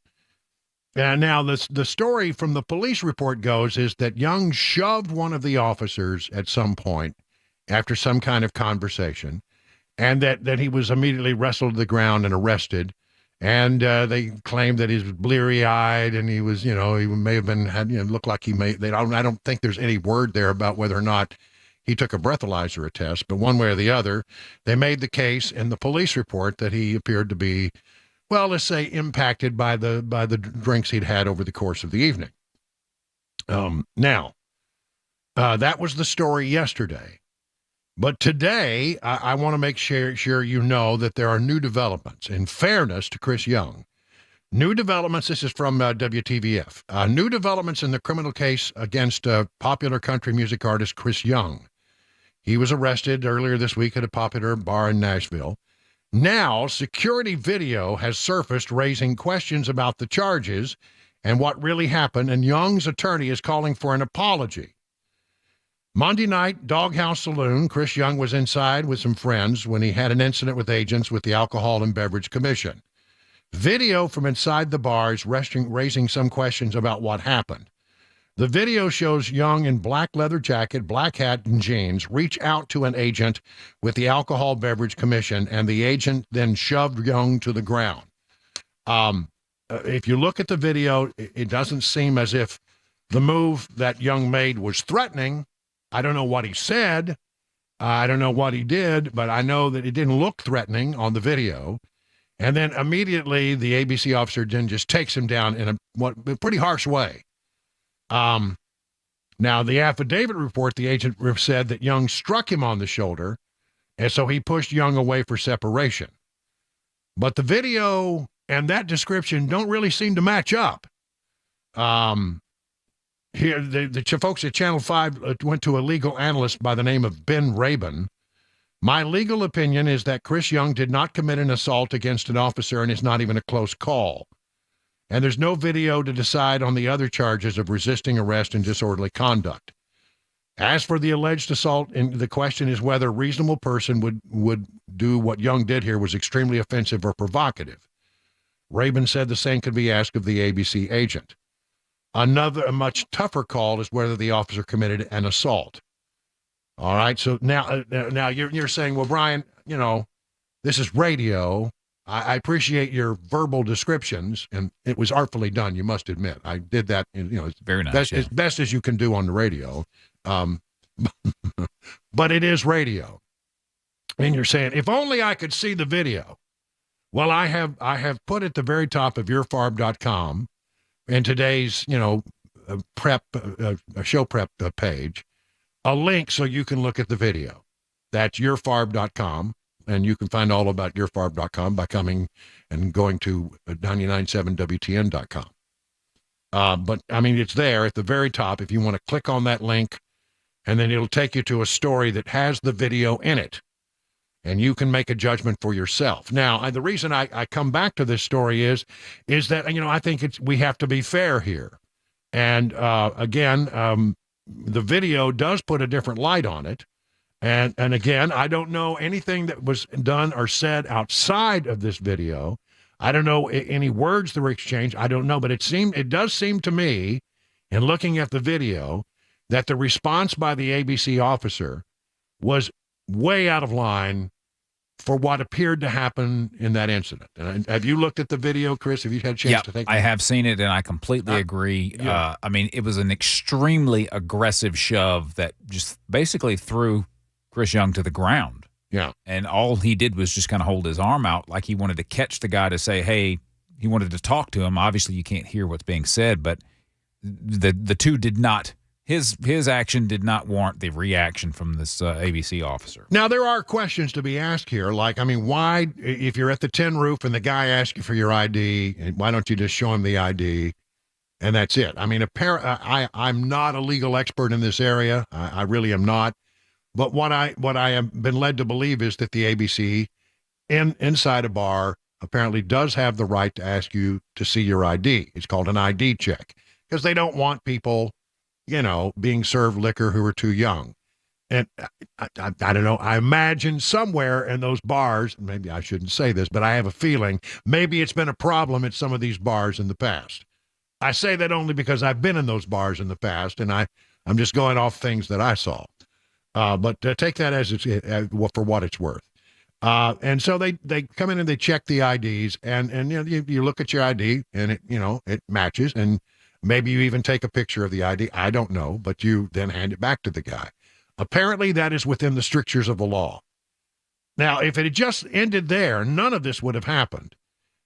And now the story from the police report goes is that Young shoved one of the officers at some point after some kind of conversation, and that he was immediately wrestled to the ground and arrested. And they claimed that he was bleary-eyed, and he was, he may have been looked like he may. I don't think there's any word there about whether or not he took a breathalyzer test, but one way or the other, they made the case in the police report that he appeared to be, well, let's say, impacted by the drinks he'd had over the course of the evening. Now, that was the story yesterday. But today, I want to make sure you know that there are new developments. In fairness to Chris Young, new developments, this is from WTVF, new developments in the criminal case against popular country music artist Chris Young. He was arrested earlier this week at a popular bar in Nashville. Now, security video has surfaced raising questions about the charges and what really happened, and Young's attorney is calling for an apology. Monday night, Doghouse Saloon, Chris Young was inside with some friends when he had an incident with agents with the Alcohol and Beverage Commission. Video from inside the bar is raising some questions about what happened. The video shows Young in black leather jacket, black hat, and jeans reach out to an agent with the Alcohol Beverage Commission, and the agent then shoved Young to the ground. If you look at the video, it doesn't seem as if the move that Young made was threatening. I don't know what he said. I don't know what he did, but I know that it didn't look threatening on the video. And then immediately the ABC officer then just takes him down in a pretty harsh way. Now, the affidavit report, the agent said that Young struck him on the shoulder, and so he pushed Young away for separation. But the video and that description don't really seem to match up. Here, the folks at Channel 5 went to a legal analyst by the name of Ben Rabin. My legal opinion is that Chris Young did not commit an assault against an officer, and it's not even a close call. And there's no video to decide on the other charges of resisting arrest and disorderly conduct. As for the alleged assault, the question is whether a reasonable person would do what Young did here was extremely offensive or provocative. Rabin said the same could be asked of the ABC agent. A much tougher call is whether the officer committed an assault. All right, so now you're saying, well, Brian, this is radio. I appreciate your verbal descriptions, and it was artfully done, you must admit. I did that, it's very nice, as best as you can do on the radio. But it is radio. And you're saying, if only I could see the video. Well, I have put at the very top of yourfarb.com in today's, show prep page, a link so you can look at the video. That's yourfarb.com, and you can find all about yourfarb.com by coming and going to 997wtn.com. But, I mean, it's there at the very top if you want to click on that link, and then it'll take you to a story that has the video in it, and you can make a judgment for yourself. Now, the reason I come back to this story is that, I think we have to be fair here. And, again, the video does put a different light on it. And again, I don't know anything that was done or said outside of this video. I don't know any words that were exchanged. I don't know, but it does seem to me, in looking at the video, that the response by the ABC officer was way out of line for what appeared to happen in that incident. And have you looked at the video, Chris? Have you had a chance to take it? I have seen it, and I completely agree. Yeah. I mean, it was an extremely aggressive shove that just basically threw Chris Young to the ground. Yeah. And all he did was just kind of hold his arm out like he wanted to catch the guy to say, hey, he wanted to talk to him. Obviously, you can't hear what's being said, but the two did not – his action did not warrant the reaction from this ABC officer. Now, there are questions to be asked here. Like, I mean, why – if you're at the tin roof and the guy asks you for your ID, why don't you just show him the ID and that's it? I mean, I'm not a legal expert in this area. I really am not. But what I have been led to believe is that the ABC inside a bar apparently does have the right to ask you to see your ID. It's called an ID check because they don't want people, being served liquor who are too young. And I don't know. I imagine somewhere in those bars, maybe I shouldn't say this, but I have a feeling maybe it's been a problem at some of these bars in the past. I say that only because I've been in those bars in the past, and I'm just going off things that I saw. But take that as for what it's worth. And so they come in and they check the IDs, and you look at your ID and it matches, and maybe you even take a picture of the ID. I don't know, but you then hand it back to the guy. Apparently, that is within the strictures of the law. Now, if it had just ended there, none of this would have happened.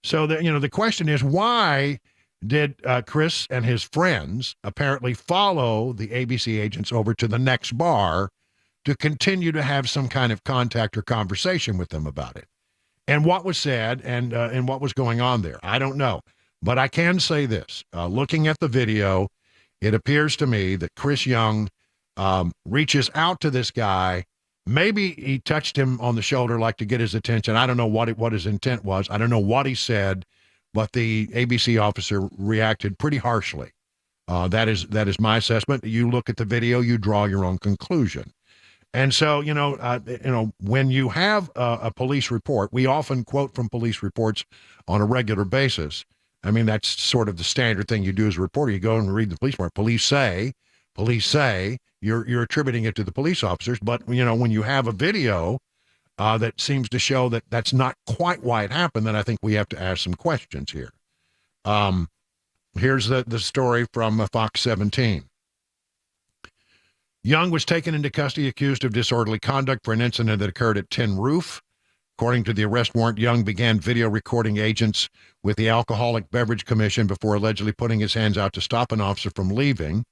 So the question is, why did Chris and his friends apparently follow the ABC agents over to the next bar to continue to have some kind of contact or conversation with them about it? And what was said and what was going on there, I don't know. But I can say this. Looking at the video, it appears to me that Chris Young reaches out to this guy. Maybe he touched him on the shoulder like to get his attention. I don't know what his intent was. I don't know what he said, but the ABC officer reacted pretty harshly. That is my assessment. You look at the video, you draw your own conclusion. And so, when you have a police report, we often quote from police reports on a regular basis. I mean, that's sort of the standard thing you do as a reporter. You go and read the police report. Police say, you're attributing it to the police officers. But, when you have a video that seems to show that that's not quite why it happened, then I think we have to ask some questions here. Here's the story from Fox 17. Young was taken into custody accused of disorderly conduct for an incident that occurred at Tin Roof. According to the arrest warrant, Young began video recording agents with the Alcoholic Beverage Commission before allegedly putting his hands out to stop an officer from leaving.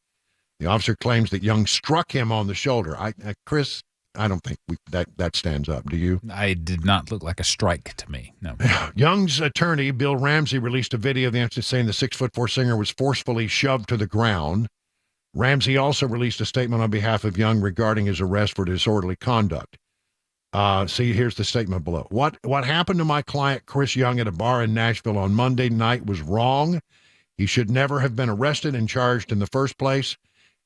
The officer claims that Young struck him on the shoulder. Chris, I don't think that stands up. Do you? I did not look like a strike to me. No. Young's attorney, Bill Ramsey, released a video of the incident saying the 6'4" singer was forcefully shoved to the ground. Ramsey also released a statement on behalf of Young regarding his arrest for disorderly conduct. See, here's the statement below. What happened to my client, Chris Young, at a bar in Nashville on Monday night was wrong. He should never have been arrested and charged in the first place.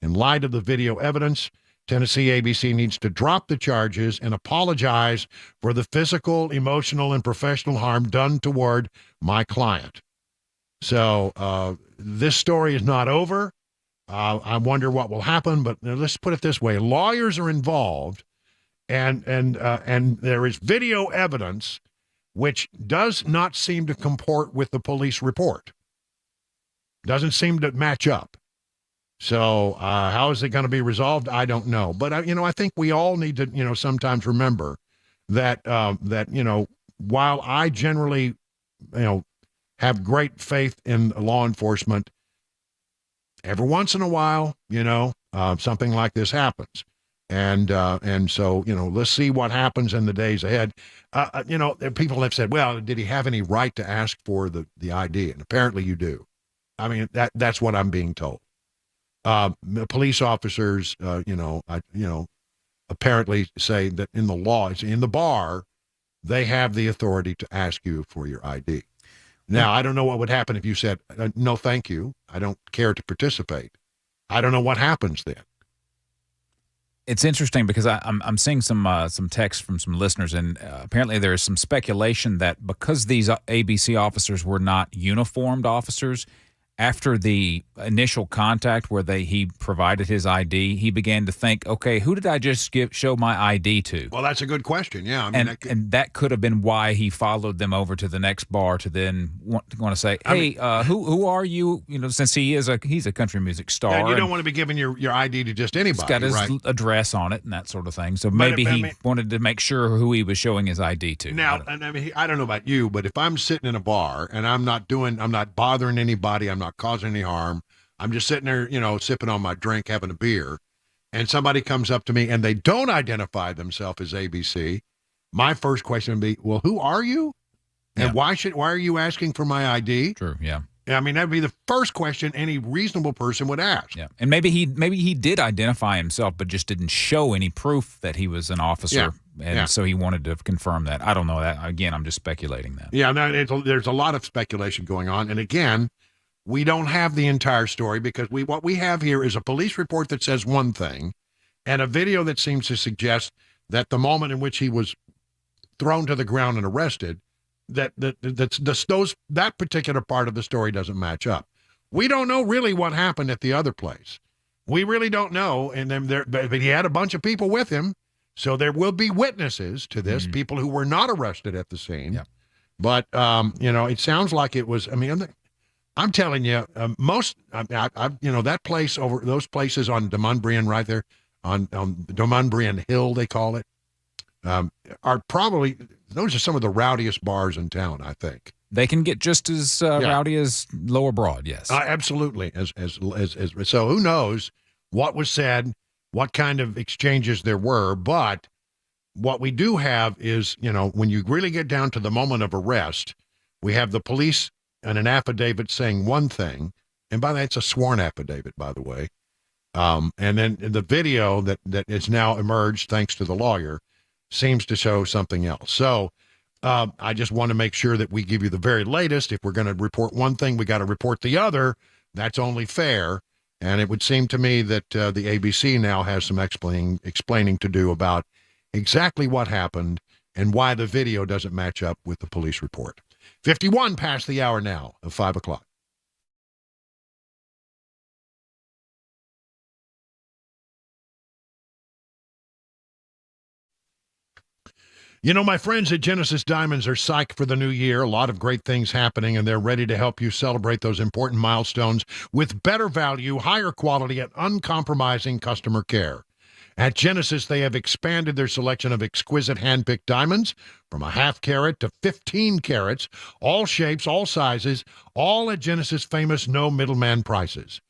In light of the video evidence, Tennessee ABC needs to drop the charges and apologize for the physical, emotional, and professional harm done toward my client. So this story is not over. I wonder what will happen, but let's put it this way. Lawyers are involved, and there is video evidence which does not seem to comport with the police report. Doesn't seem to match up. So how is it going to be resolved? I don't know. But, I think we all need to, sometimes remember that, while I generally, have great faith in law enforcement, every once in a while, something like this happens. And so, let's see what happens in the days ahead. People have said, well, did he have any right to ask for the ID? And apparently you do. I mean, that's what I'm being told. The police officers, apparently say that in the law, it's in the bar, they have the authority to ask you for your ID. Now, I don't know what would happen if you said, no, thank you. I don't care to participate. I don't know what happens then. It's interesting because I'm seeing some text from some listeners, and apparently there is some speculation that because these ABC officers were not uniformed officers, after the initial contact where he provided his ID, he began to think, okay, who did I just show my ID to? Well, that's a good question. Yeah, I mean, and that could have been why he followed them over to the next bar to then want to say, hey, who are you? You know, since he's a country music star, and you don't want to be giving your ID to just anybody. It's got his right? address on it and that sort of thing. So maybe he wanted to make sure who he was showing his ID to. Now, I don't know about you, but if I'm sitting in a bar and I'm not bothering anybody, I'm not causing any harm, I'm just sitting there, sipping on my drink, having a beer, and somebody comes up to me and they don't identify themselves as ABC, my first question would be, well, who are you? And why are you asking for my ID? True, yeah. I mean, that'd be the first question any reasonable person would ask. Yeah, and maybe he did identify himself, but just didn't show any proof that he was an officer, so he wanted to confirm that. I don't know that. Again, I'm just speculating that. Yeah, there's a lot of speculation going on, and again, we don't have the entire story because what we have here is a police report that says one thing, and a video that seems to suggest that the moment in which he was thrown to the ground and arrested, that particular part of the story doesn't match up. We don't know really what happened at the other place. We really don't know. And then but he had a bunch of people with him, so there will be witnesses to this, people who were not arrested at the scene. Yeah. But it sounds like it was. I mean, I'm telling you, that place over those places on Dumundbrian right there on Dumundbrian Hill, they call it, are probably. Those are some of the rowdiest bars in town, I think. They can get just as rowdy as Lower Broad, yes. Absolutely. So who knows what was said, what kind of exchanges there were, but what we do have is, when you really get down to the moment of arrest, we have the police and an affidavit saying one thing, and by that, it's a sworn affidavit, by the way, and then the video that is now emerged, thanks to the lawyer, seems to show something else. So I just want to make sure that we give you the very latest. If we're going to report one thing, we got to report the other. That's only fair. And it would seem to me that the ABC now has some explaining to do about exactly what happened and why the video doesn't match up with the police report. 51 past the hour now of 5 o'clock. My friends at Genesis Diamonds are psyched for the new year. A lot of great things happening, and they're ready to help you celebrate those important milestones with better value, higher quality, and uncompromising customer care. At Genesis, they have expanded their selection of exquisite hand-picked diamonds from a half carat to 15 carats, all shapes, all sizes, all at Genesis' famous no middleman prices.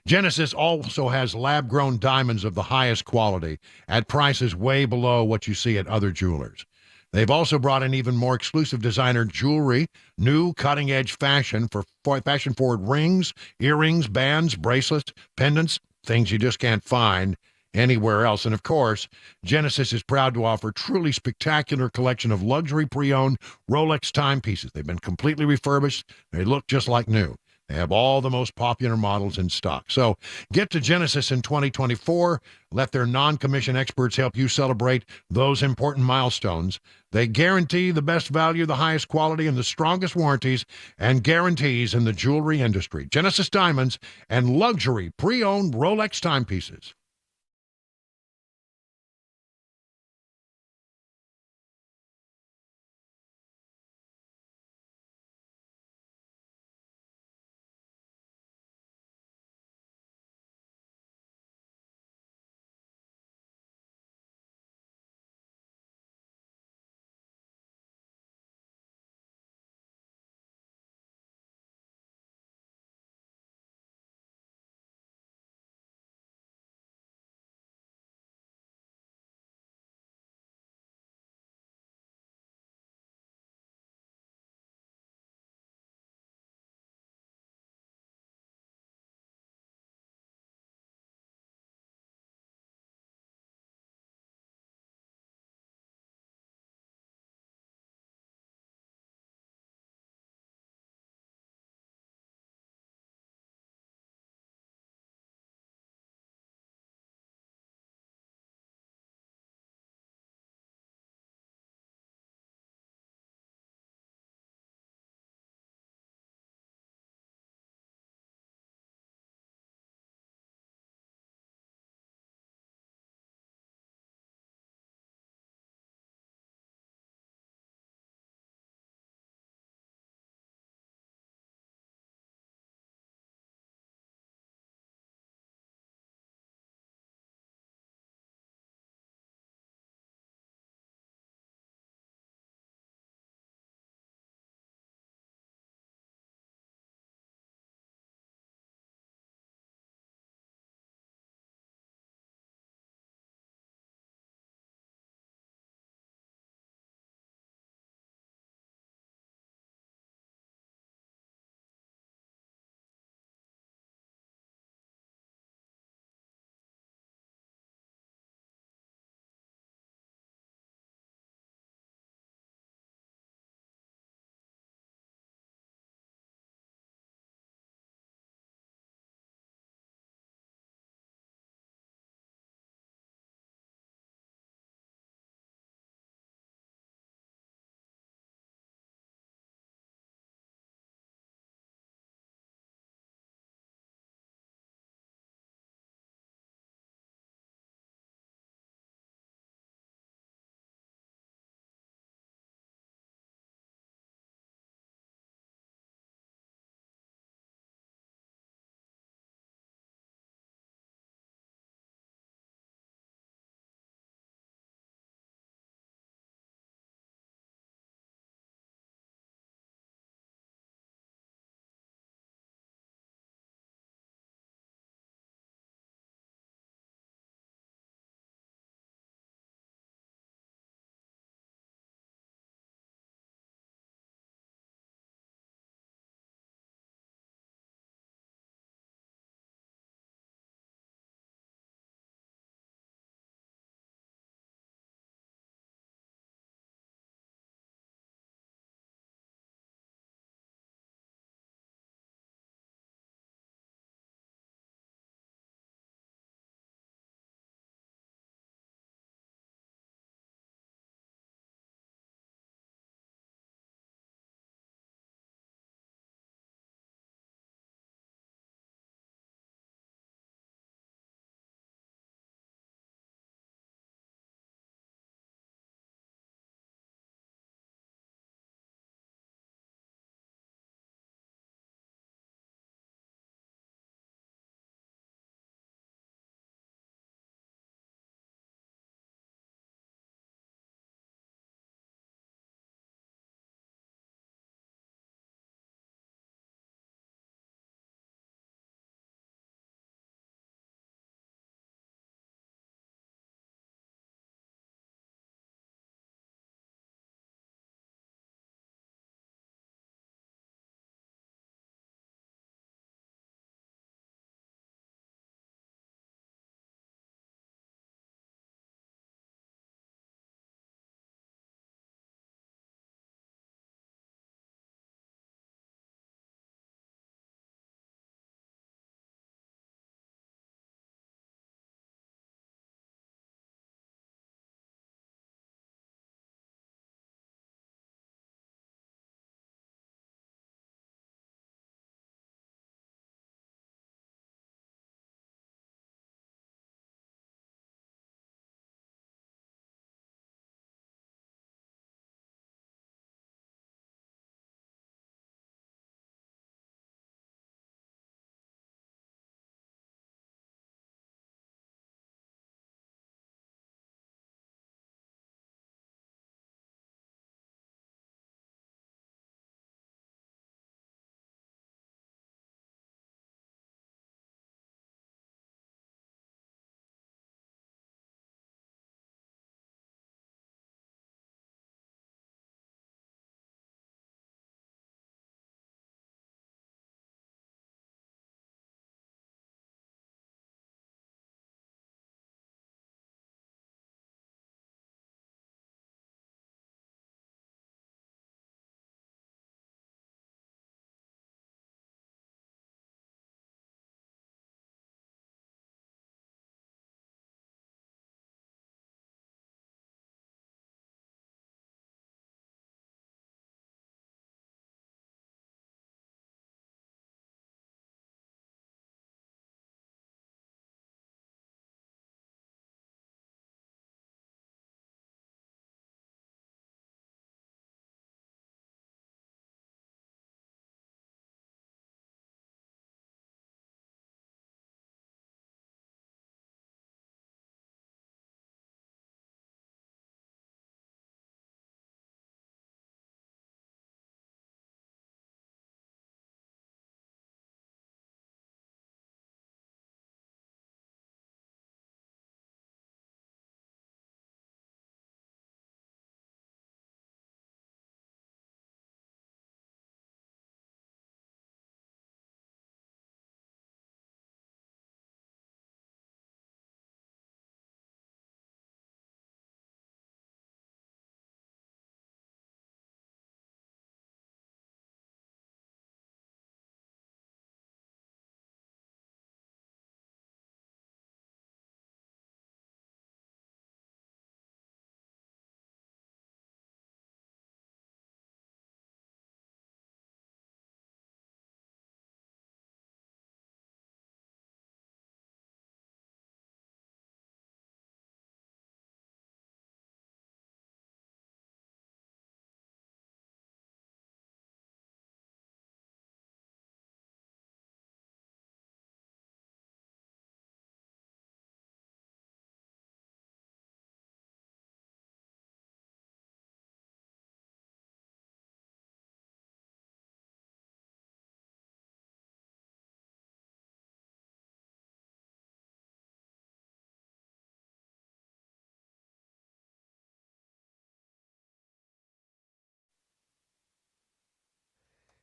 Genesis also has lab-grown diamonds of the highest quality at prices way below what you see at other jewelers. They've also brought in even more exclusive designer jewelry, new cutting-edge fashion for fashion-forward rings, earrings, bands, bracelets, pendants, things you just can't find anywhere else. And of course, Genesis is proud to offer truly spectacular collection of luxury pre-owned Rolex timepieces. They've been completely refurbished. They look just like new. They have all the most popular models in stock. So get to Genesis in 2024. Let their non-commission experts help you celebrate those important milestones. They guarantee the best value, the highest quality, and the strongest warranties and guarantees in the jewelry industry. Genesis Diamonds and luxury pre-owned Rolex timepieces.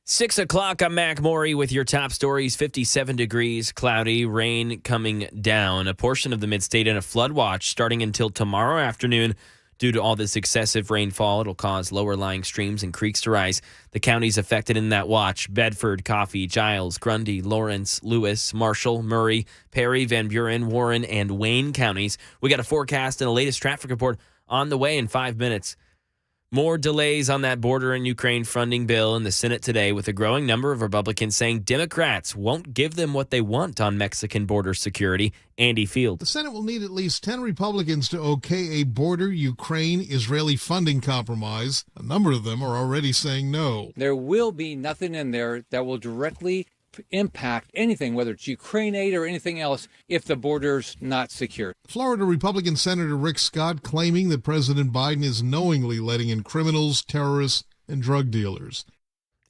6 o'clock, I'm Mac Maury with your top stories. 57 degrees, cloudy, rain coming down. A portion of the mid-state in a flood watch starting until tomorrow afternoon. Due to all this excessive rainfall, it'll cause lower-lying streams and creeks to rise. The counties affected in that watch: Bedford, Coffee, Giles, Grundy, Lawrence, Lewis, Marshall, Murray, Perry, Van Buren, Warren, and Wayne counties. We got a forecast and a latest traffic report on the way in 5 minutes. More delays on that border and Ukraine funding bill in the Senate today, with a growing number of Republicans saying Democrats won't give them what they want on Mexican border security. Andy Field. The Senate will need at least 10 Republicans to okay a border Ukraine-Israeli funding compromise. A number of them are already saying no. There will be nothing in there that will directly impact anything, whether it's Ukraine aid or anything else, if the border's not secure. Florida Republican Senator Rick Scott claiming that President Biden is knowingly letting in criminals, terrorists, and drug dealers.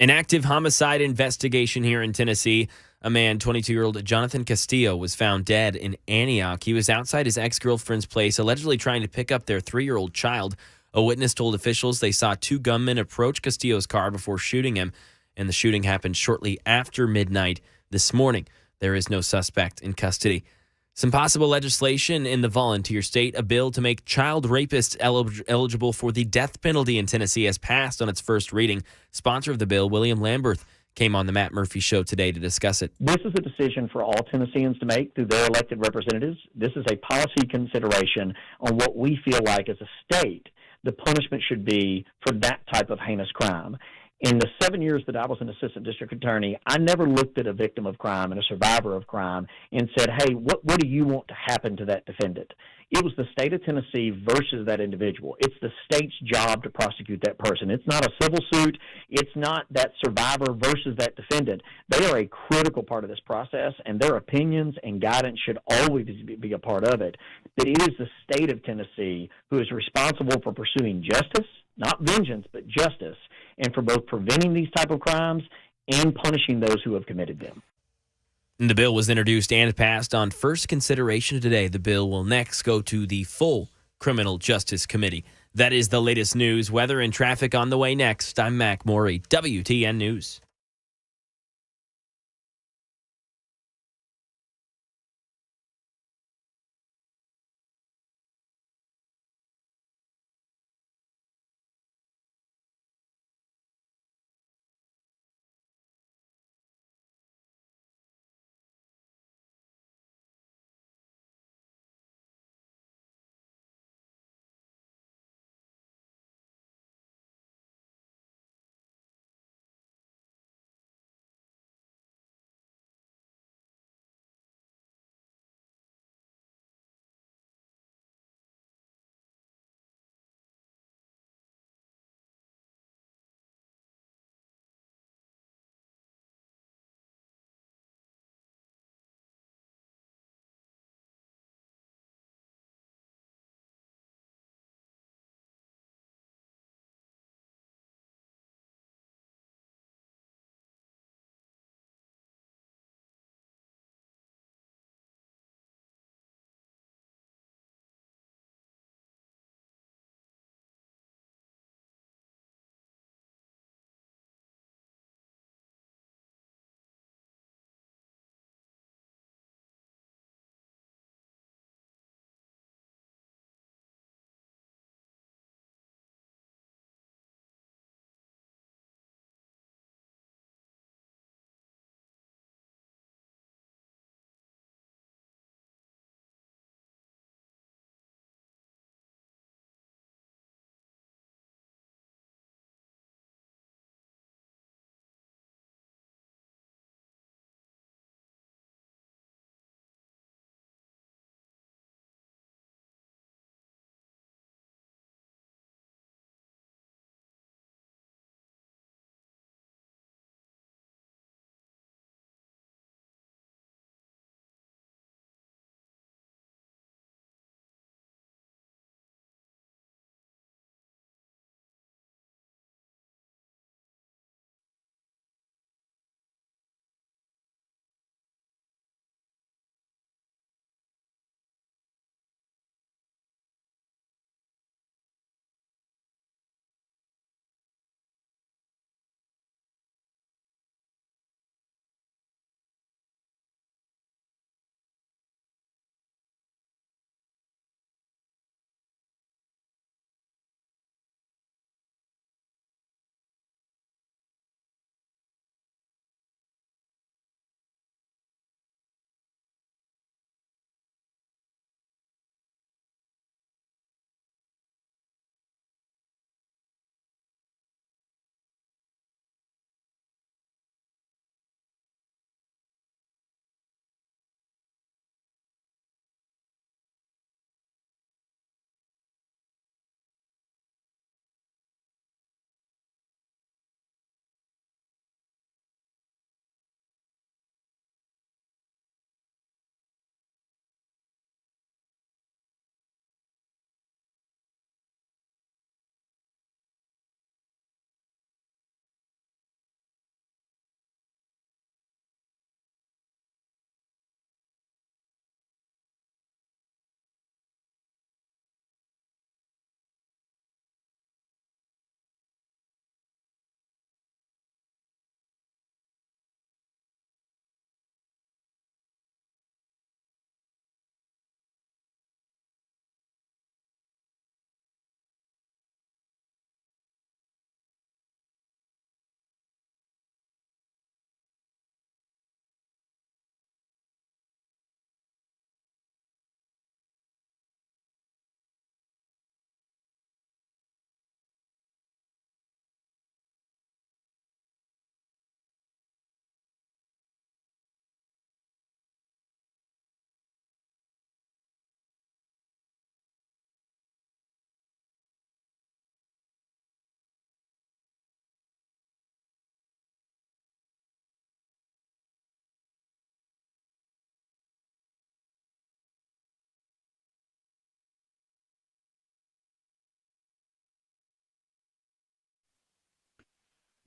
An active homicide investigation here in Tennessee. A man, 22-year-old Jonathan Castillo, was found dead in Antioch. He was outside his ex-girlfriend's place, allegedly trying to pick up their 3-year-old child. A witness told officials they saw 2 gunmen approach Castillo's car before shooting him, and the shooting happened shortly after midnight this morning. There is no suspect in custody. Some possible legislation in the volunteer state. A bill to make child rapists eligible for the death penalty in Tennessee has passed on its first reading. Sponsor of the bill, William Lamberth, came on the Matt Murphy Show today to discuss it. This is a decision for all Tennesseans to make through their elected representatives. This is a policy consideration on what we feel like as a state the punishment should be for that type of heinous crime. In the 7 years that I was an assistant district attorney, I never looked at a victim of crime and a survivor of crime and said, hey, what do you want to happen to that defendant? It was the state of Tennessee versus that individual. It's the state's job to prosecute that person. It's not a civil suit. It's not that survivor versus that defendant. They are a critical part of this process, and their opinions and guidance should always be a part of it. But it is the state of Tennessee who is responsible for pursuing justice, not vengeance, but justice, and for both preventing these type of crimes and punishing those who have committed them. The bill was introduced and passed on first consideration today. The bill will next go to the full Criminal Justice Committee. That is the latest news. Weather and traffic on the way next. I'm Mac Maury, WTN News.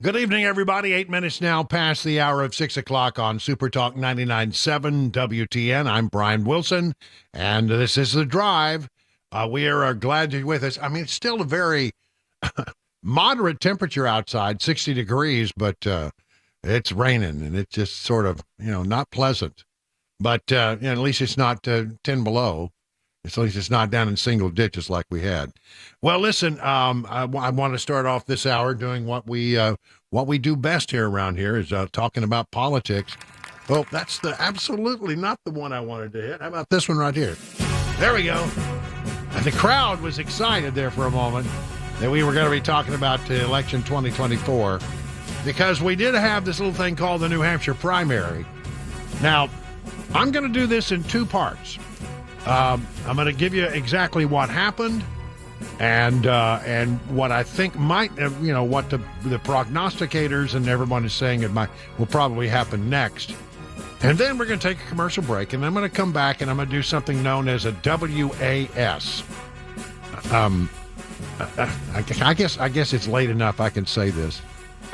Good evening, everybody. 8 minutes now past the hour of 6 o'clock on Super Talk 99.7 WTN. I'm Brian Wilson, and this is The Drive. We are glad you're with us. I mean, it's still a very moderate temperature outside, 60 degrees, but it's raining, and it's just sort of, not pleasant. But at least it's not 10 below. At least it's not down in single digits like we had. Well, listen, I want to start off this hour doing what we do best here around here is talking about politics. Oh, that's absolutely not the one I wanted to hit. How about this one right here? There we go. And the crowd was excited there for a moment that we were going to be talking about election 2024 because we did have this little thing called the New Hampshire primary. Now, I'm going to do this in two parts. I'm going to give you exactly what happened and what I think might, what the prognosticators and everyone is saying will probably happen next. And then we're going to take a commercial break, and I'm going to come back and I'm going to do something known as a WAS. I guess it's late enough I can say this.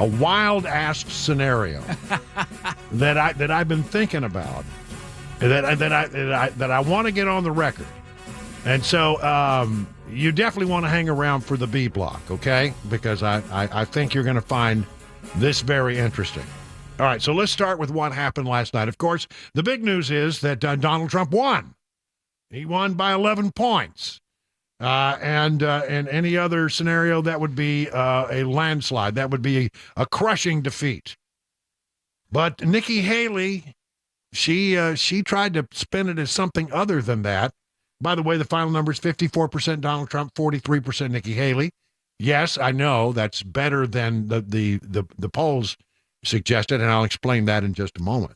A wild-ass scenario that I've been thinking about. That I want to get on the record. And so you definitely want to hang around for the B block, okay? Because I think you're going to find this very interesting. All right, so let's start with what happened last night. Of course, the big news is that Donald Trump won. He won by 11 points. And in any other scenario, that would be a landslide. That would be a crushing defeat. But Nikki Haley... She tried to spin it as something other than that. By the way, the final number is 54% Donald Trump, 43% Nikki Haley. Yes, I know that's better than the polls suggested, and I'll explain that in just a moment.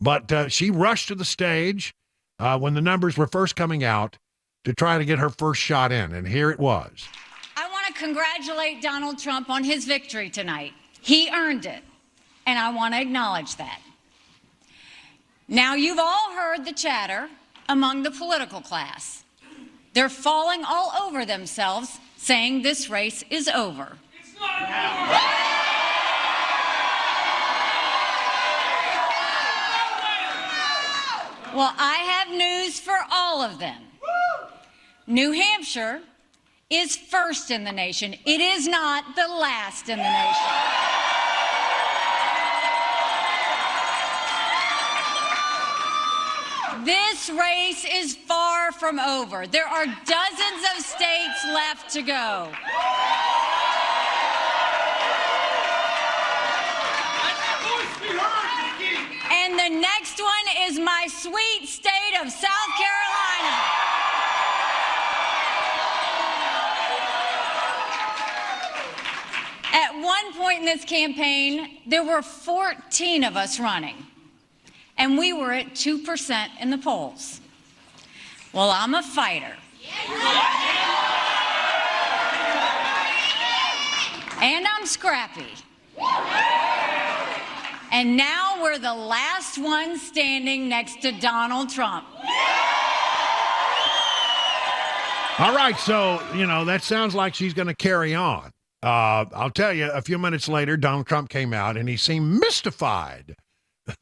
But she rushed to the stage when the numbers were first coming out to try to get her first shot in, and here it was. I want to congratulate Donald Trump on his victory tonight. He earned it, and I want to acknowledge that. Now, you've all heard the chatter among the political class. They're falling all over themselves, saying this race is over. It's not over. Well, I have news for all of them. New Hampshire is first in the nation. It is not the last in the nation. This race is far from over. There are dozens of states left to go. And the next one is my sweet state of South Carolina. At one point in this campaign, there were 14 of us running. And we were at 2% in the polls. Well, I'm a fighter. And I'm scrappy. And now we're the last ones standing next to Donald Trump. All right, so, that sounds like she's going to carry on. I'll tell you, a few minutes later, Donald Trump came out and he seemed mystified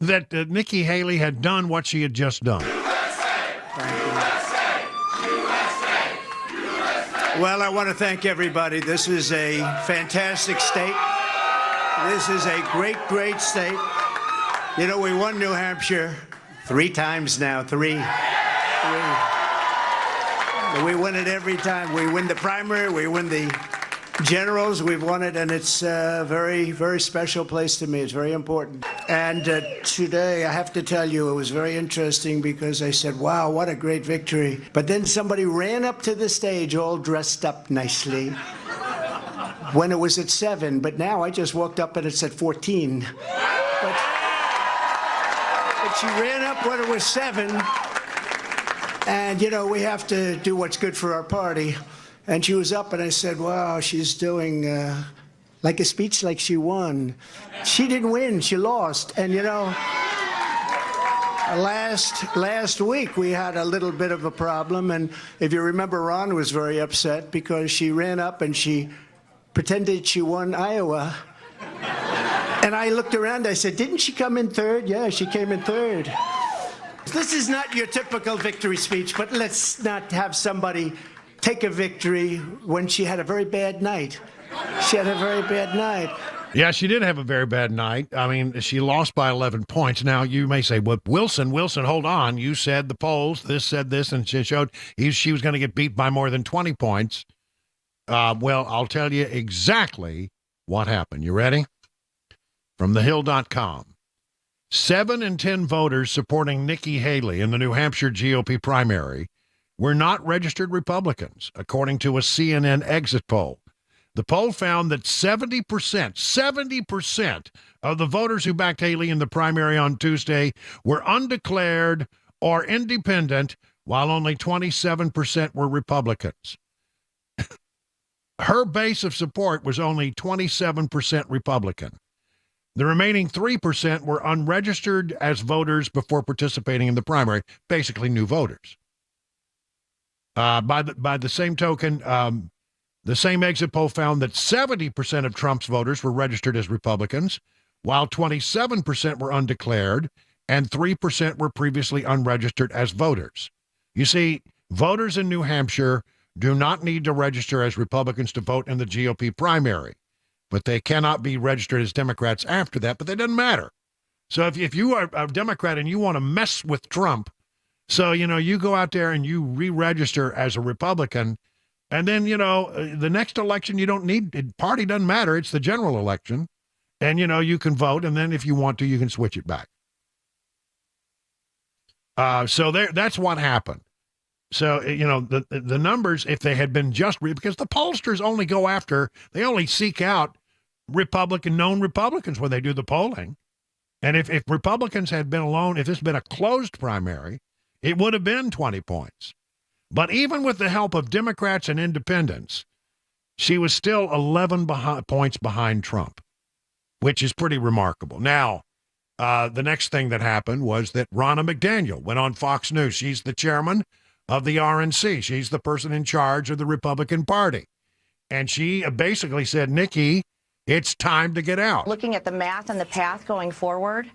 that Nikki Haley had done what she had just done. Well, I want to thank everybody. This is a fantastic state. This is a great, great state. We won New Hampshire 3 times now. Three. We win it every time. We win the primary. We win the generals. We've won it, and it's a very, very special place to me. It's very important. And today, I have to tell you, it was very interesting because I said, wow, what a great victory. But then somebody ran up to the stage all dressed up nicely when it was at 7. But now I just walked up and it's at 14. But she ran up when it was 7. And, we have to do what's good for our party. And she was up, and I said, wow, she's doing like a speech like she won. She didn't win. She lost. And, last week we had a little bit of a problem. And if you remember, Ron was very upset because she ran up and she pretended she won Iowa. And I looked around, I said, didn't she come in third? Yeah, she came in third. This is not your typical victory speech, but let's not have somebody take a victory when she had a very bad night. She had a very bad night. Yeah, she did have a very bad night. I mean, she lost by 11 points. Now, you may say, well, Wilson, hold on. You said the polls, this said this, and she showed she was going to get beat by more than 20 points. Well, I'll tell you exactly what happened. You ready? From thehill.com. 7 in 10 voters supporting Nikki Haley in the New Hampshire GOP primary were not registered Republicans, according to a CNN exit poll. The poll found that 70% of the voters who backed Haley in the primary on Tuesday were undeclared or independent, while only 27% were Republicans. Her base of support was only 27% Republican. The remaining 3% were unregistered as voters before participating in the primary, basically new voters. By the same token, the same exit poll found that 70% of Trump's voters were registered as Republicans, while 27% were undeclared and 3% were previously unregistered as voters. You see, voters in New Hampshire do not need to register as Republicans to vote in the GOP primary, but they cannot be registered as Democrats after that, but that doesn't matter. So if you are a Democrat and you want to mess with Trump, so, you go out there and you re-register as a Republican, and then, the next election, you don't need, party doesn't matter. It's the general election. And, you can vote. And then if you want to, you can switch it back. So that's what happened. So, the numbers, if they had been just, because the pollsters only go after, they only seek out known Republicans when they do the polling. And if Republicans had been alone, if this had been a closed primary, it would have been 20 points. But even with the help of Democrats and independents, she was still 11 points behind Trump, which is pretty remarkable. Now, the next thing that happened was that Ronna McDaniel went on Fox News. She's the chairman of the RNC. She's the person in charge of the Republican Party. And she basically said, Nikki, it's time to get out. Looking at the math and the path going forward,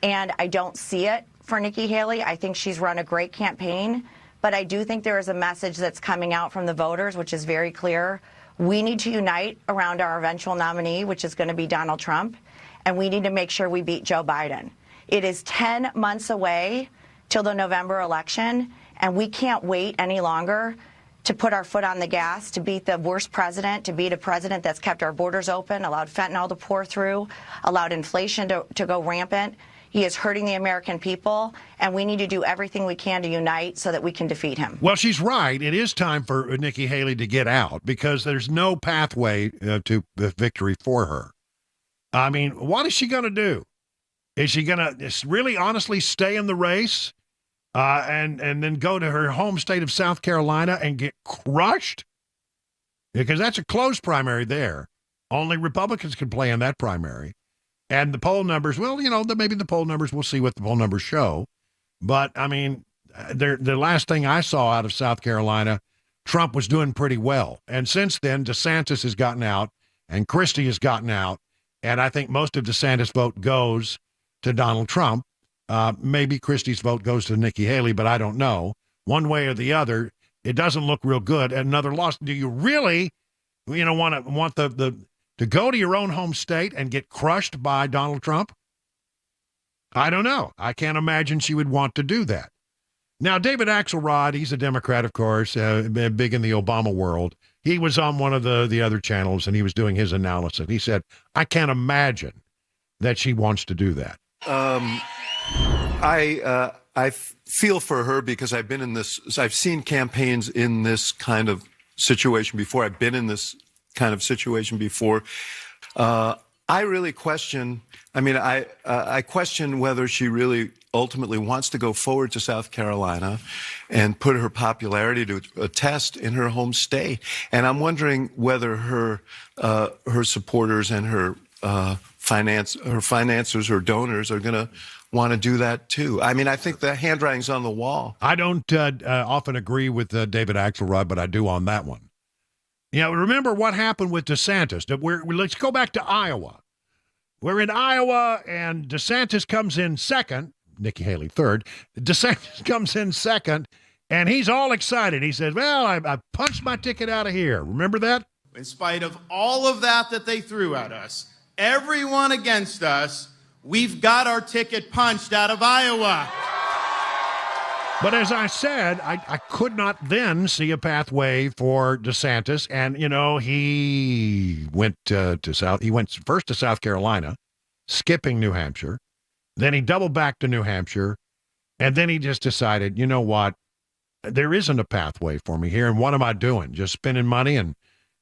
and I don't see it for Nikki Haley. I think she's run a great campaign. But I do think there is a message that's coming out from the voters, which is very clear. We need to unite around our eventual nominee, which is going to be Donald Trump, and we need to make sure we beat Joe Biden. It is 10 months away till the November election, and we can't wait any longer to put our foot on the gas, to beat the worst president, to beat a president that's kept our borders open, allowed fentanyl to pour through, allowed inflation to go rampant. He is hurting the American people, and we need to do everything we can to unite so that we can defeat him. Well, she's right. It is time for Nikki Haley to get out because there's no pathway to victory for her. I mean, what is she going to do? Is she going to really honestly stay in the race and then go to her home state of South Carolina and get crushed? Because that's a closed primary there. Only Republicans can play in that primary. And the poll numbers, well, maybe the poll numbers, we'll see what the poll numbers show. But, I mean, the last thing I saw out of South Carolina, Trump was doing pretty well. And since then, DeSantis has gotten out and Christie has gotten out. And I think most of DeSantis' vote goes to Donald Trump. Maybe Christie's vote goes to Nikki Haley, but I don't know. One way or the other, it doesn't look real good. Another loss. Do you really, want to go to your own home state and get crushed by Donald Trump? I don't know. I can't imagine she would want to do that. Now, David Axelrod, he's a Democrat, of course, big in the Obama world. He was on one of the other channels, and he was doing his analysis. He said, I can't imagine that she wants to do that. I feel for her because I've been in this, I've seen campaigns in this kind of situation before. I've been in this kind of situation before. I really question, I question whether she really ultimately wants to go forward to South Carolina and put her popularity to a test in her home state. And I'm wondering whether her supporters and her financiers or donors are going to want to do that too. I mean, I think the handwriting's on the wall. I don't often agree with David Axelrod, but I do on that one. Remember what happened with DeSantis. Let's go back to Iowa. We're in Iowa, and DeSantis comes in second. Nikki Haley third. DeSantis comes in second, and he's all excited. He says, well, I punched my ticket out of here. Remember that? In spite of all of that they threw at us, everyone against us, we've got our ticket punched out of Iowa. But as I said, I could not then see a pathway for DeSantis. And, he went he went first to South Carolina, skipping New Hampshire. Then he doubled back to New Hampshire. And then he just decided, you know what? There isn't a pathway for me here. And what am I doing? Just spending money and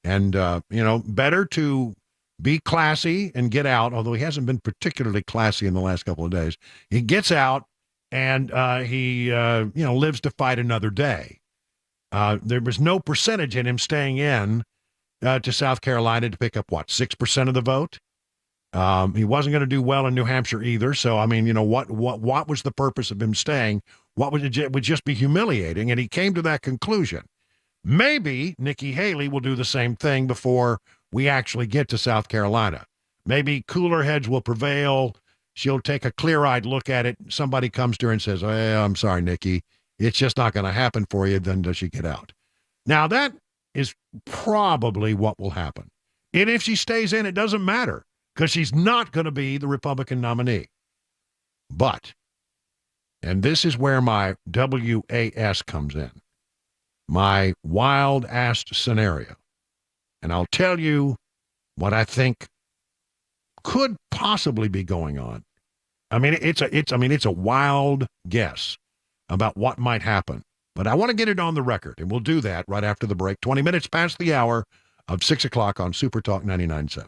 better to be classy and get out, although he hasn't been particularly classy in the last couple of days. He gets out and he lives to fight another day. There was no percentage in him staying in to South Carolina to pick up, 6% of the vote? He wasn't going to do well in New Hampshire either. So, I mean, what was the purpose of him staying? It would just be humiliating. And he came to that conclusion. Maybe Nikki Haley will do the same thing before we actually get to South Carolina. Maybe cooler heads will prevail. She'll take a clear-eyed look at it. Somebody comes to her and says, I'm sorry, Nikki. It's just not going to happen for you. Then does she get out? Now, that is probably what will happen. And if she stays in, it doesn't matter because she's not going to be the Republican nominee. But, and this is where my WAS comes in, my wild-ass scenario. And I'll tell you what I think could possibly be going on. I mean, it's a wild guess about what might happen. But I want to get it on the record, and we'll do that right after the break. 20 minutes past the hour of 6 o'clock on Super Talk 99.7.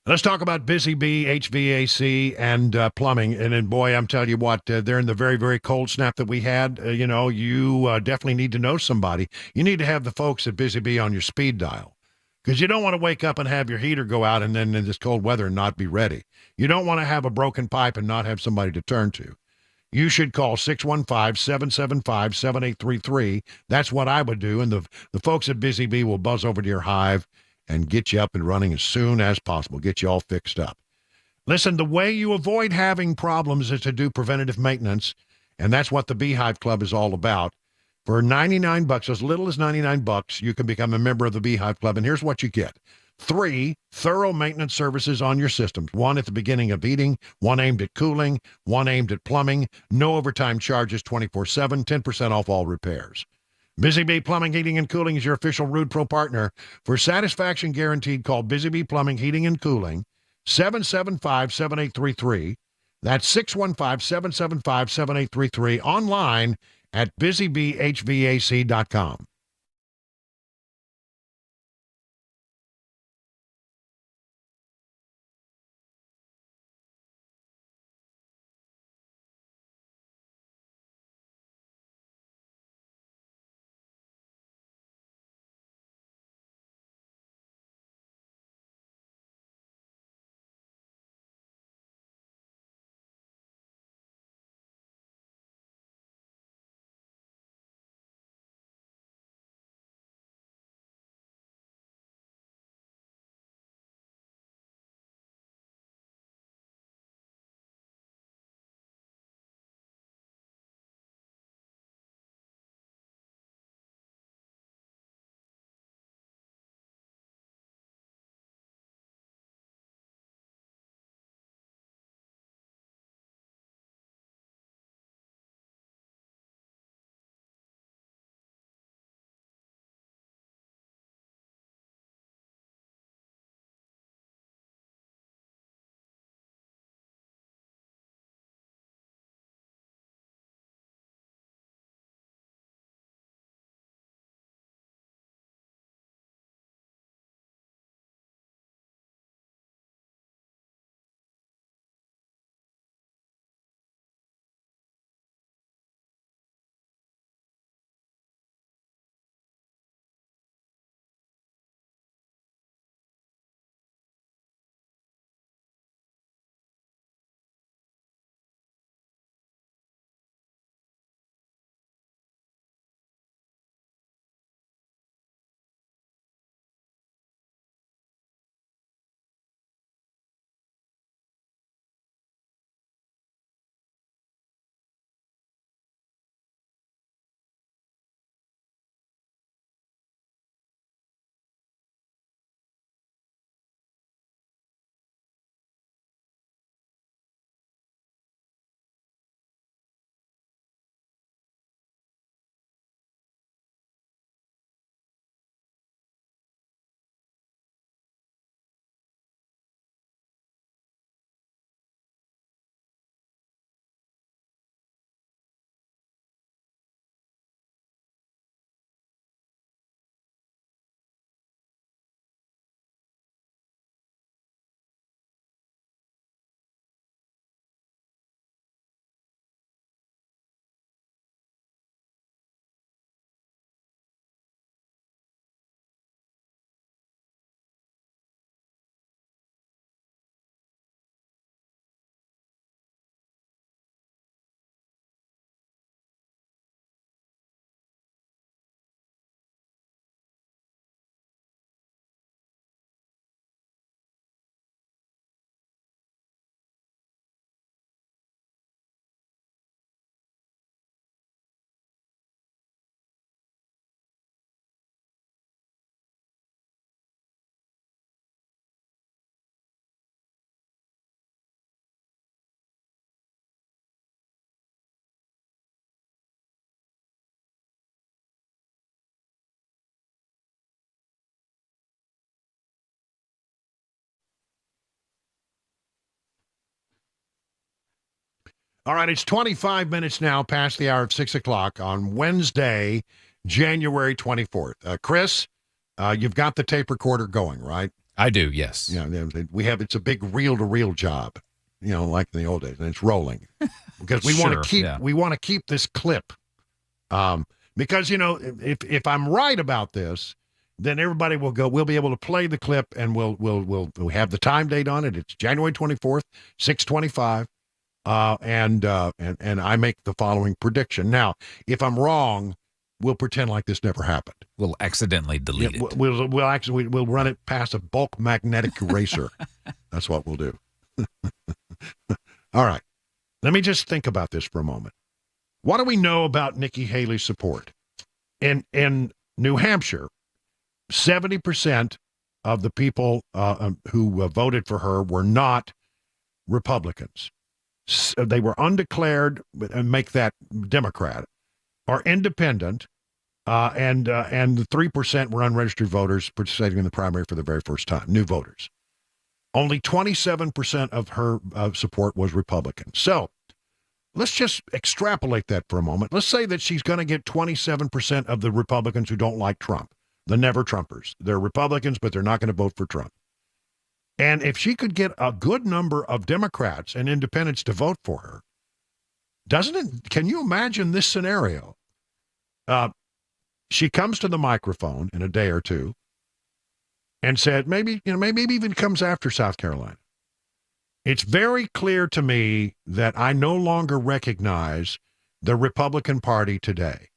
Let's talk about Busy Bee, HVAC, and plumbing. And then, boy, I'm telling you what, they're in the very, very cold snap that we had. You definitely need to know somebody. You need to have the folks at Busy Bee on your speed dial because you don't want to wake up and have your heater go out and then in this cold weather and not be ready. You don't want to have a broken pipe and not have somebody to turn to. You should call 615-775-7833. That's what I would do. And the folks at Busy Bee will buzz over to your hive and get you up and running as soon as possible, get you all fixed up. Listen, the way you avoid having problems is to do preventative maintenance, and that's what the Beehive Club is all about. For $99, as little as $99, you can become a member of the Beehive Club, and here's what you get. 3 thorough maintenance services on your systems. 1 at the beginning of heating, 1 aimed at cooling, 1 aimed at plumbing. No overtime charges 24/7, 10% off all repairs. Busy Bee Plumbing, Heating, and Cooling is your official Rude Pro partner. For satisfaction guaranteed, call Busy Bee Plumbing, Heating, and Cooling, 775-7833. That's 615-775-7833. Online at busybeehvac.com. All right, it's 25 minutes now past the hour of 6 o'clock on Wednesday, January 24th. Chris, you've got the tape recorder going, right? I do, yes. Yeah, it's a big reel-to-reel job, like in the old days, and it's rolling because we want to keep this clip. Because if I'm right about this, then everybody we'll be able to play the clip, and we'll have the time date on it. It's January 24th, 6:25. And I make the following prediction. Now, if I'm wrong, we'll pretend like this never happened. We'll accidentally delete it. We'll run it past a bulk magnetic eraser. That's what we'll do. All right. Let me just think about this for a moment. What do we know about Nikki Haley's support? In New Hampshire, 70% of the people who voted for her were not Republicans. They were undeclared, and make that Democrat, or independent, and the 3% were unregistered voters participating in the primary for the very first time, new voters. Only 27% of her support was Republican. So let's just extrapolate that for a moment. Let's say that she's going to get 27% of the Republicans who don't like Trump, the never-Trumpers. They're Republicans, but they're not going to vote for Trump. And if she could get a good number of Democrats and independents to vote for her, can you imagine this scenario? She comes to the microphone in a day or two and said, maybe even comes after South Carolina. It's very clear to me that I no longer recognize the Republican Party today.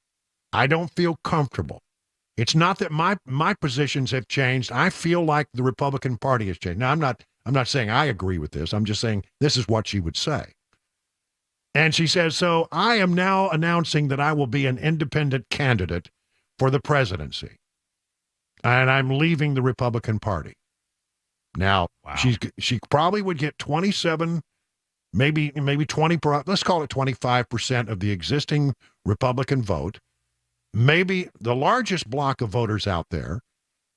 I don't feel comfortable. It's not that my positions have changed. I feel like the Republican Party has changed. Now, I'm not saying I agree with this. I'm just saying this is what she would say. And she says, so I am now announcing that I will be an independent candidate for the presidency. And I'm leaving the Republican Party. Now, she probably would get 27, maybe 20, let's call it 25% of the existing Republican vote. Maybe the largest block of voters out there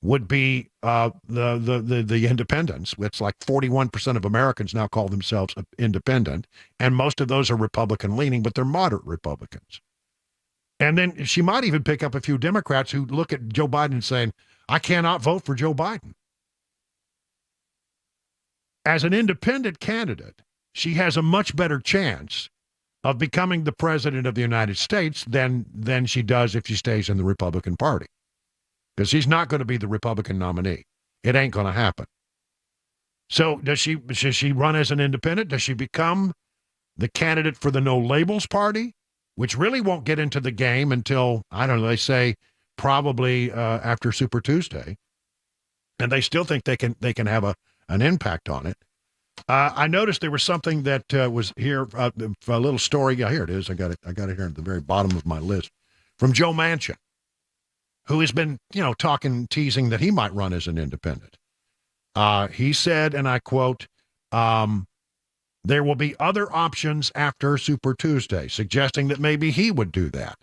would be the independents. It's like 41% of Americans now call themselves independent, and most of those are Republican-leaning, but they're moderate Republicans. And then she might even pick up a few Democrats who look at Joe Biden saying, I cannot vote for Joe Biden. As an independent candidate, she has a much better chance of becoming the president of the United States than she does if she stays in the Republican Party. Because she's not going to be the Republican nominee. It ain't going to happen. So does she run as an independent? Does she become the candidate for the No Labels Party, which really won't get into the game until, I don't know, they say probably after Super Tuesday. And they still think they can have an impact on it. I noticed there was something that was here, a little story. Yeah, here it is. I got it here at the very bottom of my list from Joe Manchin, who has been, teasing that he might run as an independent. He said, and I quote, there will be other options after Super Tuesday, suggesting that maybe he would do that.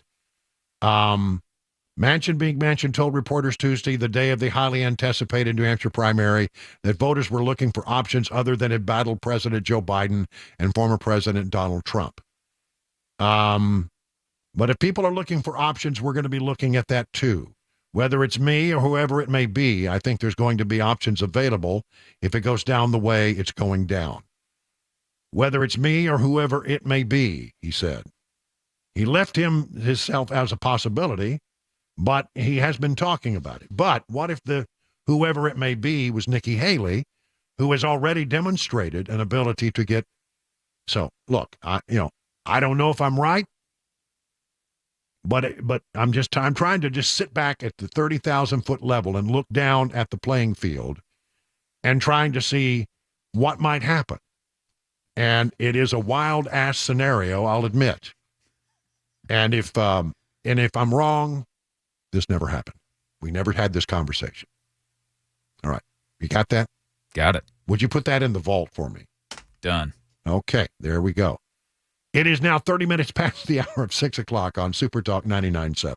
Manchin told reporters Tuesday, the day of the highly anticipated New Hampshire primary, that voters were looking for options other than embattled President Joe Biden and former President Donald Trump. But if people are looking for options, we're going to be looking at that too. Whether it's me or whoever it may be, I think there's going to be options available if it goes down the way it's going down. Whether it's me or whoever it may be, he said. He left himself as a possibility, but he has been talking about it. But what if the whoever it may be was Nikki Haley, who has already demonstrated an ability to get. So look, I don't know if I'm right, but I'm trying to just sit back at the 30,000-foot level and look down at the playing field, and trying to see what might happen. And it is a wild ass scenario, I'll admit. And if I'm wrong, this never happened. We never had this conversation. All right. You got that? Got it. Would you put that in the vault for me? Done. Okay. There we go. It is now 30 minutes past the hour of 6 o'clock on Super Talk 99.7.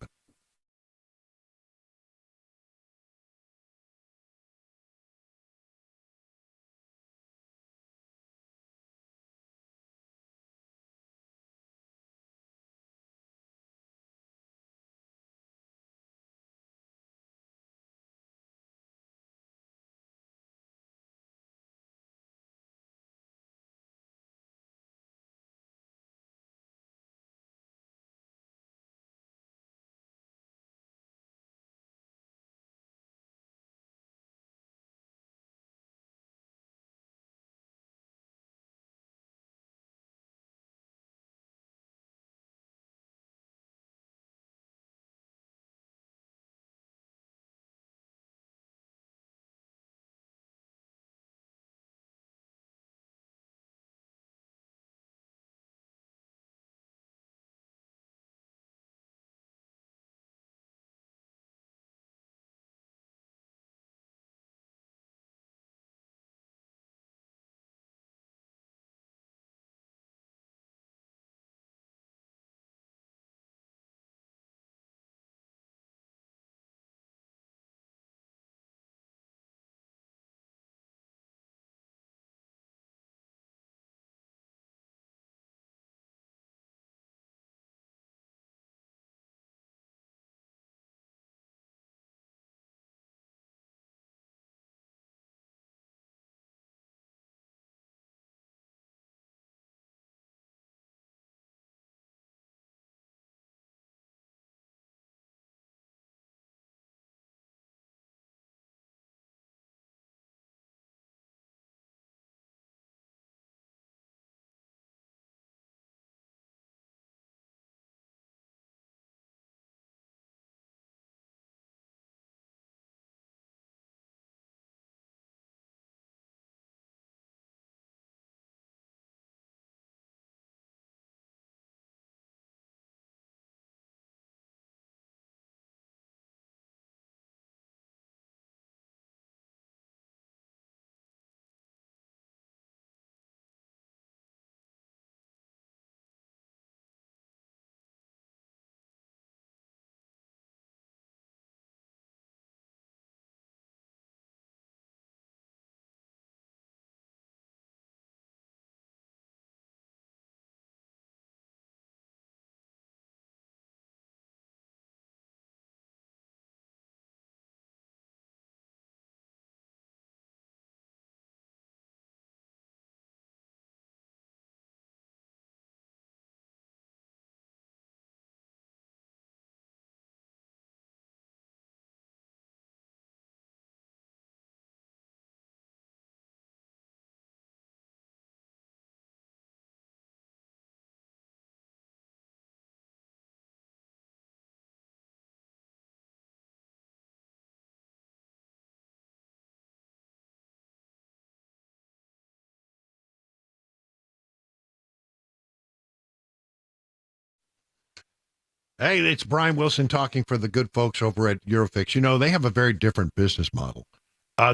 Hey, it's Brian Wilson talking for the good folks over at Eurofix. You know, they have a very different business model.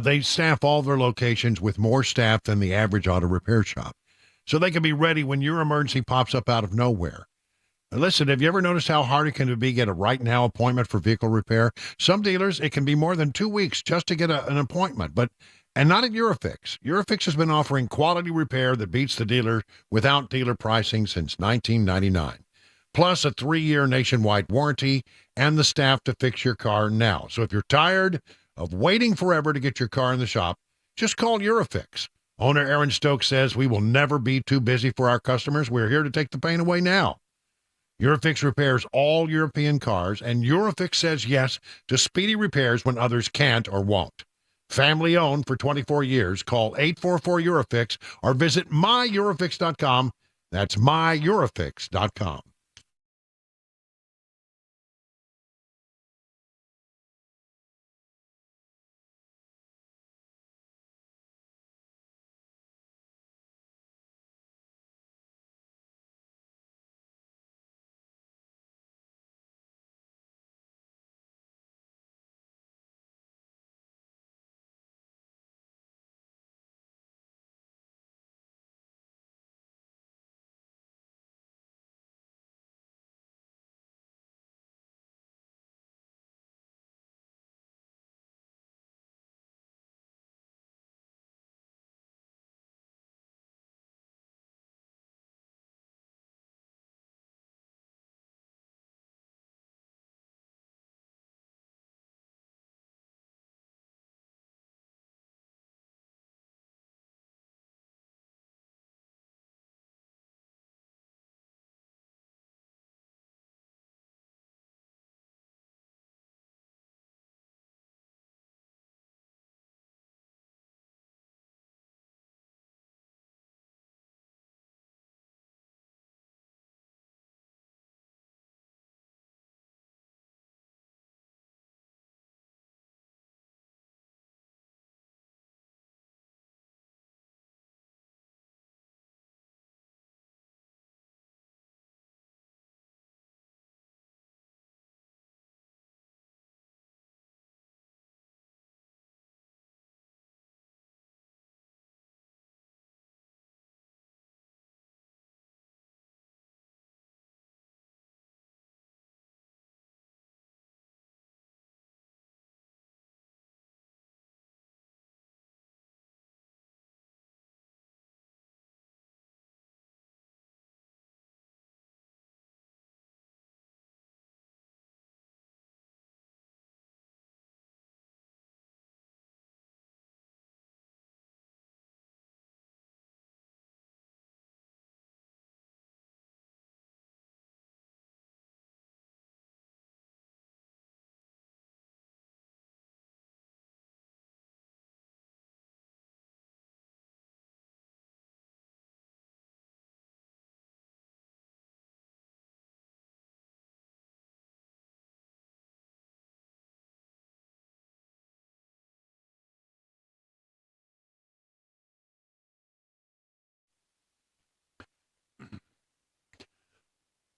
They staff all their locations with more staff than the average auto repair shop, so they can be ready when your emergency pops up out of nowhere. Listen, have you ever noticed how hard it can be to get a right now appointment for vehicle repair? Some dealers, it can be more than 2 weeks just to get an appointment, and not at Eurofix. Eurofix has been offering quality repair that beats the dealer without dealer pricing since 1999. Plus a 3-year nationwide warranty and the staff to fix your car now. So if you're tired of waiting forever to get your car in the shop, just call Eurofix. Owner Aaron Stokes says, we will never be too busy for our customers. We're here to take the pain away now. Eurofix repairs all European cars, and Eurofix says yes to speedy repairs when others can't or won't. Family owned for 24 years. Call 844-EUROFIX or visit myEurofix.com. That's myEurofix.com.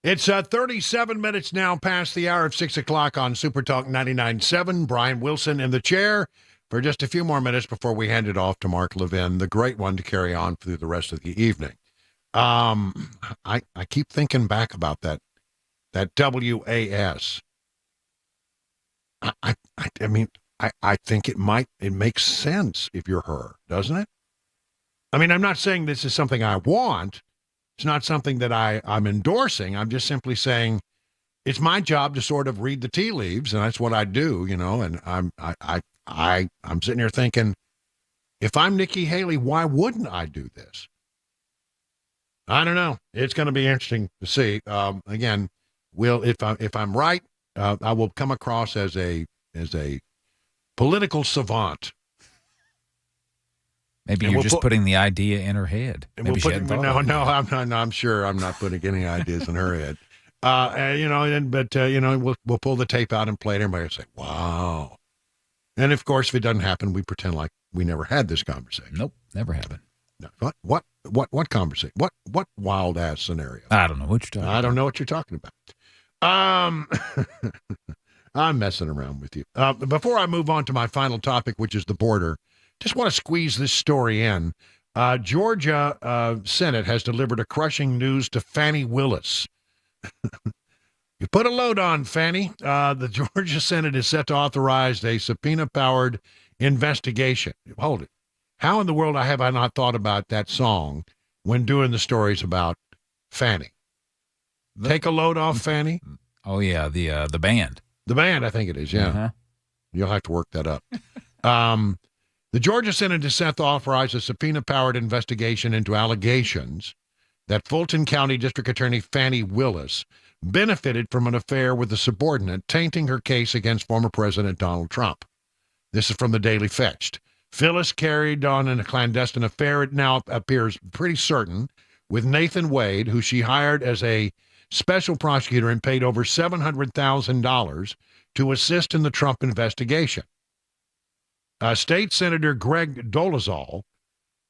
It's 37 minutes now past the hour of 6 o'clock on Super Talk 99.7. Brian Wilson in the chair for just a few more minutes before we hand it off to Mark Levin, the great one, to carry on through the rest of the evening. I keep thinking back about that WAS. I mean, I think it makes sense if you're her, doesn't it? I mean, I'm not saying this is something I want. It's not something that I'm endorsing. I'm just simply saying it's my job to sort of read the tea leaves, and that's what I do, you know. And I'm sitting here thinking, if I'm Nikki Haley, why wouldn't I do this? I don't know. It's going to be interesting to see. Again, if I'm right, I will come across as a political savant. Maybe you're just putting the idea in her head. Maybe she hadn't thought of it. No, I'm not. No, I'm sure I'm not putting any ideas in her head. We'll pull the tape out and play it. Everybody will say, "Wow!" And of course, if it doesn't happen, we pretend like we never had this conversation. Nope, never happened. No, what conversation? What wild ass scenario? I don't know what you're talking about. I don't know what you're talking about. I'm messing around with you. Before I move on to my final topic, which is the border, just want to squeeze this story in. Georgia Senate has delivered a crushing news to Fani Willis. You put a load on, Fanny. The Georgia Senate is set to authorize a subpoena-powered investigation. Hold it. How in the world have I not thought about that song when doing the stories about Fanny? Take a load off, Fanny? Oh, yeah, the band. The band, I think it is, yeah. Uh-huh. You'll have to work that up. The Georgia Senate is set to authorize a subpoena-powered investigation into allegations that Fulton County District Attorney Fani Willis benefited from an affair with a subordinate, tainting her case against former President Donald Trump. This is from the Daily Fetched. Phyllis carried on a clandestine affair, it now appears pretty certain, with Nathan Wade, who she hired as a special prosecutor and paid over $700,000 to assist in the Trump investigation. State Senator Greg Dolezal,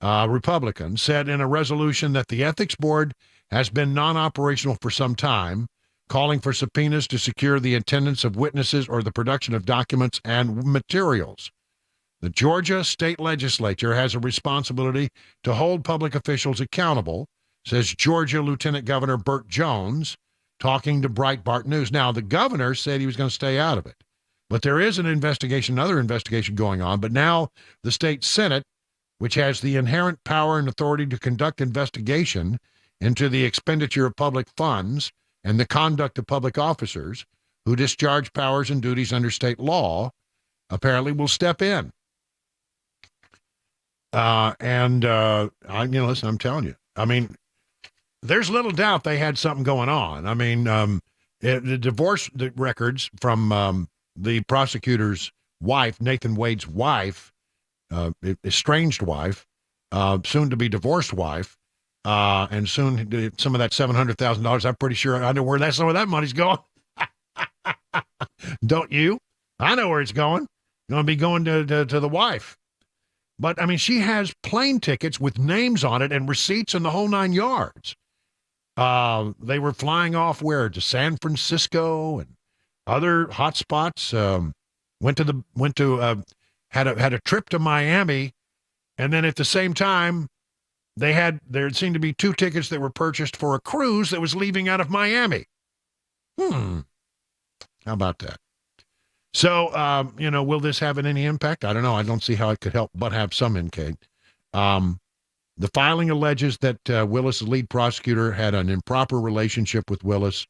Republican, said in a resolution that the Ethics Board has been non-operational for some time, calling for subpoenas to secure the attendance of witnesses or the production of documents and materials. The Georgia state legislature has a responsibility to hold public officials accountable, says Georgia Lieutenant Governor Burt Jones, talking to Breitbart News. Now, the governor said he was going to stay out of it, but there is another investigation going on. But now the state Senate, which has the inherent power and authority to conduct investigation into the expenditure of public funds and the conduct of public officers who discharge powers and duties under state law, apparently will step in. Listen, I'm telling you, I mean, there's little doubt they had something going on. I mean, the divorce records from the prosecutor's wife, Nathan Wade's wife, estranged wife, soon to be divorced wife, and soon some of that $700,000. I'm pretty sure I know where some of that money's going. Don't you? I know where it's going. It's going to be going to the wife. But I mean, she has plane tickets with names on it and receipts and the whole 9 yards. They were flying off where? To San Francisco and other hot spots. Had a trip to Miami, and then at the same time, there seemed to be 2 tickets that were purchased for a cruise that was leaving out of Miami. How about that? So, will this have any impact? I don't know. I don't see how it could help but have some impact. The filing alleges that Willis' lead prosecutor had an improper relationship with Willis.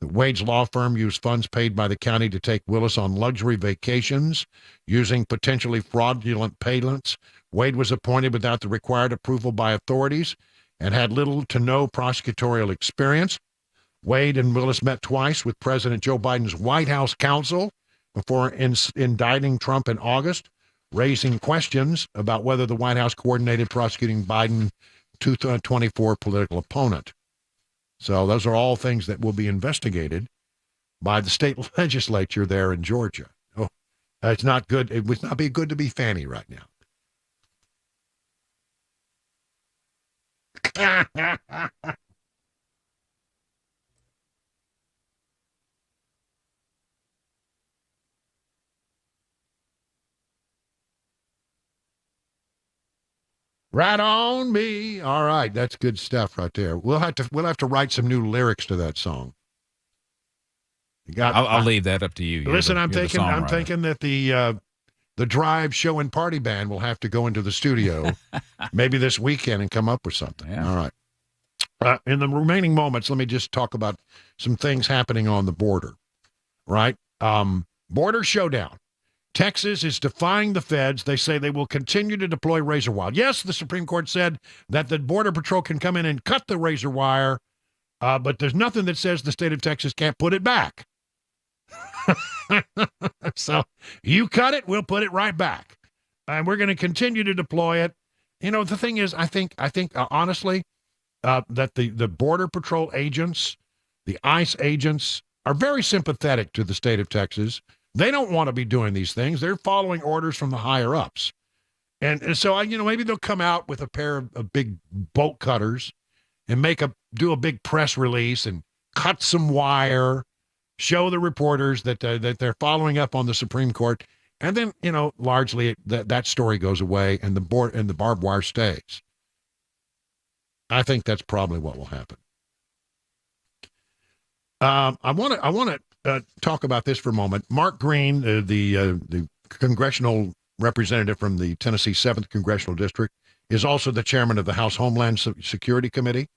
Wade's law firm used funds paid by the county to take Willis on luxury vacations using potentially fraudulent payments. Wade was appointed without the required approval by authorities and had little to no prosecutorial experience. Wade and Willis met twice with President Joe Biden's White House counsel before indicting Trump in August, raising questions about whether the White House coordinated prosecuting Biden's 2024 political opponent. So those are all things that will be investigated by the state legislature there in Georgia. Oh, it's not good. It would not be good to be Fanny right now. Right on me. All right, that's good stuff right there. We'll have to write some new lyrics to that song. I'll leave that up to you. Listen, I'm thinking that the Drive Show and Party Band will have to go into the studio maybe this weekend and come up with something. Yeah. All right. In the remaining moments, let me just talk about some things happening on the border. Right? Border showdown. Texas is defying the feds. They say they will continue to deploy razor wire. Yes, the Supreme Court said that the Border Patrol can come in and cut the razor wire, but there's nothing that says the state of Texas can't put it back. So you cut it, we'll put it right back. And we're going to continue to deploy it. You know, the thing is, I think honestly, that the Border Patrol agents, the ICE agents, are very sympathetic to the state of Texas. They don't want to be doing these things. They're following orders from the higher ups. And so, maybe they'll come out with a pair of big bolt cutters and do a big press release and cut some wire show the reporters that they're following up on the Supreme Court, and then, largely that story goes away and the barbed wire stays. I think that's probably what will happen. I want to talk about this for a moment. Mark Green, the congressional representative from the Tennessee 7th Congressional District, is also the chairman of the House Homeland Security Committee,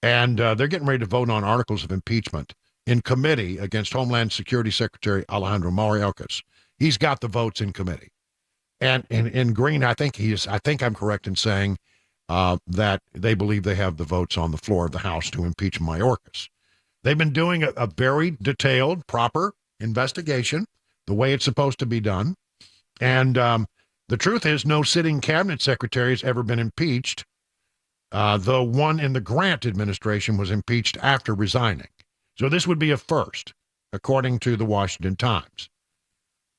and they're getting ready to vote on articles of impeachment in committee against Homeland Security Secretary Alejandro Mayorkas. He's got the votes in committee, and in Green, I think I'm correct in saying that they believe they have the votes on the floor of the House to impeach Mayorkas. They've been doing a very detailed, proper investigation, the way it's supposed to be done. And the truth is, no sitting cabinet secretary has ever been impeached, though one in the Grant administration was impeached after resigning. So this would be a first, according to the Washington Times.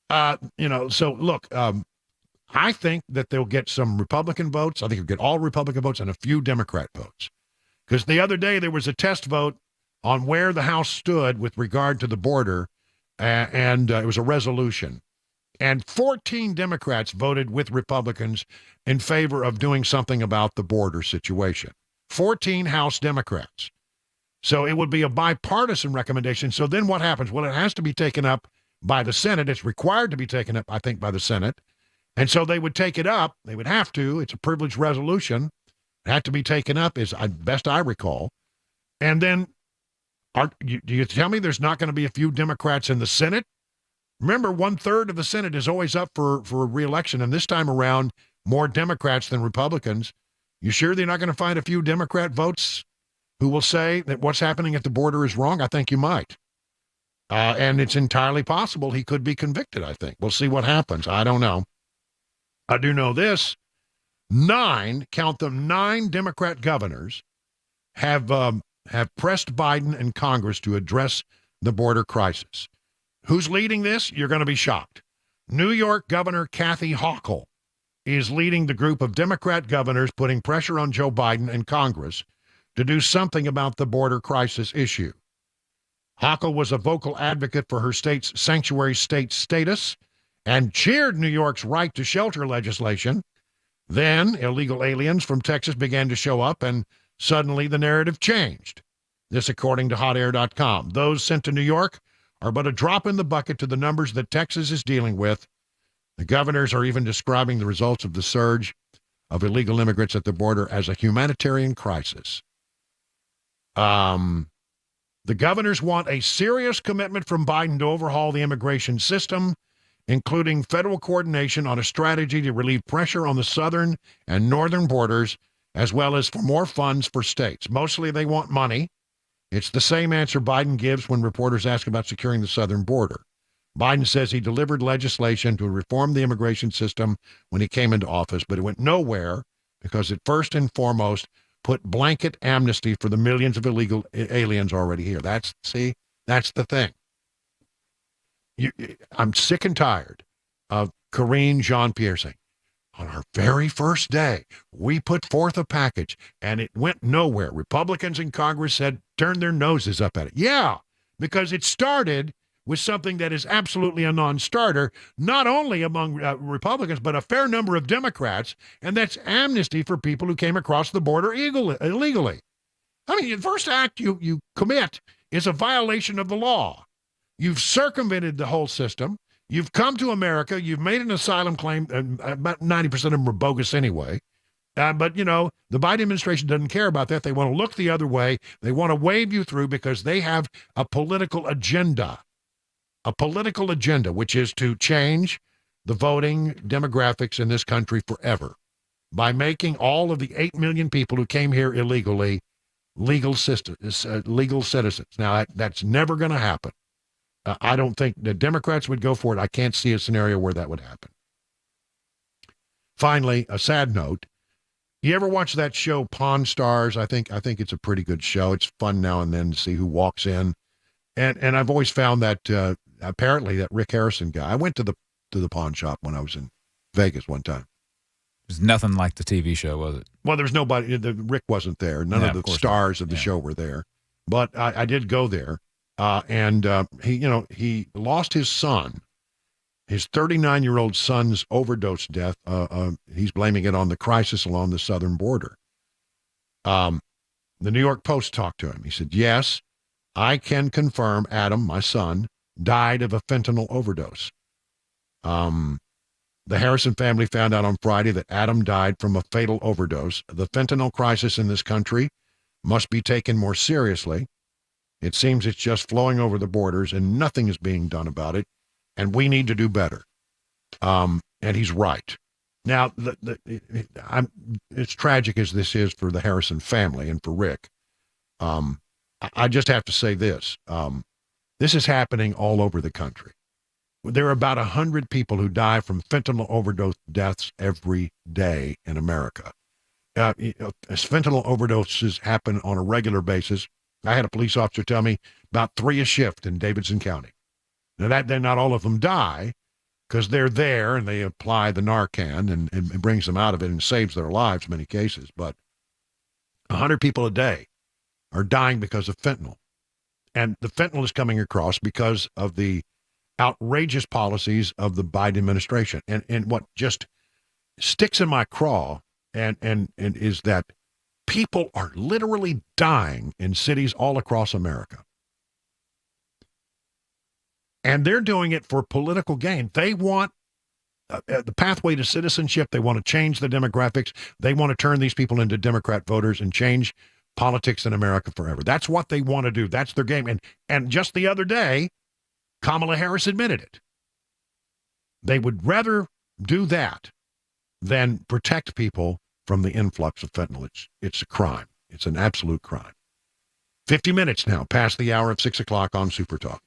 So look, I think that they'll get some Republican votes. I think they'll get all Republican votes and a few Democrat votes. Because the other day there was a test vote on where the House stood with regard to the border, and it was a resolution. And 14 Democrats voted with Republicans in favor of doing something about the border situation. 14 House Democrats. So it would be a bipartisan recommendation. So then what happens? Well, it has to be taken up by the Senate. It's required to be taken up, I think, by the Senate. And so they would take it up. They would have to. It's a privileged resolution. It had to be taken up, as best I recall. And then, do you tell me there's not going to be a few Democrats in the Senate? Remember, 1/3 of the Senate is always up for re-election, and this time around, more Democrats than Republicans. You sure they're not going to find a few Democrat votes who will say that what's happening at the border is wrong? I think you might. And it's entirely possible he could be convicted, I think. We'll see what happens. I don't know. I do know this. 9 Democrat governors have pressed Biden and Congress to address the border crisis. Who's leading this? You're going to be shocked. New York Governor Kathy Hochul is leading the group of Democrat governors putting pressure on Joe Biden and Congress to do something about the border crisis issue. Hochul was a vocal advocate for her state's sanctuary state status and cheered New York's right to shelter legislation. Then illegal aliens from Texas began to show up, and suddenly the narrative changed. This according to hotair.com. Those sent to New York are but a drop in the bucket to the numbers that Texas is dealing with. The governors are even describing the results of the surge of illegal immigrants at the border as a humanitarian crisis. The governors want a serious commitment from Biden to overhaul the immigration system, including federal coordination on a strategy to relieve pressure on the southern and northern borders, as well as for more funds for states. Mostly they want money. It's the same answer Biden gives when reporters ask about securing the southern border. Biden says he delivered legislation to reform the immigration system when he came into office, but it went nowhere because it first and foremost put blanket amnesty for the millions of illegal aliens already here. That's the thing. I'm sick and tired of Karine Jean-Pierre saying, on our very first day, we put forth a package, and it went nowhere. Republicans in Congress said, turn their noses up at it. Yeah, because it started with something that is absolutely a non-starter, not only among Republicans, but a fair number of Democrats, and that's amnesty for people who came across the border illegally. I mean, the first act you commit is a violation of the law. You've circumvented the whole system. You've come to America. You've made an asylum claim. About 90% of them were bogus anyway. But, the Biden administration doesn't care about that. They want to look the other way. They want to wave you through because they have a political agenda. A political agenda, which is to change the voting demographics in this country forever by making all of the 8 million people who came here illegally legal citizens. Now, that's never going to happen. I don't think the Democrats would go for it. I can't see a scenario where that would happen. Finally, a sad note. You ever watch that show Pawn Stars? I think it's a pretty good show. It's fun now and then to see who walks in. And I've always found that apparently that Rick Harrison guy. I went to the pawn shop when I was in Vegas one time. It was nothing like the TV show, was it? Well, there's nobody. Rick wasn't there. None of the stars of the show were there. But I did go there. He lost his son, his 39-year-old son's overdose death. He's blaming it on the crisis along the southern border. The New York Post talked to him. He said, yes, I can confirm Adam, my son, died of a fentanyl overdose. The Harrison family found out on Friday that Adam died from a fatal overdose. The fentanyl crisis in this country must be taken more seriously. It seems it's just flowing over the borders and nothing is being done about it, and we need to do better. And he's right. Now, as tragic as this is for the Harrison family and for Rick, I just have to say this. This is happening all over the country. There are about 100 people who die from fentanyl overdose deaths every day in America. Fentanyl overdoses happen on a regular basis. I had a police officer tell me about 3 a shift in Davidson County. Now, not all of them die because they're there and they apply the Narcan and it brings them out of it and saves their lives in many cases. But 100 people a day are dying because of fentanyl. And the fentanyl is coming across because of the outrageous policies of the Biden administration. And what just sticks in my craw and is that people are literally dying in cities all across America. And they're doing it for political gain. They want the pathway to citizenship. They want to change the demographics. They want to turn these people into Democrat voters and change politics in America forever. That's what they want to do. That's their game. And just the other day, Kamala Harris admitted it. They would rather do that than protect people from the influx of fentanyl. It's a crime. It's an absolute crime. 50 minutes now, past the hour of 6 o'clock on Super Talk.